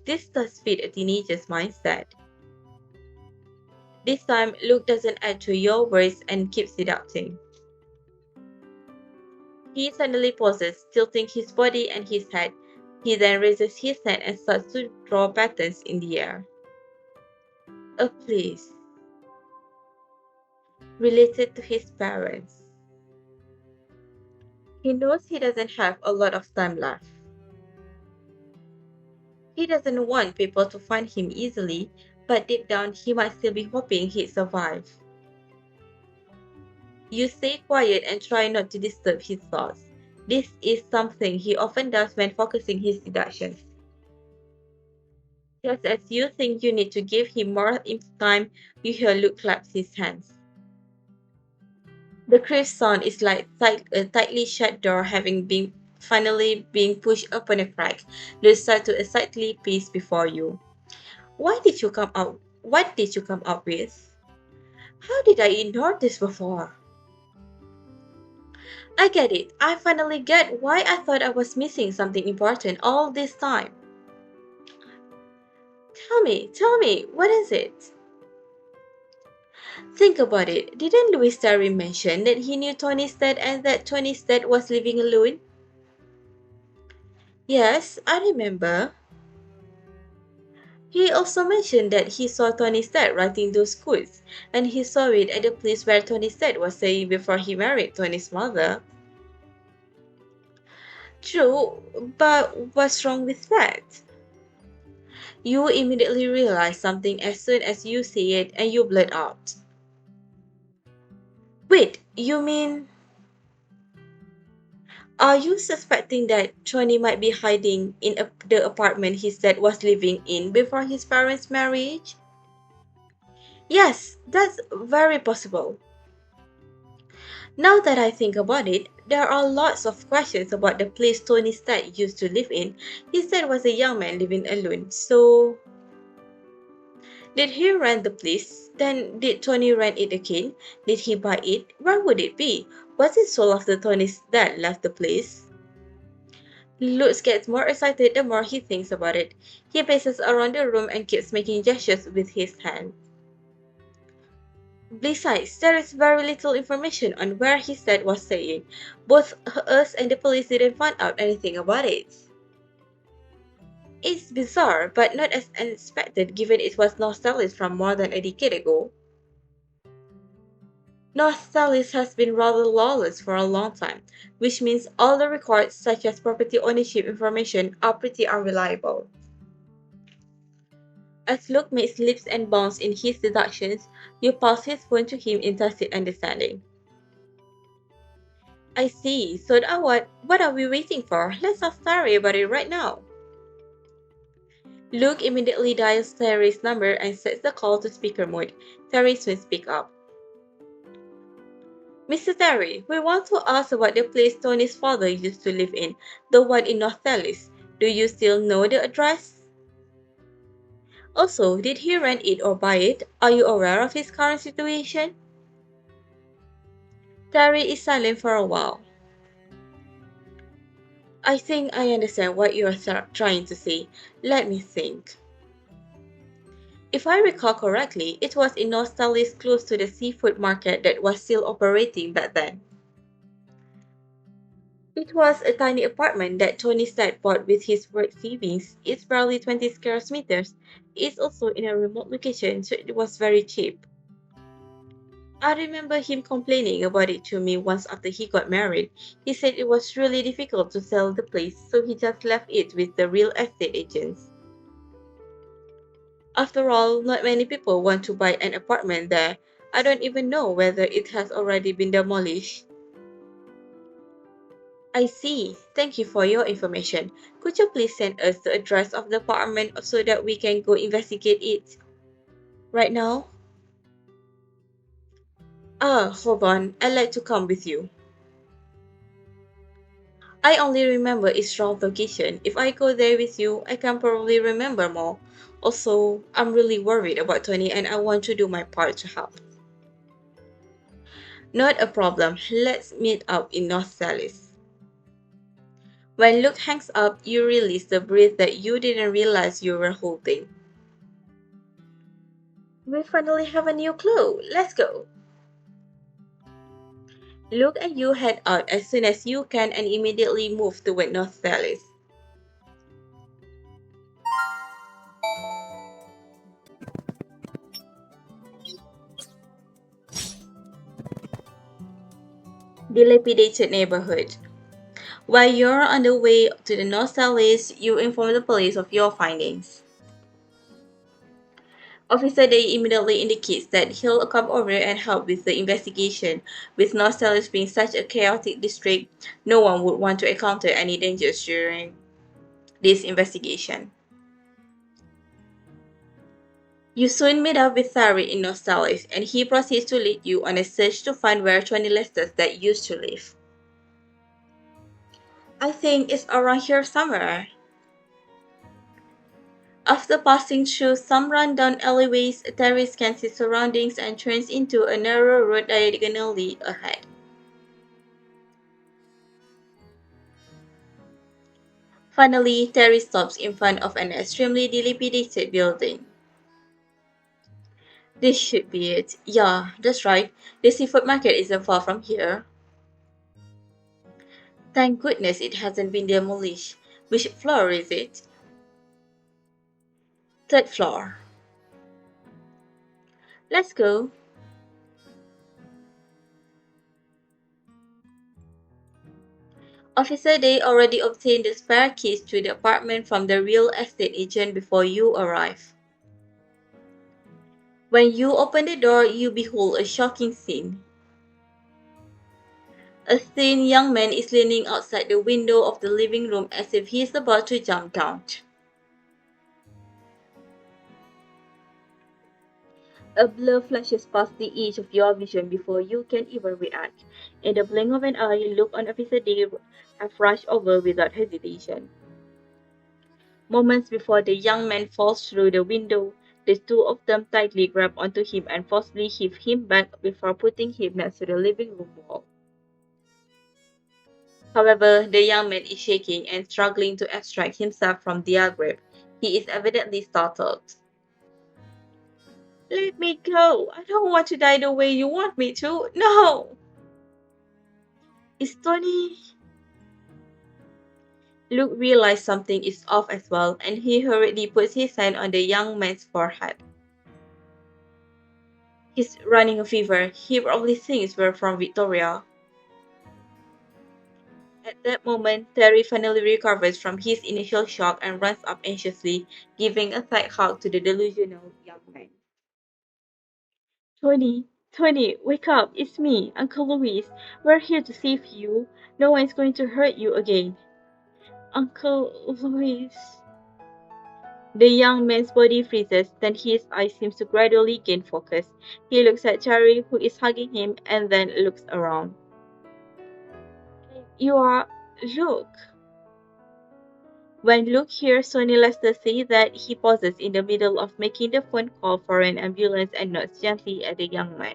This does fit a teenager's mindset. This time, Luke doesn't add to your words and keeps deducting. He suddenly pauses, tilting his body and his head. He then raises his hand and starts to draw patterns in the air. A place related to his parents. He knows he doesn't have a lot of time left. He doesn't want people to find him easily, but deep down he might still be hoping he'd survive. You stay quiet and try not to disturb his thoughts. This is something he often does when focusing his deductions. Just as you think you need to give him more time, you hear Luke claps his hands. The crisp sound is like a tightly shut door having been finally being pushed open a crack. Luke starts to excitedly pace before you. Why did you come out? What did you come up with? How did I ignore this before? I get it. I finally get why I thought I was missing something important all this time. Tell me, what is it? Think about it. Didn't Louis Terry mention that he knew Tony's dad and that Tony's dad was living alone? Yes, I remember. He also mentioned that he saw Tony's dad writing those quotes, and he saw it at the place where Tony's dad was staying before he married Tony's mother. True, but what's wrong with that? You immediately realize something as soon as you see it and you blurt out. Wait, you mean, are you suspecting that Tony might be hiding in the apartment his dad was living in before his parents' marriage? Yes, that's very possible. Now that I think about it, there are lots of questions about the place Tony's dad used to live in. His dad was a young man living alone, so did he rent the place? Then did Tony rent it again? Did he buy it? Where would it be? Was it sold after Tony's dad left the place? Lutz gets more excited the more he thinks about it. He paces around the room and keeps making gestures with his hand. Besides, there is very little information on where his dad was staying. Both us and the police didn't find out anything about it. It's bizarre, but not as unexpected given it was nostalgic from more than a decade ago. North Dallas has been rather lawless for a long time, which means all the records, such as property ownership information, are pretty unreliable. As Luke makes leaps and bounds in his deductions, you pass his phone to him in tacit understanding. I see, so now what are we waiting for? Let's ask Terry about it right now. Luke immediately dials Terry's number and sets the call to speaker mode. Terry soon speaks up. Mr. Terry, we want to ask about the place Tony's father used to live in, the one in North Dallas. Do you still know the address? Also, did he rent it or buy it? Are you aware of his current situation? Terry is silent for a while. I think I understand what you are trying to say. Let me think. If I recall correctly, it was in North Dallas close to the seafood market that was still operating back then. It was a tiny apartment that Tony's dad bought with his work savings. It's barely 20 square meters. It's also in a remote location, so it was very cheap. I remember him complaining about it to me once after he got married. He said it was really difficult to sell the place, so he just left it with the real estate agents. After all, not many people want to buy an apartment there. I don't even know whether it has already been demolished. I see. Thank you for your information. Could you please send us the address of the apartment so that we can go investigate it? Right now? Hold on. I'd like to come with you. I only remember its rough location. If I go there with you, I can probably remember more. Also, I'm really worried about Tony and I want to do my part to help. Not a problem. Let's meet up in North Dallas. When Luke hangs up, you release the breath that you didn't realize you were holding. We finally have a new clue. Let's go. Luke and you head out as soon as you can and immediately move toward North Dallas. Dilapidated neighborhood. While you're on the way to the North Dallas, you inform the police of your findings. Officer Day immediately indicates that he'll come over and help with the investigation. With Nostellis being such a chaotic district, no one would want to encounter any dangers during this investigation. You soon meet up with Thari in Nostellis, and he proceeds to lead you on a search to find where Tony Lester's dad used to live. I think it's around here somewhere. After passing through some rundown alleyways, Terry scans his surroundings and turns into a narrow road diagonally ahead. Finally, Terry stops in front of an extremely dilapidated building. This should be it. Yeah, that's right. The seafood market isn't far from here. Thank goodness it hasn't been demolished. Which floor is it? Third floor. Let's go. Officer Day already obtained the spare keys to the apartment from the real estate agent before you arrive. When you open the door, you behold a shocking scene. A thin young man is leaning outside the window of the living room as if he is about to jump down. A blur flashes past the edge of your vision before you can even react. In the blink of an eye, you look on Officer Day have rushed over without hesitation. Moments before the young man falls through the window, the two of them tightly grab onto him and forcibly heave him back before putting him next to the living room wall. However, the young man is shaking and struggling to extract himself from their grip. He is evidently startled. Let me go! I don't want to die the way you want me to! No! Is Tony? Luke realizes something is off as well, and he hurriedly puts his hand on the young man's forehead. He's running a fever. He probably thinks we're from Victoria. At that moment, Terry finally recovers from his initial shock and runs up anxiously, giving a tight hug to the delusional young man. Tony, Tony, wake up! It's me, Uncle Louis. We're here to save you. No one's going to hurt you again. Uncle Louis. The young man's body freezes, then his eyes seem to gradually gain focus. He looks at Terry, who is hugging him, and then looks around. You are Luke. When Luke hears Sonny Lester say that, he pauses in the middle of making the phone call for an ambulance and nods gently at the young man.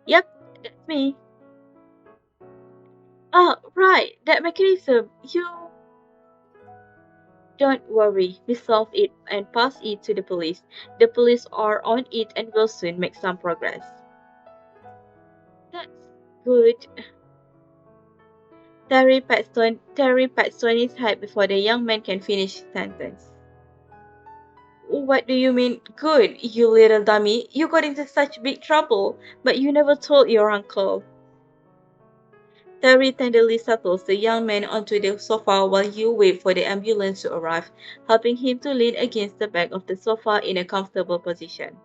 Yep, that's me. Ah, right, that mechanism. You. Don't worry, we solved it and passed it to the police. The police are on it and will soon make some progress. That's good. Terry pats Tony's head before the young man can finish his sentence. What do you mean, good, you little dummy? You got into such big trouble, but you never told your uncle. Terry tenderly settles the young man onto the sofa while you wait for the ambulance to arrive, helping him to lean against the back of the sofa in a comfortable position.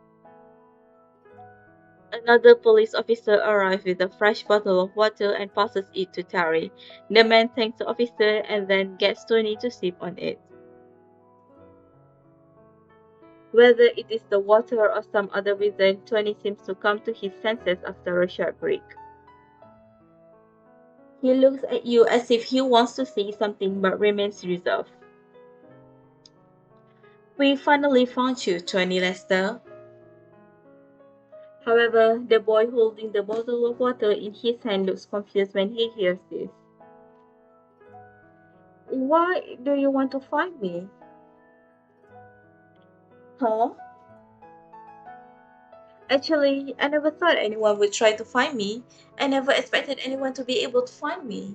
Another police officer arrives with a fresh bottle of water and passes it to Terry. The man thanks the officer and then gets Tony to sip on it. Whether it is the water or some other reason, Tony seems to come to his senses after a short break. He looks at you as if he wants to say something but remains reserved. We finally found you, Tony Lester. However, the boy holding the bottle of water in his hand looks confused when he hears this. Why do you want to find me? Huh? Actually, I never thought anyone would try to find me. I never expected anyone to be able to find me.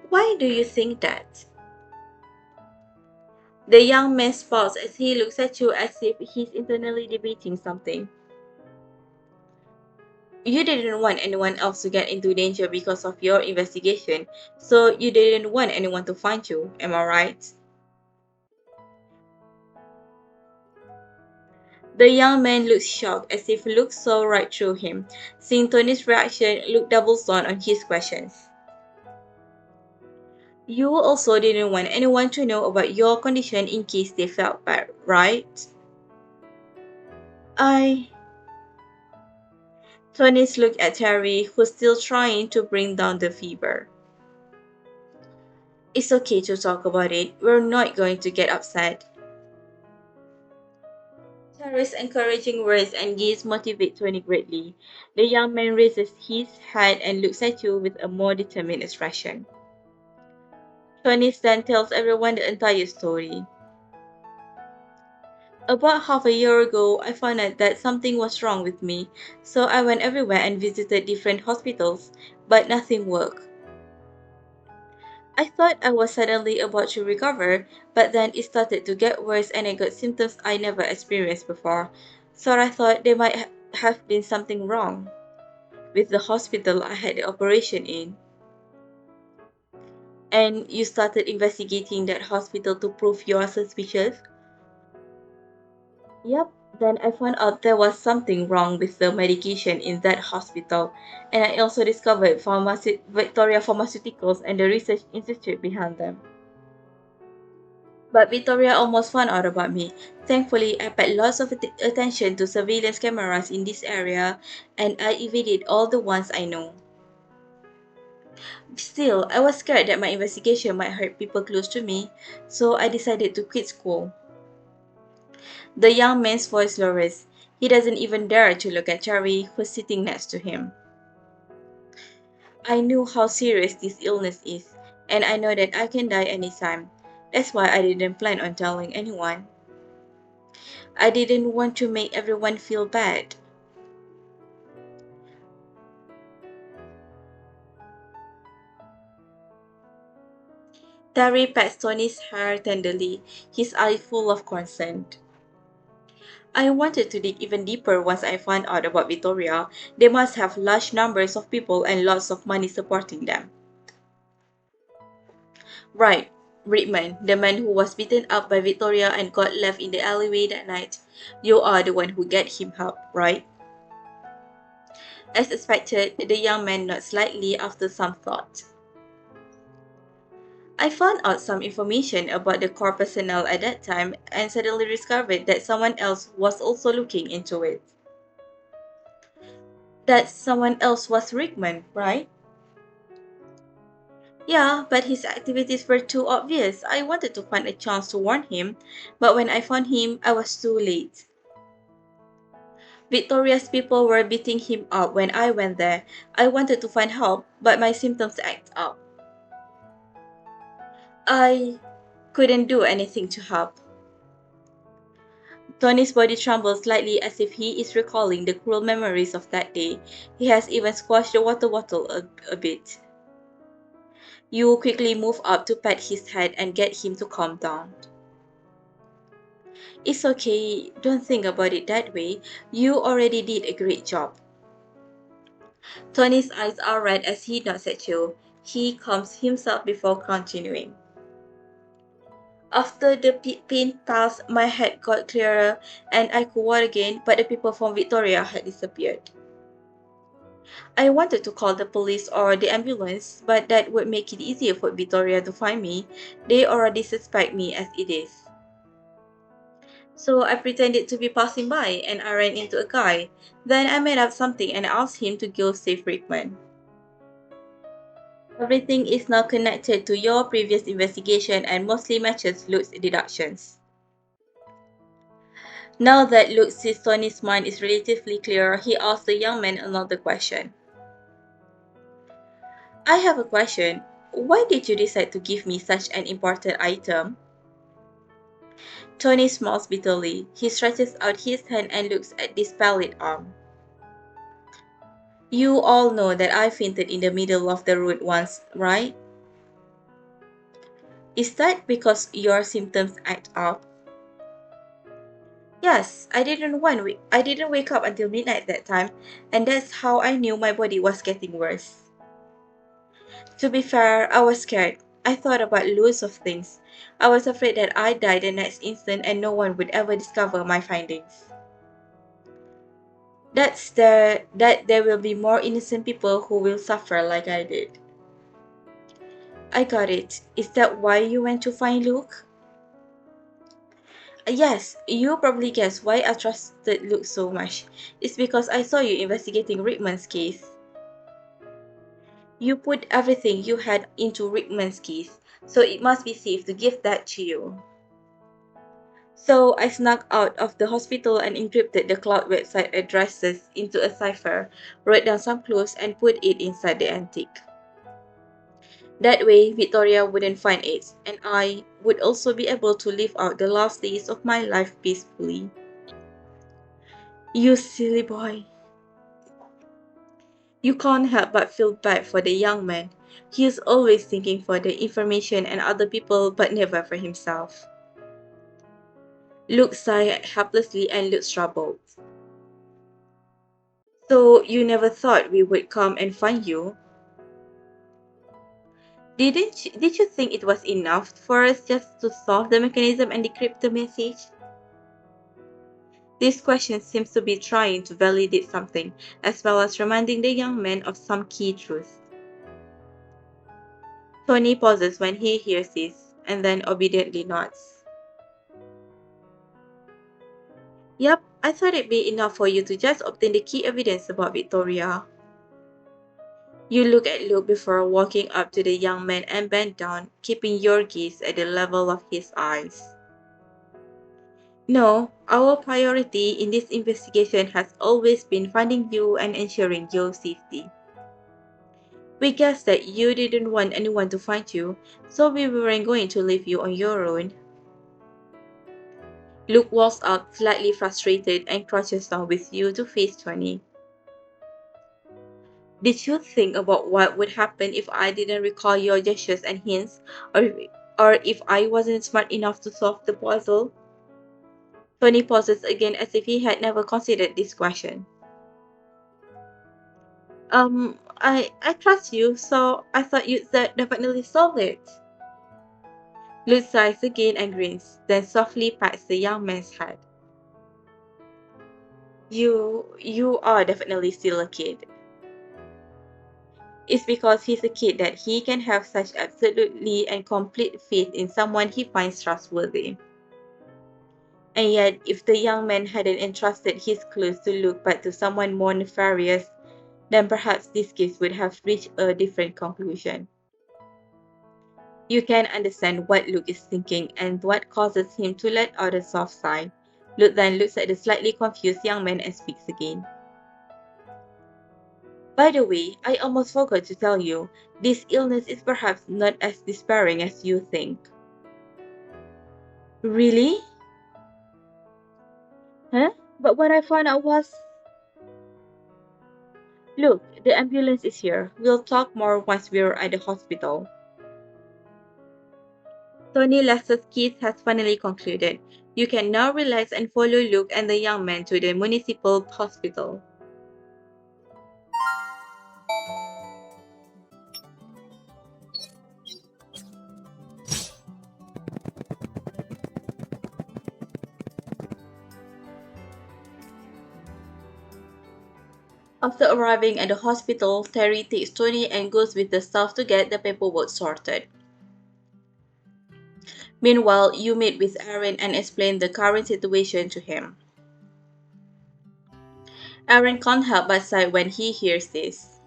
Why do you think that? The young man pauses as he looks at you as if he's internally debating something. You didn't want anyone else to get into danger because of your investigation, so you didn't want anyone to find you, am I right? The young man looked shocked, as if looked saw right through him. Seeing Tony's reaction, Luke doubles down on his questions. You also didn't want anyone to know about your condition in case they felt bad, right? I. Tony's looked at Terry, who's still trying to bring down the fever. It's okay to talk about it. We're not going to get upset. Terry's encouraging words and gaze motivate Tony greatly. The young man raises his head and looks at you with a more determined expression. Tony then tells everyone the entire story. About half a year ago, I found out that something was wrong with me, so I went everywhere and visited different hospitals, but nothing worked. I thought I was suddenly about to recover, but then it started to get worse and I got symptoms I never experienced before. So I thought there might have been something wrong with the hospital I had the operation in. And you started investigating that hospital to prove you are suspicious? Yep, then I found out there was something wrong with the medication in that hospital, and I also discovered Victoria Pharmaceuticals and the research institute behind them. But Victoria almost found out about me. Thankfully, I paid lots of attention to surveillance cameras in this area, and I evaded all the ones I know. Still, I was scared that my investigation might hurt people close to me, so I decided to quit school. The young man's voice lowers. He doesn't even dare to look at Charlie, who's sitting next to him. I knew how serious this illness is, and I know that I can die anytime. That's why I didn't plan on telling anyone. I didn't want to make everyone feel bad. Terry pats Tony's hair tenderly, his eye full of concern. I wanted to dig even deeper once I found out about Victoria. They must have large numbers of people and lots of money supporting them. Right, Rickman, the man who was beaten up by Victoria and got left in the alleyway that night. You are the one who get him help, right? As expected, the young man nodded slightly after some thought. I found out some information about the core personnel at that time and suddenly discovered that someone else was also looking into it. That someone else was Rickman, right? Yeah, but his activities were too obvious. I wanted to find a chance to warn him, but when I found him, I was too late. Victoria's people were beating him up when I went there. I wanted to find help, but my symptoms act up. I couldn't do anything to help. Tony's body trembles slightly as if he is recalling the cruel memories of that day. He has even squashed the water bottle a bit. You quickly move up to pat his head and get him to calm down. It's okay, don't think about it that way. You already did a great job. Tony's eyes are red as he nods at you. He calms himself before continuing. After the pain passed, my head got clearer and I could walk again, but the people from Victoria had disappeared. I wanted to call the police or the ambulance, but that would make it easier for Victoria to find me. They already suspect me as it is. So I pretended to be passing by and I ran into a guy. Then I made up something and asked him to go save Rickman. Everything is now connected to your previous investigation and mostly matches Luke's deductions. Now that Luke sees Tony's mind is relatively clear, he asks the young man another question. I have a question. Why did you decide to give me such an important item? Tony smiles bitterly. He stretches out his hand and looks at this pallid arm. You all know that I fainted in the middle of the road once, right? Is that because your symptoms act up? Yes, I didn't wake up until midnight that time, and that's how I knew my body was getting worse. To be fair, I was scared. I thought about loads of things. I was afraid that I'd die the next instant and no one would ever discover my findings. That there will be more innocent people who will suffer like I did. I got it. Is that why you went to find Luke? Yes, you probably guessed why I trusted Luke so much. It's because I saw you investigating Rickman's case. You put everything you had into Rickman's case, so it must be safe to give that to you. So I snuck out of the hospital and encrypted the cloud website addresses into a cipher, wrote down some clues, and put it inside the antique. That way, Victoria wouldn't find it, and I would also be able to live out the last days of my life peacefully. You silly boy. You can't help but feel bad for the young man. He is always thinking for the information and other people, but never for himself. Luke sighed helplessly and looked troubled. So you never thought we would come and find you? Did you think it was enough for us just to solve the mechanism and decrypt the message? This question seems to be trying to validate something, as well as reminding the young man of some key truths. Tony pauses when he hears this, and then obediently nods. Yep, I thought it'd be enough for you to just obtain the key evidence about Victoria. You look at Luke before walking up to the young man and bend down, keeping your gaze at the level of his eyes. No, our priority in this investigation has always been finding you and ensuring your safety. We guessed that you didn't want anyone to find you, so we weren't going to leave you on your own. Luke walks out slightly frustrated and crouches down with you to face Tony. Did you think about what would happen if I didn't recall your gestures and hints, or if I wasn't smart enough to solve the puzzle? Tony pauses again as if he had never considered this question. I trust you, so I thought you'd definitely solve it. Luke sighs again and grins, then softly pats the young man's head. You are definitely still a kid. It's because he's a kid that he can have such absolutely and complete faith in someone he finds trustworthy. And yet, if the young man hadn't entrusted his clues to Luke but to someone more nefarious, then perhaps this case would have reached a different conclusion. You can understand what Luke is thinking and what causes him to let out a soft sigh. Luke then looks at the slightly confused young man and speaks again. By the way, I almost forgot to tell you, this illness is perhaps not as despairing as you think. Really? Huh? But what I found out was... Look, the ambulance is here. We'll talk more once we're at the hospital. Tony Lester's case has finally concluded. You can now relax and follow Luke and the young man to the municipal hospital. After arriving at the hospital, Terry takes Tony and goes with the staff to get the paperwork sorted. Meanwhile, you meet with Aaron and explain the current situation to him. Aaron can't help but sigh when he hears this.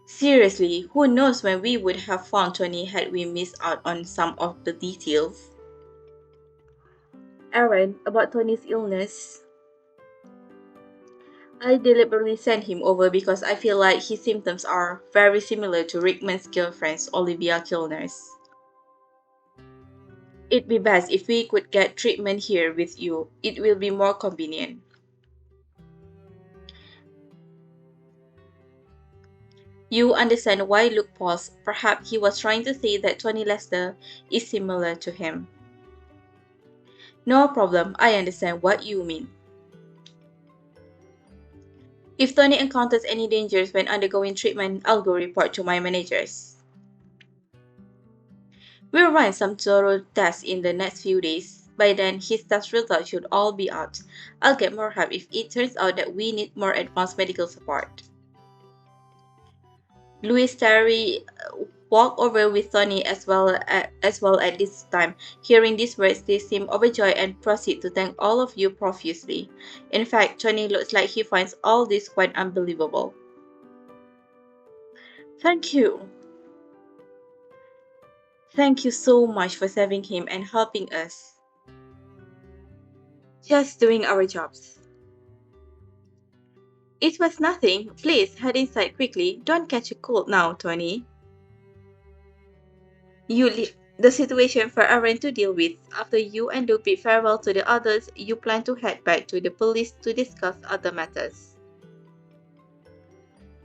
Seriously, who knows when we would have found Tony had we missed out on some of the details? Aaron, about Tony's illness. I deliberately sent him over because I feel like his symptoms are very similar to Rickman's girlfriend's Olivia Kilner's. It'd be best if we could get treatment here with you. It will be more convenient. You understand why Luke paused. Perhaps he was trying to say that Tony Lester is similar to him. No problem, I understand what you mean. If Tony encounters any dangers when undergoing treatment, I'll go report to my managers. We'll run some thorough tests in the next few days. By then, his test results should all be out. I'll get more help if it turns out that we need more advanced medical support. Louis Terry walked over with Tony as well at this time. Hearing these words, they seem overjoyed and proceed to thank all of you profusely. In fact, Tony looks like he finds all this quite unbelievable. Thank you. Thank you so much for saving him and helping us. Just doing our jobs. It was nothing. Please head inside quickly. Don't catch a cold now, Tony. You leave the situation for Aaron to deal with. After you and Luke bid farewell to the others, you plan to head back to the police to discuss other matters.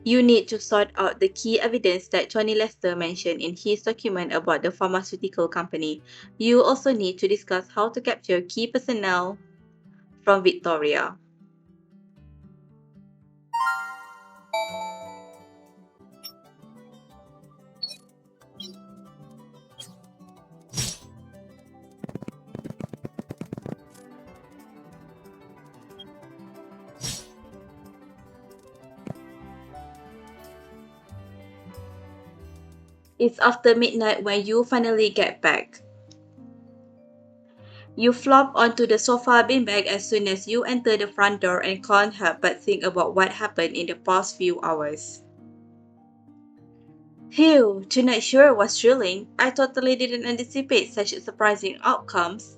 You need to sort out the key evidence that Tony Lester mentioned in his document about the pharmaceutical company. You also need to discuss how to capture key personnel from Victoria. It's after midnight when you finally get back. You flop onto the sofa beanbag as soon as you enter the front door and can't help but think about what happened in the past few hours. Phew, tonight sure was thrilling. I totally didn't anticipate such surprising outcomes.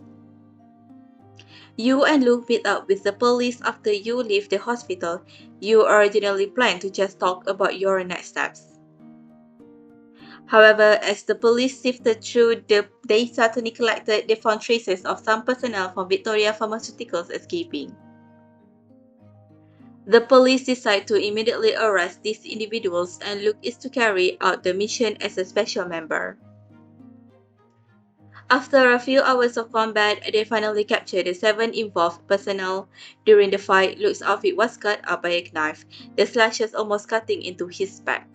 You and Luke meet up with the police after you leave the hospital. You originally planned to just talk about your next steps. However, as the police sifted through the data Tony collected, they found traces of some personnel from Victoria Pharmaceuticals escaping. The police decide to immediately arrest these individuals and Luke is to carry out the mission as a special member. After a few hours of combat, they finally captured the 7 involved personnel. During the fight, Luke's outfit was cut up by a knife, the slashes almost cutting into his back.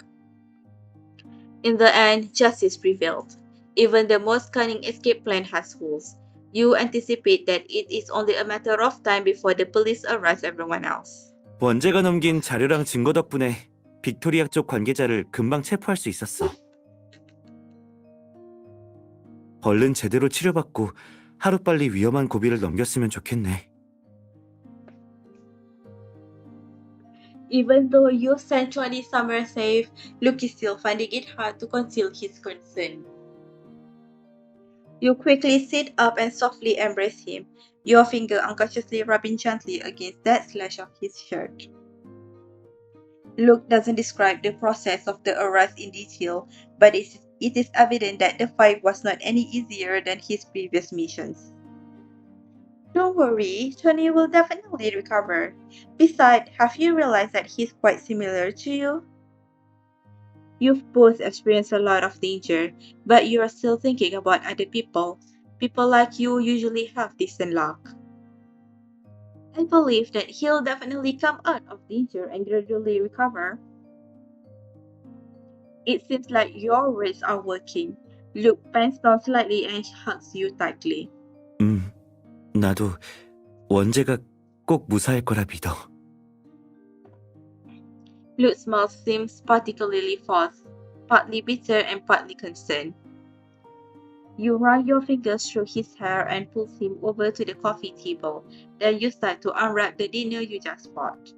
In the end, justice prevailed. Even the most cunning escape plan has holes. You anticipate that it is only a matter of time before the police arrest everyone else. 원재가 넘긴 자료랑 증거 덕분에 빅토리아 쪽 관계자를 금방 체포할 수 있었어. 얼른 제대로 치료받고 하루빨리 위험한 고비를 넘겼으면 좋겠네. Even though you sent Johnny somewhere safe, Luke is still finding it hard to conceal his concern. You quickly sit up and softly embrace him, your finger unconsciously rubbing gently against that slash of his shirt. Luke doesn't describe the process of the arrest in detail, but it is evident that the fight was not any easier than his previous missions. Don't worry, Tony will definitely recover. Besides, have you realized that he's quite similar to you? You've both experienced a lot of danger, but you are still thinking about other people. People like you usually have decent luck. I believe that he'll definitely come out of danger and gradually recover. It seems like your words are working. Luke bends down slightly and hugs you tightly. 나도 원재가 꼭 무사할 거라 믿어. Luke's smile seems particularly forced, partly bitter and partly concerned. You run your fingers through his hair and pull him over to the coffee table. Then you start to unwrap the dinner you just bought.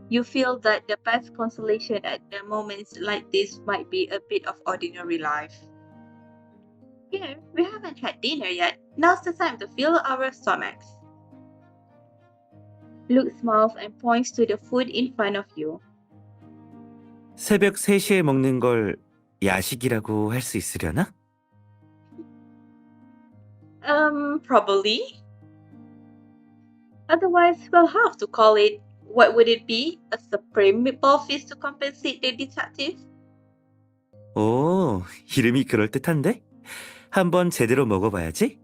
You feel that the best consolation at the moments like this might be a bit of ordinary life. Here, we haven't had dinner yet. Now's the time to fill our stomachs. Luke smiles and points to the food in front of you. 새벽 3시에 먹는 걸 야식이라고 할 수 있으려나? Probably. Otherwise, we'll have to call it, what would it be? A supreme meatball feast to compensate the detective? 오, 이름이 그럴듯한데? 한번 제대로 먹어봐야지.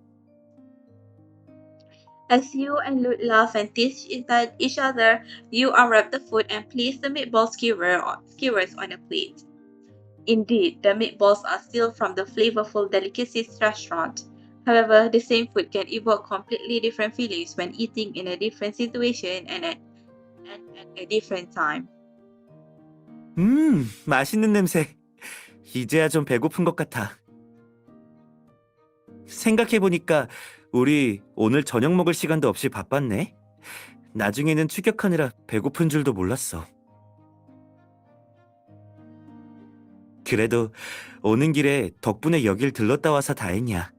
As you and Luke laugh and tease each other, you unwrap the food and place the meatball skewers on a plate. Indeed, the meatballs are still from the flavorful delicacies restaurant. However, the same food can evoke completely different feelings when eating in a different situation and at a different time. 맛있는 냄새. 이제야 좀 배고픈 것 같아. 생각해보니까 우리 오늘 저녁 먹을 시간도 없이 바빴네. 나중에는 추격하느라 배고픈 줄도 몰랐어. 그래도 오는 길에 덕분에 여길 들렀다 와서 다행이야.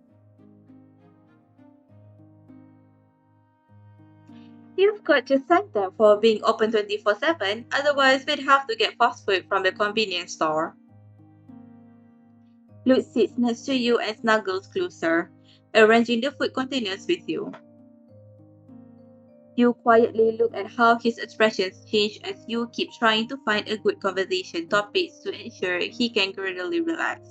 You've got to thank them for being open 24/7, otherwise, we'd have to get fast food from the convenience store. Luke sits next to you and snuggles closer, arranging the food containers with you. You quietly look at how his expressions change as you keep trying to find a good conversation topic to ensure he can gradually relax.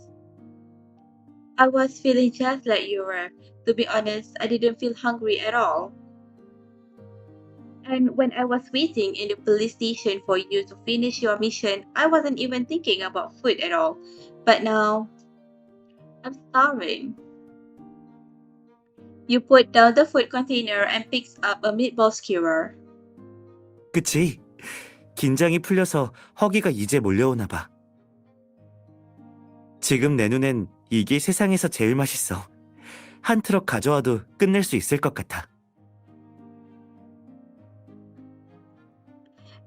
I was feeling just like you were. To be honest, I didn't feel hungry at all. And when I was waiting in the police station for you to finish your mission, I wasn't even thinking about food at all. But now, I'm starving. You put down the food container and picks up a meatball skewer. 그치? 긴장이 풀려서 허기가 이제 몰려오나 봐. 지금 내 눈엔 이게 세상에서 제일 맛있어. 한 트럭 가져와도 끝낼 수 있을 것 같아.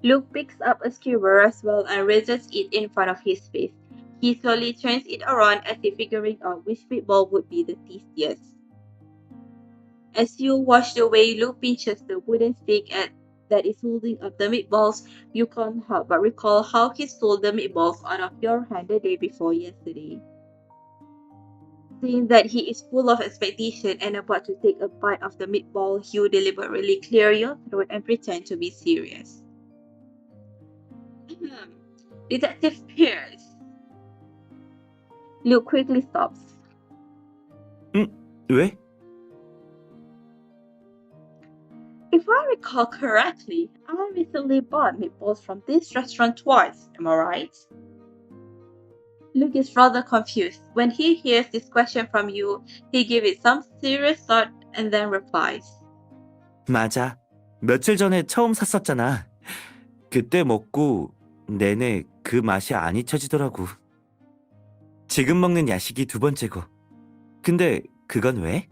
Luke picks up a skewer as well and raises it in front of his face. He slowly turns it around as if figuring out which meatball would be the tastiest. As you watch the way Luke pinches the wooden stick that is holding up the meatballs, you can't help but recall how he stole the meatballs out of your hand the day before yesterday. Seeing that he is full of expectation and about to take a bite of the meatball, you deliberately clear your throat and pretend to be serious. Detective Pierce. Luke quickly stops. 왜? If I recall correctly, I recently bought meatballs from this restaurant twice, am I right? Luke is rather confused. When he hears this question from you, he gives it some serious thought and then replies. 맞아. 며칠 전에 처음 샀었잖아. 그때 먹고 내내 그 맛이 안 잊혀지더라고. 지금 먹는 야식이 두 번째고. 근데 그건 왜?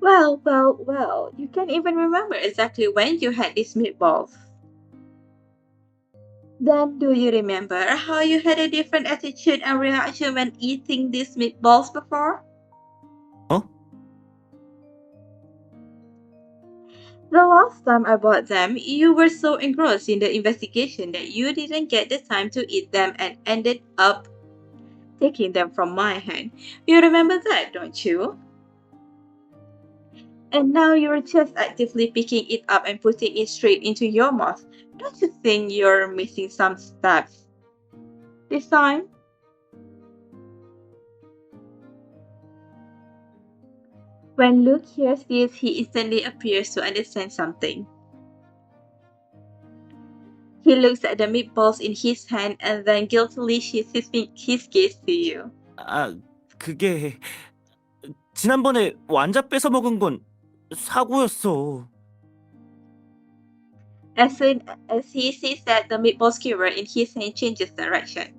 Well, you can't even remember exactly when you had these meatballs. Then do you remember how you had a different attitude and reaction when eating these meatballs before? 어? The last time I bought them, you were so engrossed in the investigation that you didn't get the time to eat them and ended up taking them from my hand. You remember that, don't you? And now you're just actively picking it up and putting it straight into your mouth. Don't you think you're missing some steps this time? When Luke hears this, he instantly appears to understand something. He looks at the meatballs in his hand and then guiltily shifts his gaze to you. 아, 그게 지난번에 완자 뺏어 먹은 건 사고였어. As soon as he sees that, the meatball skewer in his hand changes direction.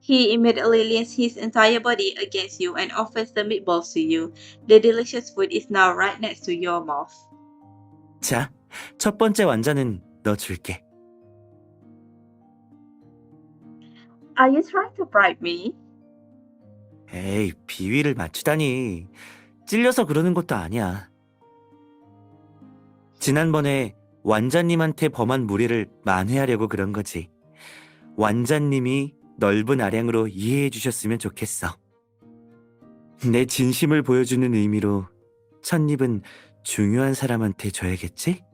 He immediately leans his entire body against you and offers the meatballs to you. The delicious food is now right next to your mouth. 자, 첫 번째 완자는 너 줄게. Are you trying to bribe me? 에이, 비위를 맞추다니. 찔려서 그러는 것도 아니야. 지난번에 완자님한테 범한 무리를 만회하려고 그런 거지. 완자님이 넓은 아량으로 이해해 주셨으면 좋겠어. 내 진심을 보여주는 의미로 첫입은 중요한 사람한테 줘야겠지?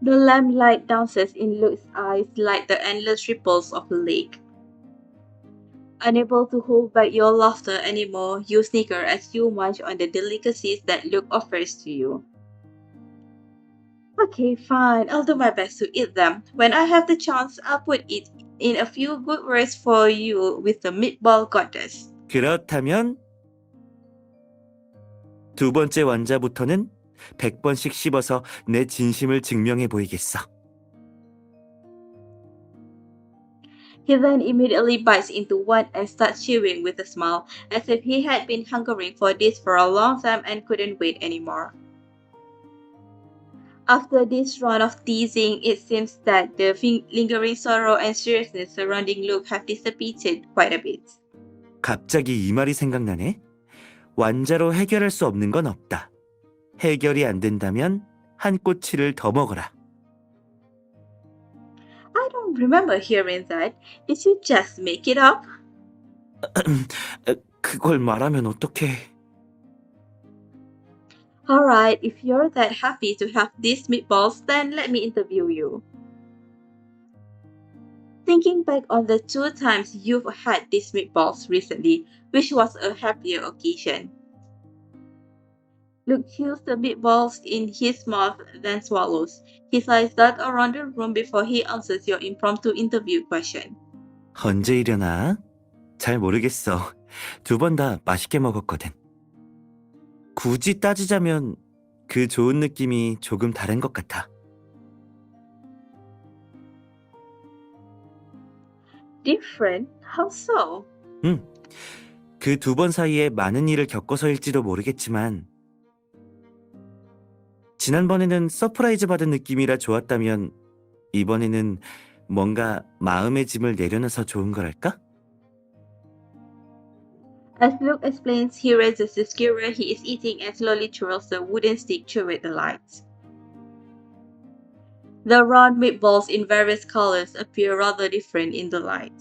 The lamplight dances in Luke's eyes like the endless ripples of a lake. Unable to hold back your laughter anymore, you snicker as you munch on the delicacies that Luke offers to you. Okay, fine. I'll do my best to eat them. When I have the chance, I'll put it in a few good words for you with the meatball goddess. 그렇다면 두 번째 완자부터는 100번씩 씹어서 내 진심을 증명해 보이겠어. He then immediately bites into one and starts chewing with a smile, as if he had been hungering for this for a long time and couldn't wait anymore. After this round of teasing, it seems that the lingering sorrow and seriousness surrounding Luke have dissipated quite a bit. 갑자기 이 말이 생각나네. 완자로 해결할 수 없는 건 없다. 해결이 안 된다면 한 꼬치를 더 먹어라. I don't remember hearing that. Did you just make it up? 그걸 말하면 어떡해. Alright, if you're that happy to have these meatballs, then let me interview you. Thinking back on the 2 times you've had these meatballs recently, which was a happier occasion? Luke chews the meatballs in his mouth, then swallows. His eyes dart around the room before he answers your impromptu interview question. 언제 이려나? 잘 모르겠어. 2번 다 맛있게 먹었거든. 굳이 따지자면 그 좋은 느낌이 조금 다른 것 같아. Different? How so? 그 2번 사이에 많은 일을 겪어서일지도 모르겠지만 지난번에는 서프라이즈 받은 느낌이라 좋았다면 이번에는 뭔가 마음의 짐을 내려놔서 좋은 거랄까? As Luke explains, he raises the skewer he is eating and slowly twirls the wooden stick toward the light. The round meatballs in various colors appear rather different in the light.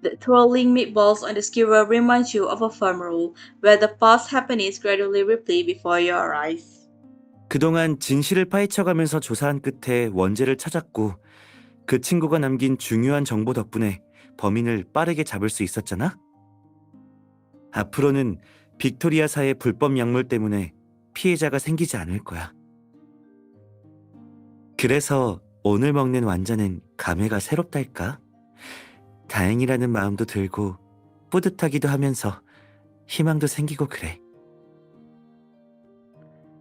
The twirling meatballs on the skewer remind you of a farm roll, where the past happenings gradually replay before your eyes. 그동안 진실을 파헤쳐가면서 조사한 끝에 원죄를 찾았고 그 친구가 남긴 중요한 정보 덕분에 범인을 빠르게 잡을 수 있었잖아? 앞으로는 빅토리아사의 불법 약물 때문에 피해자가 생기지 않을 거야. 그래서 오늘 먹는 완자는 감회가 새롭달까? 다행이라는 마음도 들고 뿌듯하기도 하면서 희망도 생기고 그래.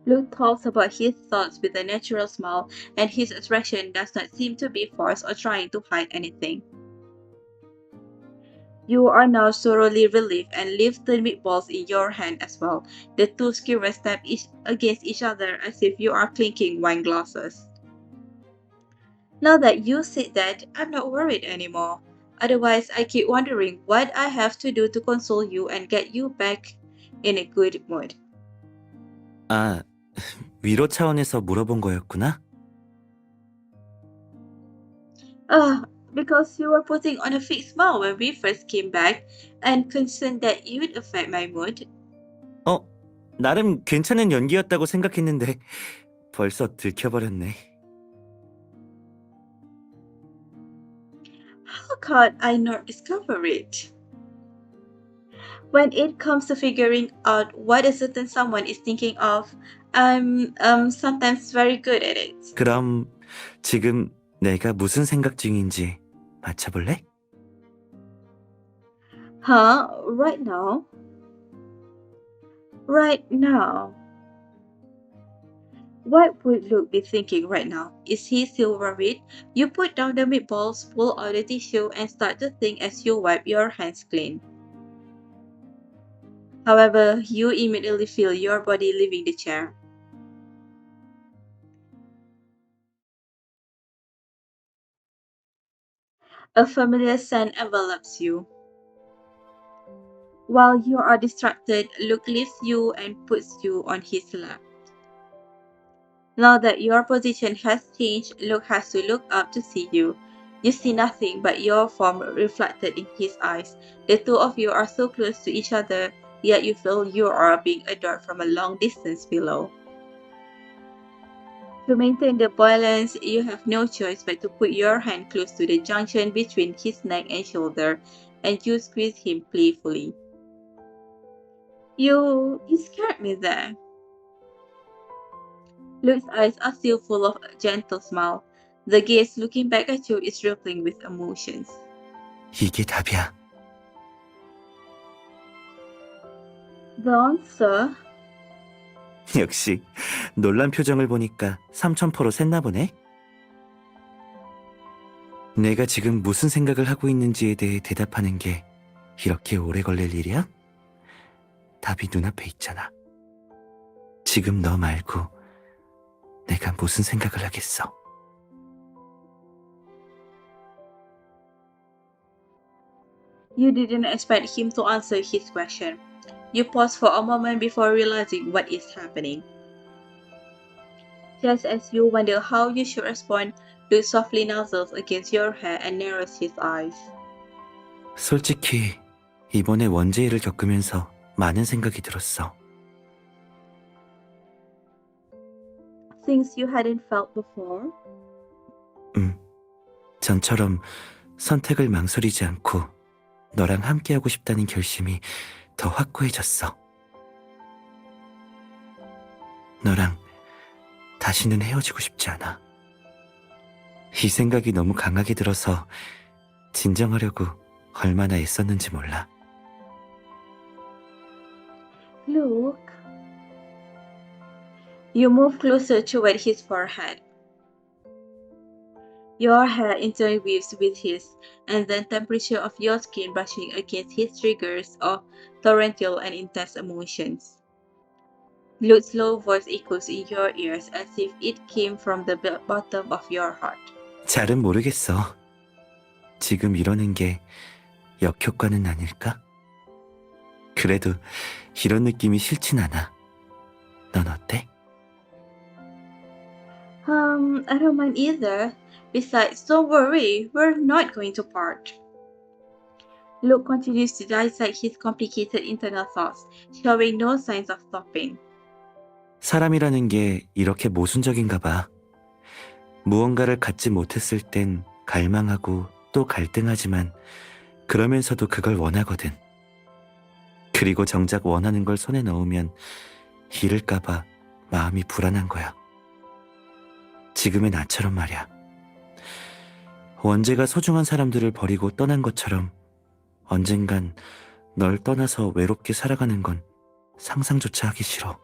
Luke talks about his thoughts with a natural smile, and his expression does not seem to be forced or trying to hide anything. You are now thoroughly relieved and lift the meatballs in your hand as well. The 2 skewers snap against each other as if you are clinking wine glasses. Now that you said that, I'm not worried anymore. Otherwise, I keep wondering what I have to do to console you and get you back in a good mood. 아, 위로 차원에서 물어본 거였구나? Because you were putting on a fake smile when we first came back and concerned that you'd affect my mood. 나름 괜찮은 연기였다고 생각했는데 벌써 들켜버렸네. How could I not discover it? When it comes to figuring out what a certain someone is thinking of, I'm sometimes very good at it. 그럼 지금 내가 무슨 생각 중인지 맞춰볼래? Huh? Right now? Right now? What would Luke be thinking right now? Is he still worried? You put down the meatballs, pull out the tissue, and start to think as you wipe your hands clean. However, you immediately feel your body leaving the chair. A familiar scent envelops you. While you are distracted, Luke lifts you and puts you on his lap. Now that your position has changed, Luke has to look up to see you. You see nothing but your form reflected in his eyes. The 2 of you are so close to each other, yet you feel you are being adored from a long distance below. To maintain the balance, you have no choice but to put your hand close to the junction between his neck and shoulder, and you squeeze him playfully. You scared me there. Luke's eyes are still full of a gentle smile. The gaze looking back at you is rippling with emotions. 이게 답이야. The answer? 역시 놀란 표정을 보니까 삼천포로 샜나 보네. 내가 지금 무슨 생각을 하고 있는지에 대해 대답하는 게 이렇게 오래 걸릴 일이야? 답이 눈앞에 있잖아. 지금 너 말고 내가 무슨 생각을 하겠어? You didn't expect him to answer his question. You pause for a moment before realizing what is happening. Just as you wonder how you should respond, Luke softly nuzzles against your hair and narrows his eyes. 솔직히 이번에 원제일을 겪으면서 많은 생각이 들었어. Things you hadn't felt before? 전처럼 선택을 망설이지 않고 너랑 함께하고 싶다는 결심이 더 확고해졌어. 너랑 다시는 헤어지고 싶지 않아. 이 생각이 너무 강하게 들어서 진정하려고 얼마나 애썼는지 몰라. Luke. You move closer toward his forehead. Your hair interweaves with his, and the temperature of your skin brushing against his triggers of torrential and intense emotions. Luke's low voice echoes in your ears as if it came from the bottom of your heart. 잘은 모르겠어. 지금 이러는 게 역효과는 아닐까? 그래도 이런 느낌이 싫진 않아. 넌 어때? I don't mind either. Besides, don't worry, we're not going to part. Luke continues to dissect his complicated internal thoughts, showing no signs of stopping. 사람이라는 게 이렇게 모순적인가 봐. 무언가를 갖지 못했을 땐 갈망하고 또 갈등하지만 그러면서도 그걸 원하거든. 그리고 정작 원하는 걸 손에 넣으면 잃을까봐 마음이 불안한 거야. 지금의 나처럼 말이야. 원재가 소중한 사람들을 버리고 떠난 것처럼 언젠간 널 떠나서 외롭게 살아가는 건 상상조차 하기 싫어.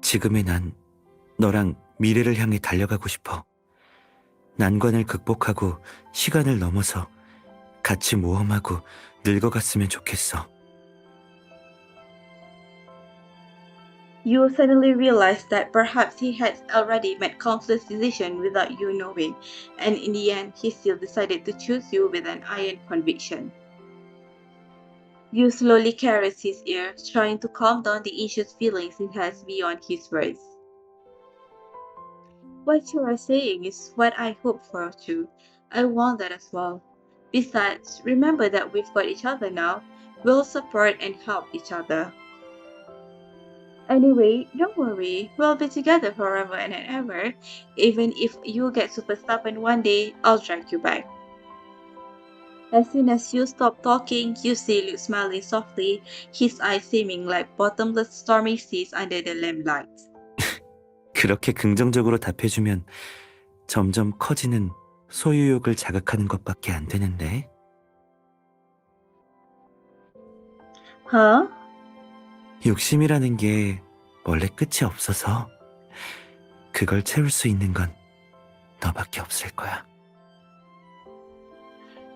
지금의 난 너랑 미래를 향해 달려가고 싶어. 난관을 극복하고 시간을 넘어서 같이 모험하고 늙어갔으면 좋겠어. You suddenly realize that perhaps he had already made countless decisions without you knowing, and in the end, he still decided to choose you with an iron conviction. You slowly caress his ear, trying to calm down the anxious feelings he has beyond his words. What you are saying is what I hope for too. I want that as well. Besides, remember that we've got each other now. We'll support and help each other. Anyway, don't worry, we'll be together forever and ever. Even if you get super stubborn one day, I'll drag you back. As soon as you stop talking, you see Luke smiling softly, his eyes seeming like bottomless stormy seas under the lamplight. 그렇게 긍정적으로 답해주면 점점 커지는 소유욕을 자극하는 것밖에 안 되는데. Huh? 욕심이라는 게 원래 끝이 없어서 그걸 채울 수 있는 건 너밖에 없을 거야.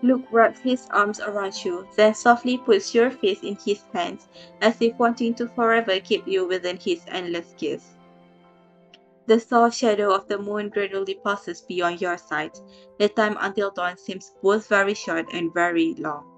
Luke wraps his arms around you, then softly puts your face in his hands, as if wanting to forever keep you within his endless kiss. The soft shadow of the moon gradually passes beyond your sight. The time until dawn seems both very short and very long.